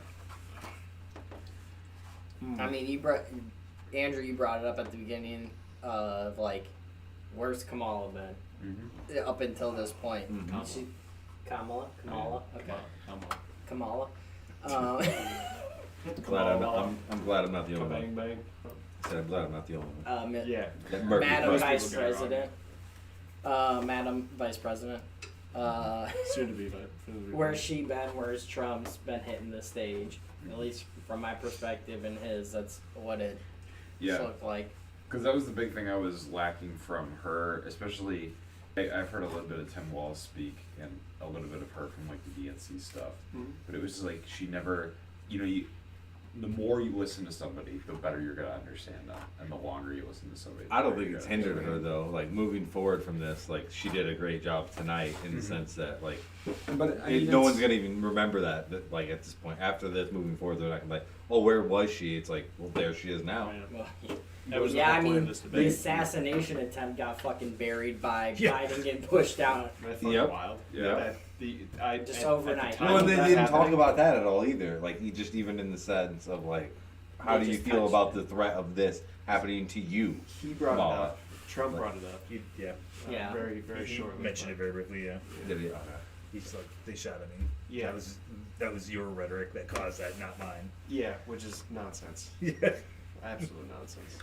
I mean, Andrew, you brought it up at the beginning of like, where's Kamala been? Up until this point. Kamala? Okay. Kamala. I'm glad I'm not the only one. Bang. I said I'm glad I'm not the only one. Madam Vice President. Madam Vice President. Soon to be. Where's she been? Where's Trump's been hitting the stage? At least from my perspective and his, that's what it looked like. Because that was the big thing I was lacking from her, especially. I've heard a little bit of Tim Walz speak and a little bit of her from like the DNC stuff, but it was just like she never, the more you listen to somebody, the better you're gonna understand them, and the longer you listen to somebody. I don't think it's hindered her though. Like moving forward from this, like she did a great job tonight in the sense that like, but I mean, no one's gonna even remember that. Like at this point, after this, moving forward, they're not gonna be like, oh, where was she? It's like, well, there she is now. I mean, the assassination attempt got fucking buried by Biden getting pushed out. That's wild. Yeah. Just overnight. No, and they didn't talk about that at all either. Like, just even in the sense of like, how do you feel about the threat of this happening to you? He brought it up. Trump brought it up. Yeah. Very, very he shortly. mentioned it very briefly. Yeah. Did he? He's like, they shot at me. Yeah. That was your rhetoric that caused that, not mine. Yeah, which is nonsense. Yeah. Absolute nonsense.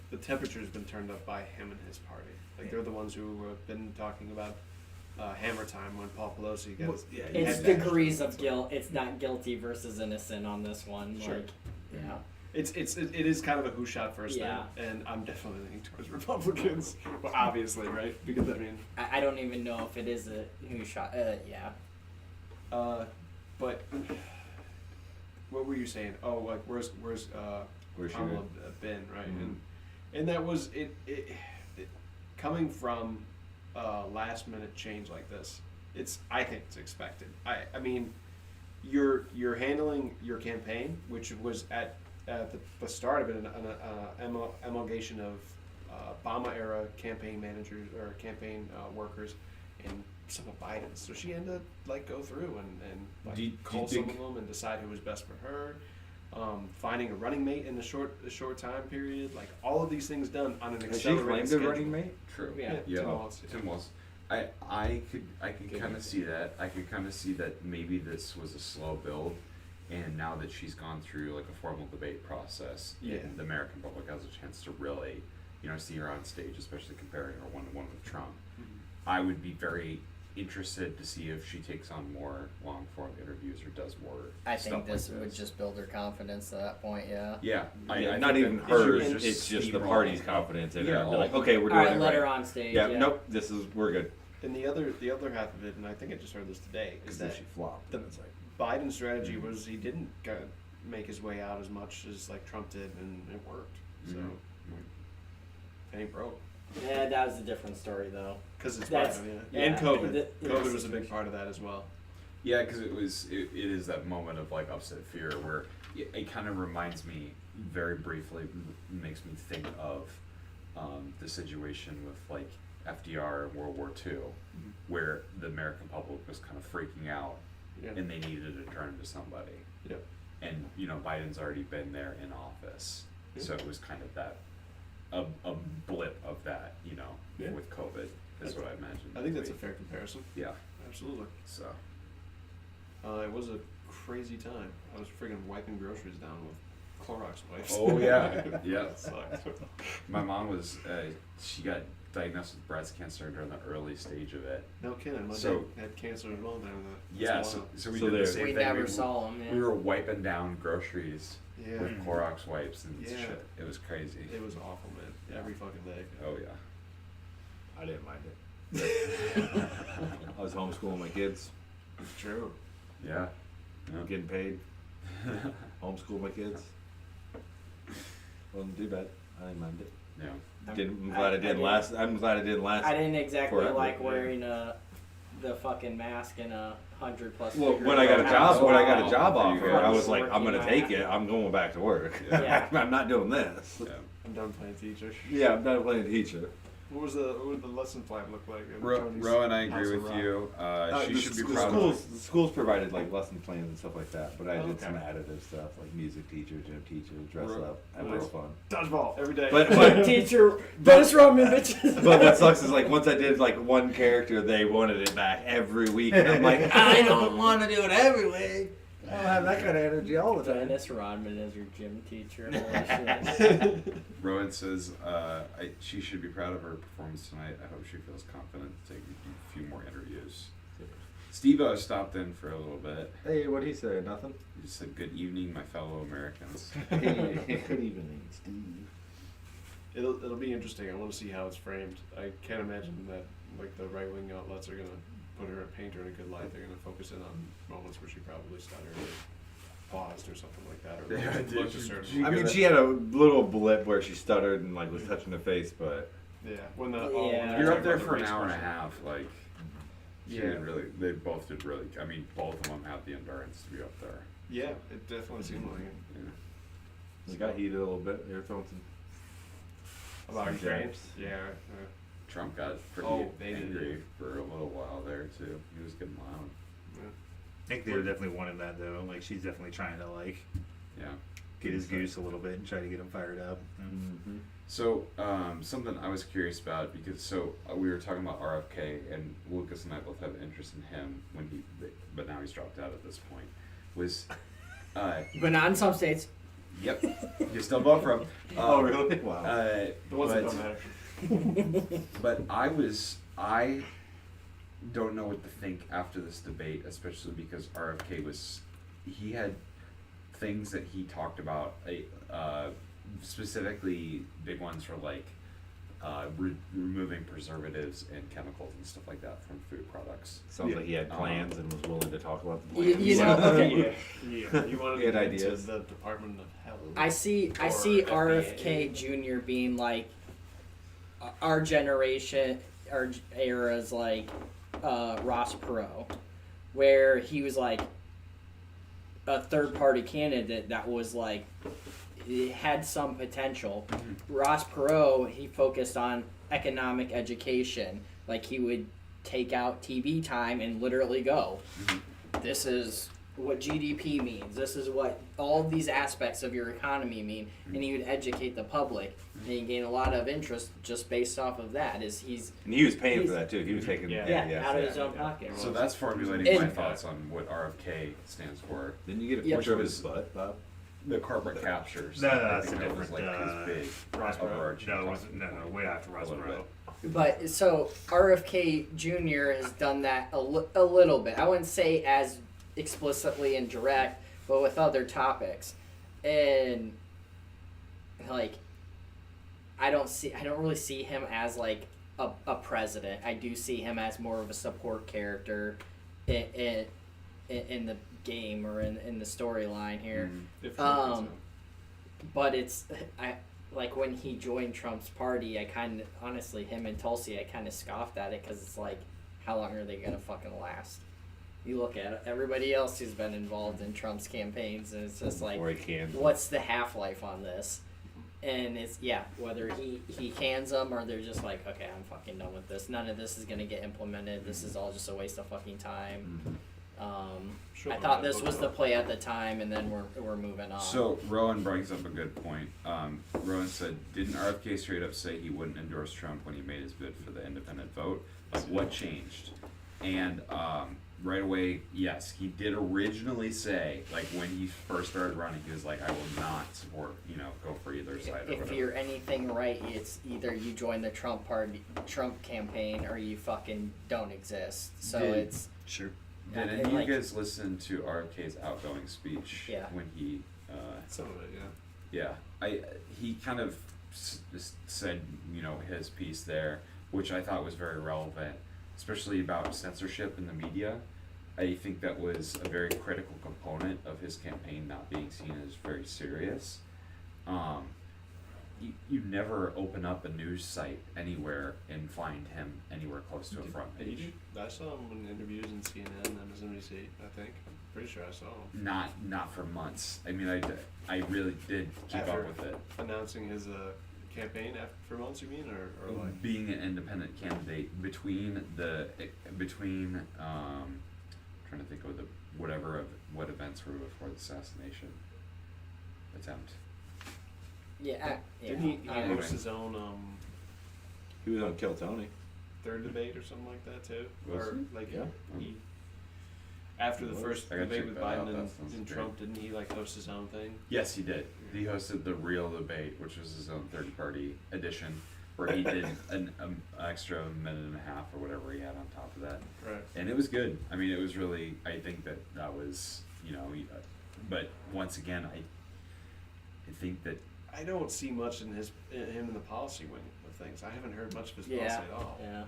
The temperature's been turned up by him and his party. Like they're the ones who have been talking about hammer time when Paul Pelosi gets. It's degrees of guilt. It's not guilty versus innocent on this one. Sure. Like, yeah. It is kind of a who shot first Yeah. thing, and I'm definitely leaning towards Republicans. Well, obviously, right? Because I mean, I don't even know if it is a who shot. Yeah. But what were you saying? Oh, like where's Kamala been, right? Mm-hmm. And that was it coming from last minute change like this. I think it's expected. I mean, you're handling your campaign, which was at the start of it, an emulgation of Obama era campaign managers or campaign workers and some of Biden's. So she had to like go through and like call some of them and decide who was best for her. Finding a running mate in a short time period, like all of these things done on an accelerated schedule. running mate? True. Yeah, Yeah. Tim Walz. I could kind of see that. I could kind of see that maybe this was a slow build, and now that she's gone through like a formal debate process, and the American public has a chance to really, see her on stage, especially comparing her one-to-one with Trump. Mm-hmm. I would be very interested to see if she takes on more long-form interviews or does more. I think stuff this like would just build her confidence at that point. Yeah. Yeah, I not think even that hers. she was It's just the steamrolling. party's confidence in her. Yeah, They're like, okay, we're doing All right, it let right. her on stage. Yeah, Yeah. nope. We're good. And the other half of it, and I think I just heard this today, is that she flopped. the It's like, Biden strategy was he didn't make his way out as much as like Trump did, and it worked. So it ain't broke. Yeah, that was a different story though. Because it's That's- Biden, yeah. and COVID. The- COVID was a big part of that as well. Yeah, because it is that moment of like upset fear where it kind of reminds me very briefly, makes me think of the situation with like FDR in World War II, where the American public was kind of freaking out, and they needed to turn to somebody. Yeah. And Biden's already been there in office, so it was kind of that a blip of that, with COVID. Is what I imagine. I think that's a fair comparison. Yeah. Absolutely. So. It was a crazy time. I was friggin' wiping groceries down with Clorox wipes. Oh yeah, yeah. It sucked. My mom was she got diagnosed with breast cancer during the early stage of it. No kidding. My So- dad had cancer as well during that. Yeah, so we So did the there- same We thing. never saw him. We were wiping down groceries Yeah. with Clorox wipes and Yeah. shit. It was crazy. It was awful, man. Yeah. Every fucking day. Oh yeah. I didn't mind it. I was homeschooling my kids, It's true. Yeah. Yeah. getting paid. Homeschool my kids. Wasn't too bad. I didn't mind it. Yeah. I'm glad I didn't last. I'm glad I didn't last. I didn't exactly forever. like wearing the fucking mask in 100+ Well, degree when I got a job, house. offer, I was like, I'm Working gonna take it. I'm going back to work. Yeah. I'm not doing this. Yeah. I'm done playing teacher. Yeah, I'm not playing teacher. What would the lesson plan look like? in Tony's Rowan, I House agree of with Rock? you. She the, should be the proud schools, of the schools provided like lesson plans and stuff like that, but I did Okay. some additive stuff like music teacher, gym teacher, dress Right. up, have real fun. Dodgeball every day. But Teacher, Dennis Rodman, bitches. but what sucks is like once I did like one character, they wanted it back every week, and I'm like, I don't want to do it every week. I don't have that kind of energy all the time. Dennis Rodman is your gym teacher. Holy shit. Rowan says she should be proud of her performance tonight. I hope she feels confident to take a few more interviews. Steve stopped in for a little bit. Hey, what'd he say? Nothing? He said, "Good evening, my fellow Americans." Good evening, Steve. It'll be interesting. I want to see how it's framed. I can't imagine that like the right wing outlets are gonna put her and paint her in a good light. They're gonna focus in on moments where she probably stuttered or paused or something like that. Or Yeah, looked a certain I mean, she had a little blip where she stuttered and like was touching her face, but yeah. When the Yeah. You're up there for an hour and a half. Like, she Yeah. did really. They both did really. I mean, both of them have the endurance to be up there. Yeah, it definitely seemed like it. Yeah. it got heated a little bit. They were throwing some. About Some Ukraine? jabs. Yeah. Trump got pretty they did. angry for a little while there too. He was getting loud. I think they were definitely wanting that though. Like she's definitely trying to like. Yeah. get his goose a little bit and try to get him fired up. Mm-hmm. So something I was curious about, because we were talking about RFK, and Lucas and I both have interest in him but now he's dropped out at this point. Was but not in some states. Yep, you still vote for him. Oh really? Wow. The ones that don't matter. But I don't know what to think after this debate, especially because RFK he had things that he talked about, specifically big ones for like removing preservatives and chemicals and stuff like that from food products. Sounds like he had plans and was willing to talk about the You plans. know, okay. Yeah. You wanted He had to get ideas. into the Department of Health. I see RFK Jr. being like our generation, our era's like Ross Perot, where he was like a third party candidate that was like it had some potential. Ross Perot, he focused on economic education. Like he would take out TV time and literally go, this is what GDP means. This is what all of these aspects of your economy mean. And he would educate the public. And he gained a lot of interest just based off of that. And he was paying for that too. He was taking out of his own pocket. So that's formulating my thoughts on what RFK stands for. Didn't you get a portrait of his butt, Bob? The carbon captures. No, I that's think a that was different. like his big Ross Perot. overarching No, it topic. wasn't. No, way after Ross Perot. But so RFK Jr. has done that a little bit. I wouldn't say as explicitly and direct, but with other topics. And like I don't really see him as like a president. I do see him as more of a support character in the game or in the storyline here. But it's like when he joined Trump's party, I kind of honestly him and Tulsi, I kind of scoffed at it because it's like, how long are they gonna fucking last? You look at everybody else who's been involved in Trump's campaigns, and it's just like, what's the half-life on this? And it's whether he cans them or they're just like, okay, I'm fucking done with this. None of this is gonna get implemented. This is all just a waste of fucking time. I thought this was the play at the time, and then we're moving on. So Rowan brings up a good point. Rowan said, "Didn't RFK straight up say he wouldn't endorse Trump when he made his bid for the independent vote? Like, what changed?" And right away, yes, he did originally say, like when he first started running, he was like, "I will not support, go for either side." Or if whatever. you're anything right, it's either you join the Trump campaign, or you fucking don't exist. So it's sure. Did any of you guys listen to RFK's outgoing speech? Yeah. When he some of it, he kind of said his piece there, which I thought was very relevant, especially about censorship in the media. I think that was a very critical component of his campaign not being seen as very serious. You never open up a news site anywhere and find him anywhere close to a front page. I saw him in interviews in CNN and MSNBC, I think. I'm pretty sure I saw him. Not for months. I mean, I really did keep up with it. Announcing his campaign for months, you mean, or like being an independent candidate between trying to think of what events were before the assassination attempt. Didn't he host his own he was on Kill Tony. third debate or something like that too? Was or he? like he after the first I gotta debate check with that out. Biden That sounds and great. Trump, didn't he like host his own thing? Yes, he did. He hosted the real debate, which was his own third-party edition, where he did an extra minute and a half or whatever he had on top of that. Right. And it was good. I mean, it was really. I think that was but once again, I think that I don't see much in him in the policy wing of things. I haven't heard much of his policy at all. Yeah.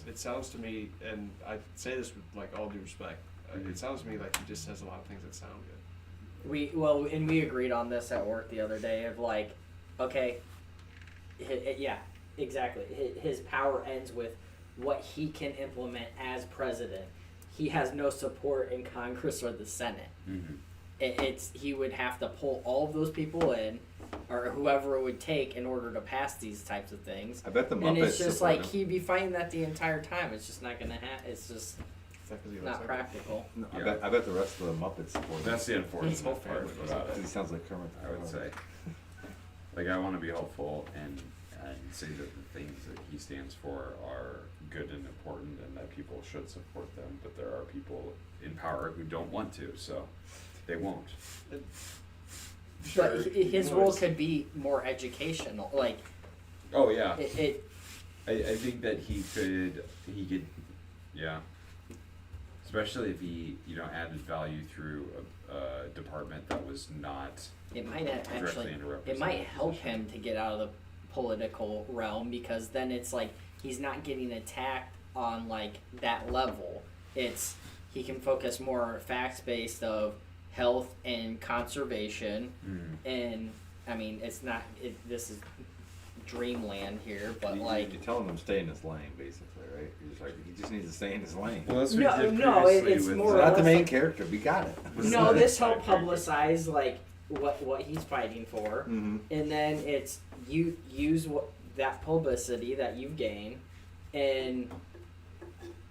It sounds to me, and I say this with like all due respect, it sounds to me like he just says a lot of things that sound good. We agreed on this at work the other day of like, okay, exactly. His power ends with what he can implement as president. He has no support in Congress or the Senate. Mm-hmm. He would have to pull all of those people in, or whoever it would take in order to pass these types of things. I bet the Muppets And it's just support like him. he'd be fighting that the entire time. It's just not gonna happen. It's just not practical. No, Yeah. I bet the rest of the Muppets support That's the unfortunate whole part family about it. it. He sounds like Kermit. I would say. Like, I want to be helpful and say that the things that he stands for are good and important and that people should support them, but there are people in power who don't want to, so they won't. But his role could be more educational. Like, Oh, yeah. it I think that he could, yeah. Especially if he, added value through a department that was not it might actually directly in a it might help position. him to get out of the political realm, because then it's like he's not getting attacked on like that level. It's he can focus more facts based of health and conservation, and I mean it's not this is dreamland here, but like you're telling him to stay in his lane, basically, right? You're just like, he just needs to stay in his lane. Well, that's what he did no, previously it's with more Not or the less main like, character. We got it. no, this helped publicize like what he's fighting for, Mhm. and then it's you use that publicity that you gain, and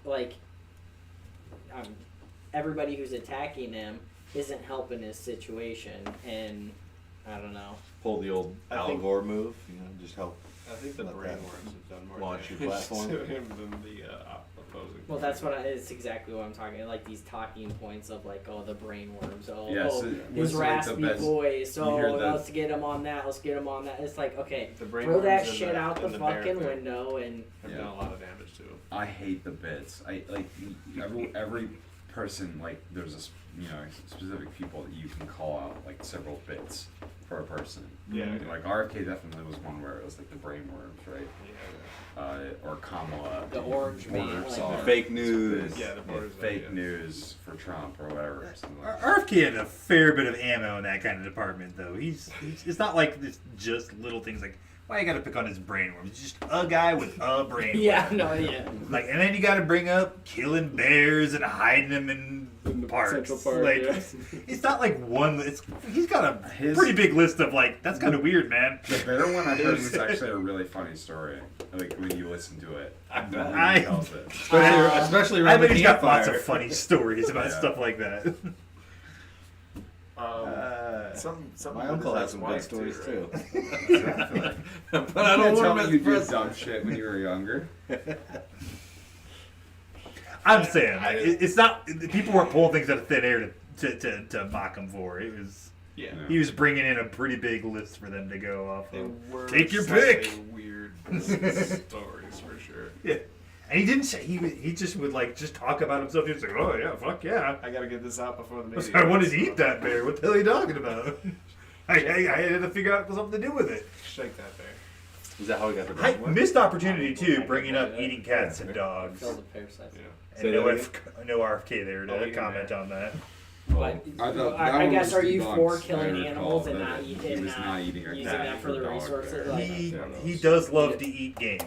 like everybody who's attacking him isn't helping his situation, and I don't know. Pull the old Al Gore move, just help. I think the let brainworms that have done more launch your damage platform. to him than the opposing. Well, that's what it's exactly what I'm talking. Like these talking points of like, oh, the brainworms, oh, Yes, oh it his was like the raspy best- voice, you hear oh, that- let's get him on that, let's get him on that. It's like, okay, The throw brainworms that and shit the- out the and the bear fucking thing window, and have done a lot of damage to him. I hate the bits. I like every person, like there's a specific people that you can call out like several bits for a person. Yeah. And, like RFK definitely was one where it was like the brainworms, right? Or Kamala. The orange man, border like czar. the fake news. Yeah, the borders, fake yeah. news for Trump or whatever. Or something like that. RFK had a fair bit of ammo in that kind of department, though. He's it's not like it's just little things like, why you gotta pick on his brainworm? It's just a guy with a brainworm. yeah, no, yeah. Like, and then you gotta bring up killing bears and hiding them in parks. Central Park, Like, yeah. it's not like one. He's got a His- pretty big list of like, that's kind of weird, man. The bear one I heard was actually a really funny story. Like when you listen to it. I bet. When he tells it. Especially I around bet the he's got lots campfire. of funny stories about Yeah. stuff like that. Something My with uncle his has some good ex-wife, stories right? too. Exactly. But I don't Tell want me him you as did president. dumb shit when you were younger. I'm saying, like, it's not. People weren't pulling things out of thin air to mock him for. It was. Yeah. He was bringing in a pretty big list for them to go off They of. were Take your slightly pick. Weird stories for sure. Yeah. And he didn't say he just would like just talk about himself. He was like, oh yeah, fuck yeah. I gotta get this out before the meeting. I wanted to eat that bear. What the hell are you talking about? I had to figure out something to do with it. Shake that bear. Is that how we got the I brainworm? missed opportunity too, bringing up eating cats and dogs. Kill the parasites. Yeah. And no RFK there Oh, to eating comment bear. on that. But I thought that I one guess was are you debunked, for I killing recall, animals and that not he eating was not eating a using cat that for the dog resources? bear. Like, He does love to eat game.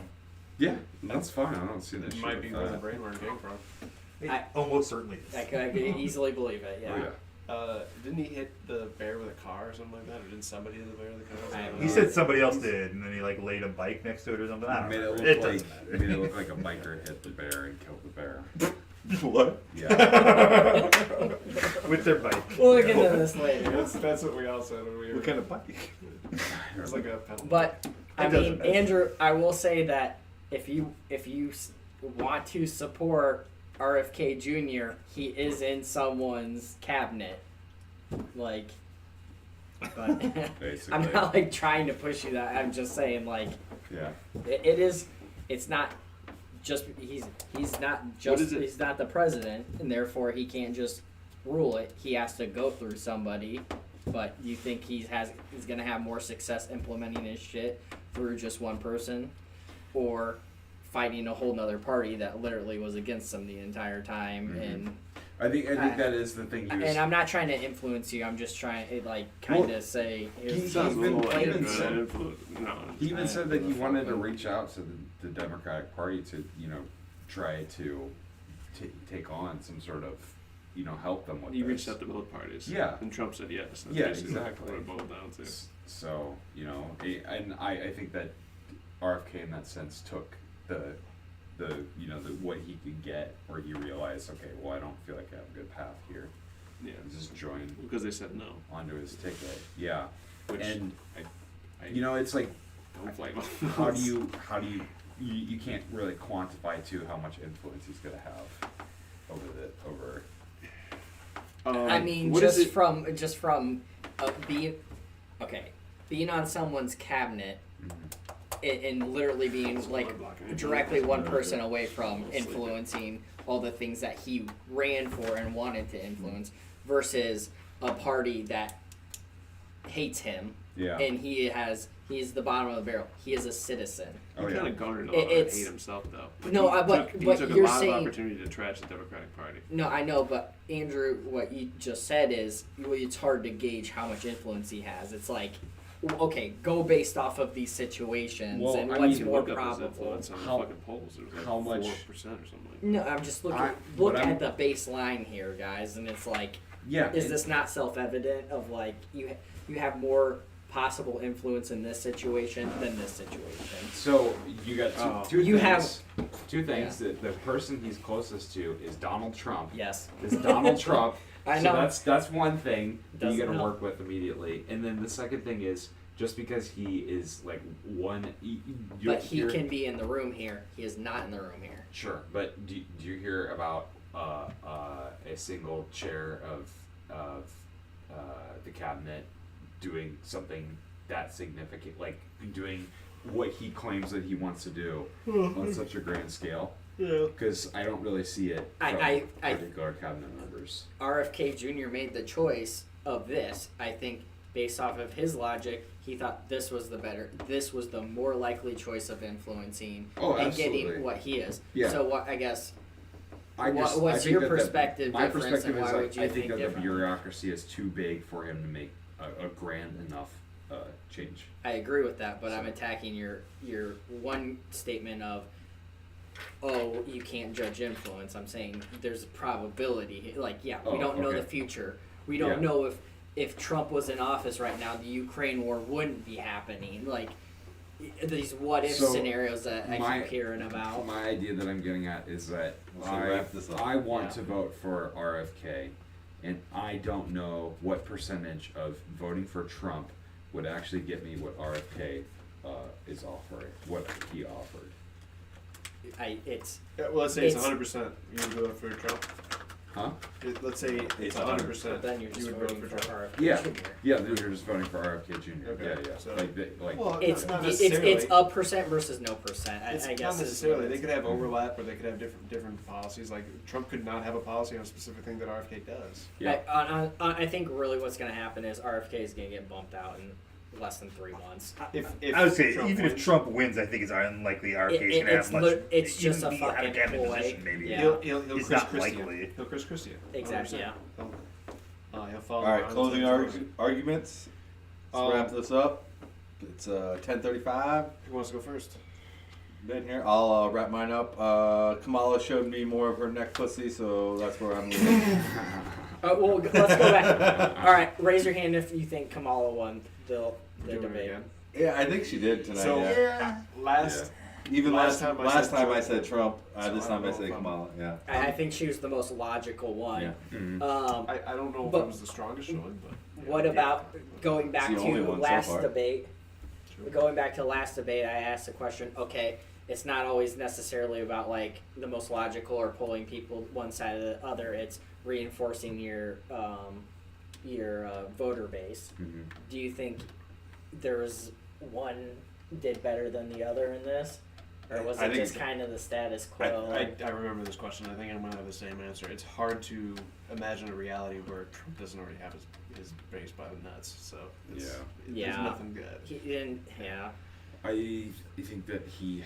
Yeah, that's fine. I don't see the It shit might be with where the that. brainworm came from. I- Almost certainly is. I could easily believe it. Yeah. Oh, yeah. Didn't he hit the bear with a car or something like that? Or didn't somebody hit the bear with a car? I don't He know. said somebody else did, and then he like laid a bike next to it or something. I don't Made it know. look It like doesn't matter. made it look like a biker hit the bear and killed the bear. What? Yeah. With their bike. We'll look into this later. That's what we all said when we were. What kind of bike? It was like a pedal. But I It doesn't mean, matter. Andrew, I will say that if you want to support RFK Jr., he is in someone's cabinet. Like, but Basically. I'm not like trying to push you that. I'm just saying like Yeah. it is. It's not just he's not just is it? he's not the president, and therefore he can't just rule it. He has to go through somebody. But you think he's gonna have more success implementing his shit through just one person, or fighting a whole nother party that literally was against him the entire time? Mhm. And I think that is the thing. He was, and I'm not trying to influence you. I'm just trying to like kind of say he's here's been blatant said- No. He even said that he wanted to reach out to the Democratic Party to, try to take on some sort of, help them with He this. reached out to both parties. Yeah. And Trump said yes. That's Yeah, basically exactly. what it boiled down to. So, and I think that RFK in that sense took the what he could get, where he realized, okay, well, I don't feel like I have a good path here. Yeah. Just join Because they said no. onto his ticket. Yeah. Which And I it's like, don't blame him. how do you can't really quantify too how much influence he's gonna have over. I mean, what is just it- from being on someone's cabinet and literally being like directly one person away from influencing all the things that he ran for and wanted to influence versus a party that hates him. Yeah. And he's the bottom of the barrel. He is a citizen. He kind of garnered a lot of It's- hate himself, though. No, he but took you're a lot saying- of opportunity to trash the Democratic Party. No, I know, but Andrew, what you just said is it's hard to gauge how much influence he has. It's like, okay, go based off of these situations Well, and I what's mean, more Look up his probable. influence on the How- fucking polls. It was like how much- 4% or something. No, I'm just looking. But Look I'm- at the baseline here, guys, and it's like, Yeah. is this not self-evident? Of like, you have more possible influence in this situation than this situation. So you got two You things. Two things. That the person he's closest to is Donald Trump. Yes. Is Donald Trump. I So know. that's one thing that you Doesn't got to help. work with immediately. And then the second thing is just because he is like one. But he can be in the room here. He is not in the room here. Sure, but do you hear about a single chair of the cabinet doing something that significant, like doing what he claims that he wants to do on such a grand scale? Yeah. Because I don't really see it from I particular cabinet members. RFK Jr. made the choice of this. I think based off of his logic, he thought this was the more likely choice of influencing and absolutely. getting what he is. Yeah. So what I guess. I What's think your that perspective my difference, perspective and is why that would you I think think that the differently? bureaucracy is too big for him to make a grand enough change. I agree with that, but I'm attacking your one statement of, oh, you can't judge influence. I'm saying there's a probability. Like, yeah, we don't know okay. the future. We don't know if Trump was in office right now, the Ukraine war wouldn't be happening. Like, these what if scenarios that I keep hearing about. My idea that I'm getting at is that I want to vote for RFK, and I don't know what percentage of voting for Trump would actually get me what RFK is offering, what he offered. Let's say it's 100%. You would vote for Trump. Huh? Let's say it's 100%. Then you're just you would voting vote for for Trump. RFK Yeah, Jr. yeah. You're just voting for RFK Jr. Okay, Yeah. so- Like. Well, It's not necessarily. it's a percent versus no percent. I It's guess not is necessarily. what They it's- could have overlap, or they could have different policies. Like Trump could not have a policy on a specific thing that RFK does. Yeah. I think really what's going to happen is RFK is going to get bumped out in less than 3 months. If I would say Trump even wins, if Trump wins, I think it's unlikely RFK's gonna it's have much. it's just a even be out of fucking cabinet ploy. position, maybe. Yeah. he'll It's Chris not Christie. likely. He'll Chris Christie. Exactly, 100%. He'll follow. All right, around closing until he's arguments. Let's wrap this up. It's 10:35. Who wants to go first? Been here. I'll wrap mine up. Kamala showed me more of her neck pussy, so that's where I'm leaving. Well, let's go back. All right, raise your hand if you think Kamala won the Doing it debate. again. Yeah, I think she did tonight. So yeah. last. Even last last time time I I said said Trump. So This I time don't I know say if I'm- Kamala. Yeah. I think she was the most logical one. Yeah. Mm-hmm. I don't know if but- it was the strongest showing, but What about going back It's the only to one so last far. debate? Going back to last debate, I asked the question, okay, it's not always necessarily about like the most logical or pulling people one side or the other. It's reinforcing your voter base. Mhm. Do you think there was one did better than the other in this? Or was I it think just kind of the status quo? I remember this question. I think I'm gonna have the same answer. It's hard to imagine a reality where Trump doesn't already have his base by the nuts. So it's, Yeah. there's nothing good. He didn't, yeah. I think that he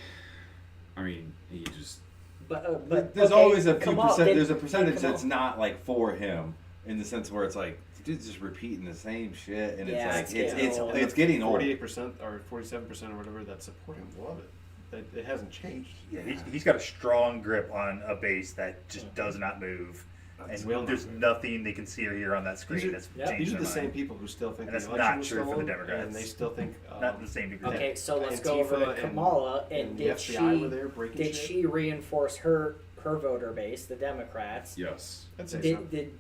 just. But There's okay, always a few Kamal percent. did- There's a percentage did that's Kamal- not like for him, in the sense where it's like dude's just repeating the same shit, and Yeah, it's it's like getting old. it's getting old. 48% or 47% or whatever that support him love it. It hasn't changed. Yeah, he's got a strong grip on a base that just does not move. and We all know. there's nothing they can see or hear on that screen that's changed These are their the same mind. people who still think And the that's election not was true for the stolen, Democrats. and they still think Not to the same degree. Okay, so let's go over to Antifa Kamala, and and the did FBI were there breaking did shit? she reinforce her voter base, the Democrats? Yes. I'd say so. Did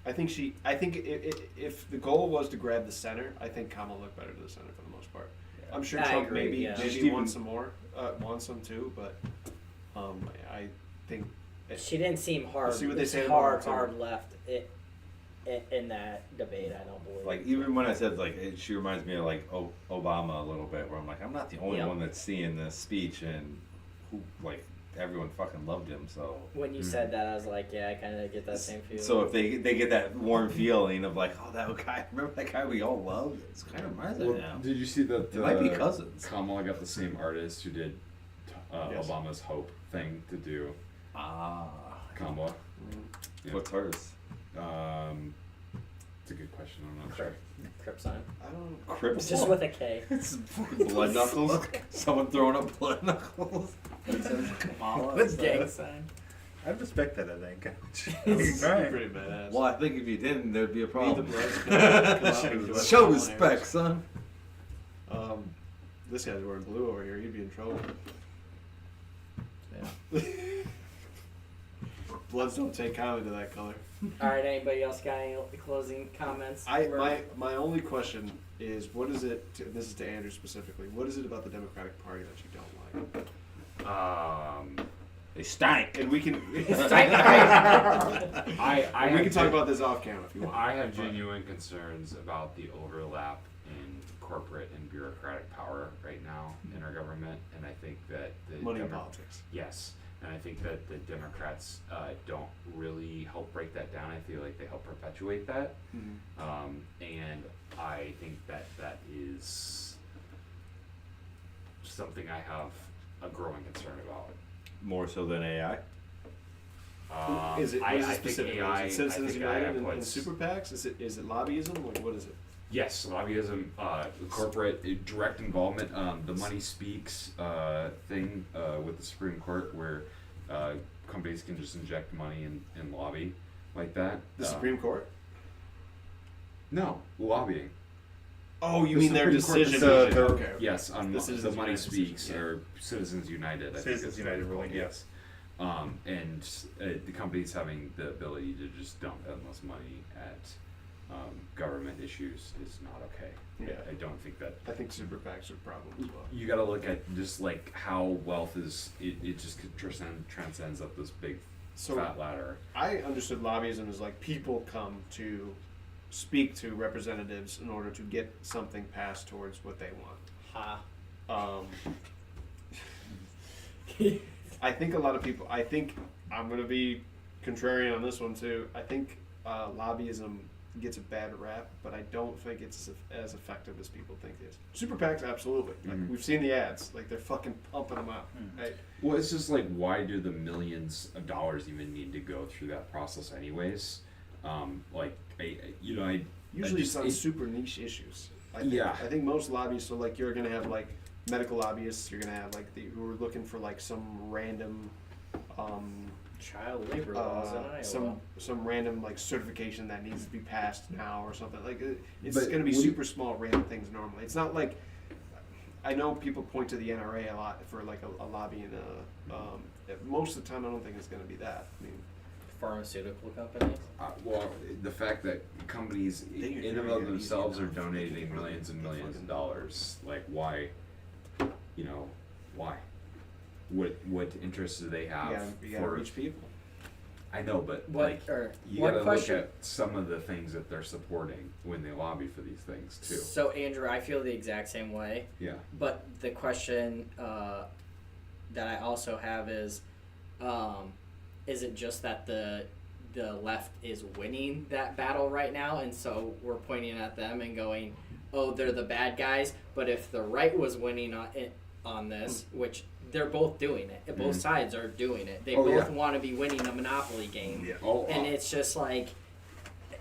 I think if the goal was to grab the center, I think Kamala looked better to the center for the most part. I'm sure I Trump agree, maybe yeah. wants some more, wants some too, but I think she didn't seem hard. See what they say about hard her, too. left in that debate. I don't believe. Like even when I said like she reminds me of like Obama a little bit, where I'm like I'm not the only Yep. one that's seeing this speech, and who like everyone fucking loved him. So When you said that, I was like, yeah, I kind of get that same feeling. so if they get that warm feeling of like, oh, that guy, remember that guy we all loved? It's kind of reminds me Well, now. did you see that? They might be cousins. Kamala got the same artist who did Yes. Obama's Hope thing to do Kamala. Yeah. What's hers? It's a good question. I'm not sure. Crip sign. I don't. Crips. Just with a K. It's blood knuckles. Someone throwing up blood knuckles. Kamala. What's gang that? sign. I respect that, I think. It's Alright. pretty badass. Well, I think if you didn't, there'd be a Be the problem. bloods come out and do it. Show respect, son. This guy's wearing blue over here. He'd be in trouble. Yeah. Bloods don't take kindly to that color. All right. Anybody else got any closing comments? My only question is, what is it? This is to Andrew specifically. What is it about the Democratic Party that you don't like? They stank. And we can. I we have can talk about this off camera if you want. I have genuine concerns about the overlap in corporate and bureaucratic power right now in our government, and I think that the Money in politics. Yes, and I think that the Democrats don't really help break that down. I feel like they help perpetuate that, and I think that that is something I have a growing concern about. More so than AI. Is it? What is it specifically? AI, is it Citizens I think United AI and puts- super PACs? Is it lobbyism? Like, what is it? Yes, lobbyism, corporate direct involvement. The money speaks thing with the Supreme Court, where companies can just inject money and lobby like that. The Supreme Court? No, lobbying. Oh, you The mean their Supreme Court decision? decision. Okay. Yes, on The the Citizens money United speaks decision, yeah. or Citizens United. I think Citizens it's United called, ruling, yes. And the companies having the ability to just dump endless money at government issues is not okay. Yeah. I don't think that. I think super PACs are a problem as well. You got to look at just like how wealth is. It just transcends up this big fat ladder. I understood lobbyism as like people come to speak to representatives in order to get something passed towards what they want. I think a lot of people. I think I'm going to be contrarian on this one too. I think lobbyism gets a bad rap, but I don't think it's as effective as people think it is. Super PACs, absolutely. Like, we've seen the ads. Like, they're fucking pumping them out. Right? Well, it's just like, why do the millions of dollars even need to go through that process, anyways? Usually it's on super niche issues. I think most lobbyists. So like, you're gonna have like medical lobbyists. You're gonna have like who are looking for like some random. Child labor laws in Iowa. Some random like certification that needs to be passed now or something like it's But going to be would- super small random things normally. It's not like I know people point to the NRA a lot for like a lobby and most of the time I don't think it's going to be that. I mean, Pharmaceutical companies. Well, the fact that companies in and of themselves are donating millions and millions of dollars, like why? You know, why? What interests do they have you gotta reach people. I know, but What you what gotta question- look at some of the things that they're supporting when they lobby for these things too. So Andrew, I feel the exact same way. Yeah. But the question that I also have is it just that the left is winning that battle right now, and so we're pointing at them and going, "Oh, they're the bad guys." But if the right was winning on this, which they're both doing it, both sides are doing it. They both want to be winning a Monopoly game, and it's just like,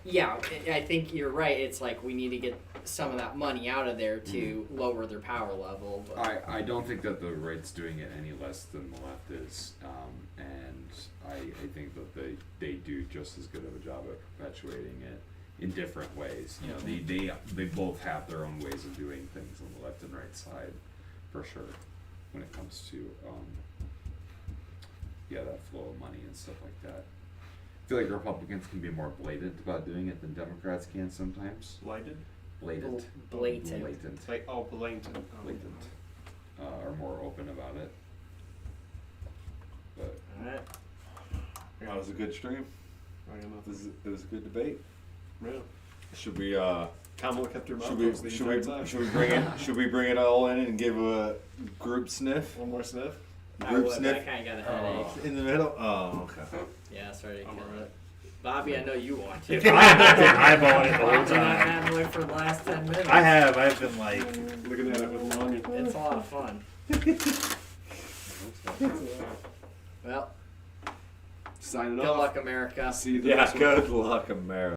I think you're right. It's like we need to get some of that money out of there to lower their power level. But I don't think that the right's doing it any less than the left is, and I think that they do just as good of a job at perpetuating it in different ways. You know, they both have their own ways of doing things on the left and right side, for sure, when it comes to that flow of money and stuff like that. I feel like Republicans can be more blatant about doing it than Democrats can sometimes. Blatant? Blatant. Blatant. Blatant. Like, oh, blatant. Oh. Blatant. Are more open about it. But Alright. That was a good stream. It was a good debate. Yeah. Should we Kamala kept her mouth should closed we the should entire we time. should we bring it should we bring it all in and give a group sniff? One more sniff? Group I sniff kind of got a headache. in the middle. Oh, okay. Yeah, sorry to kill alright. it. Bobby, I know you want to. I've been eyeballing it the whole Bob's been time. that way for the last 10 minutes. I have. I've been like, Looking at it with longing. It's a lot of fun. Well, Signing good off. luck, America. See you the Yeah, next one. good luck, America.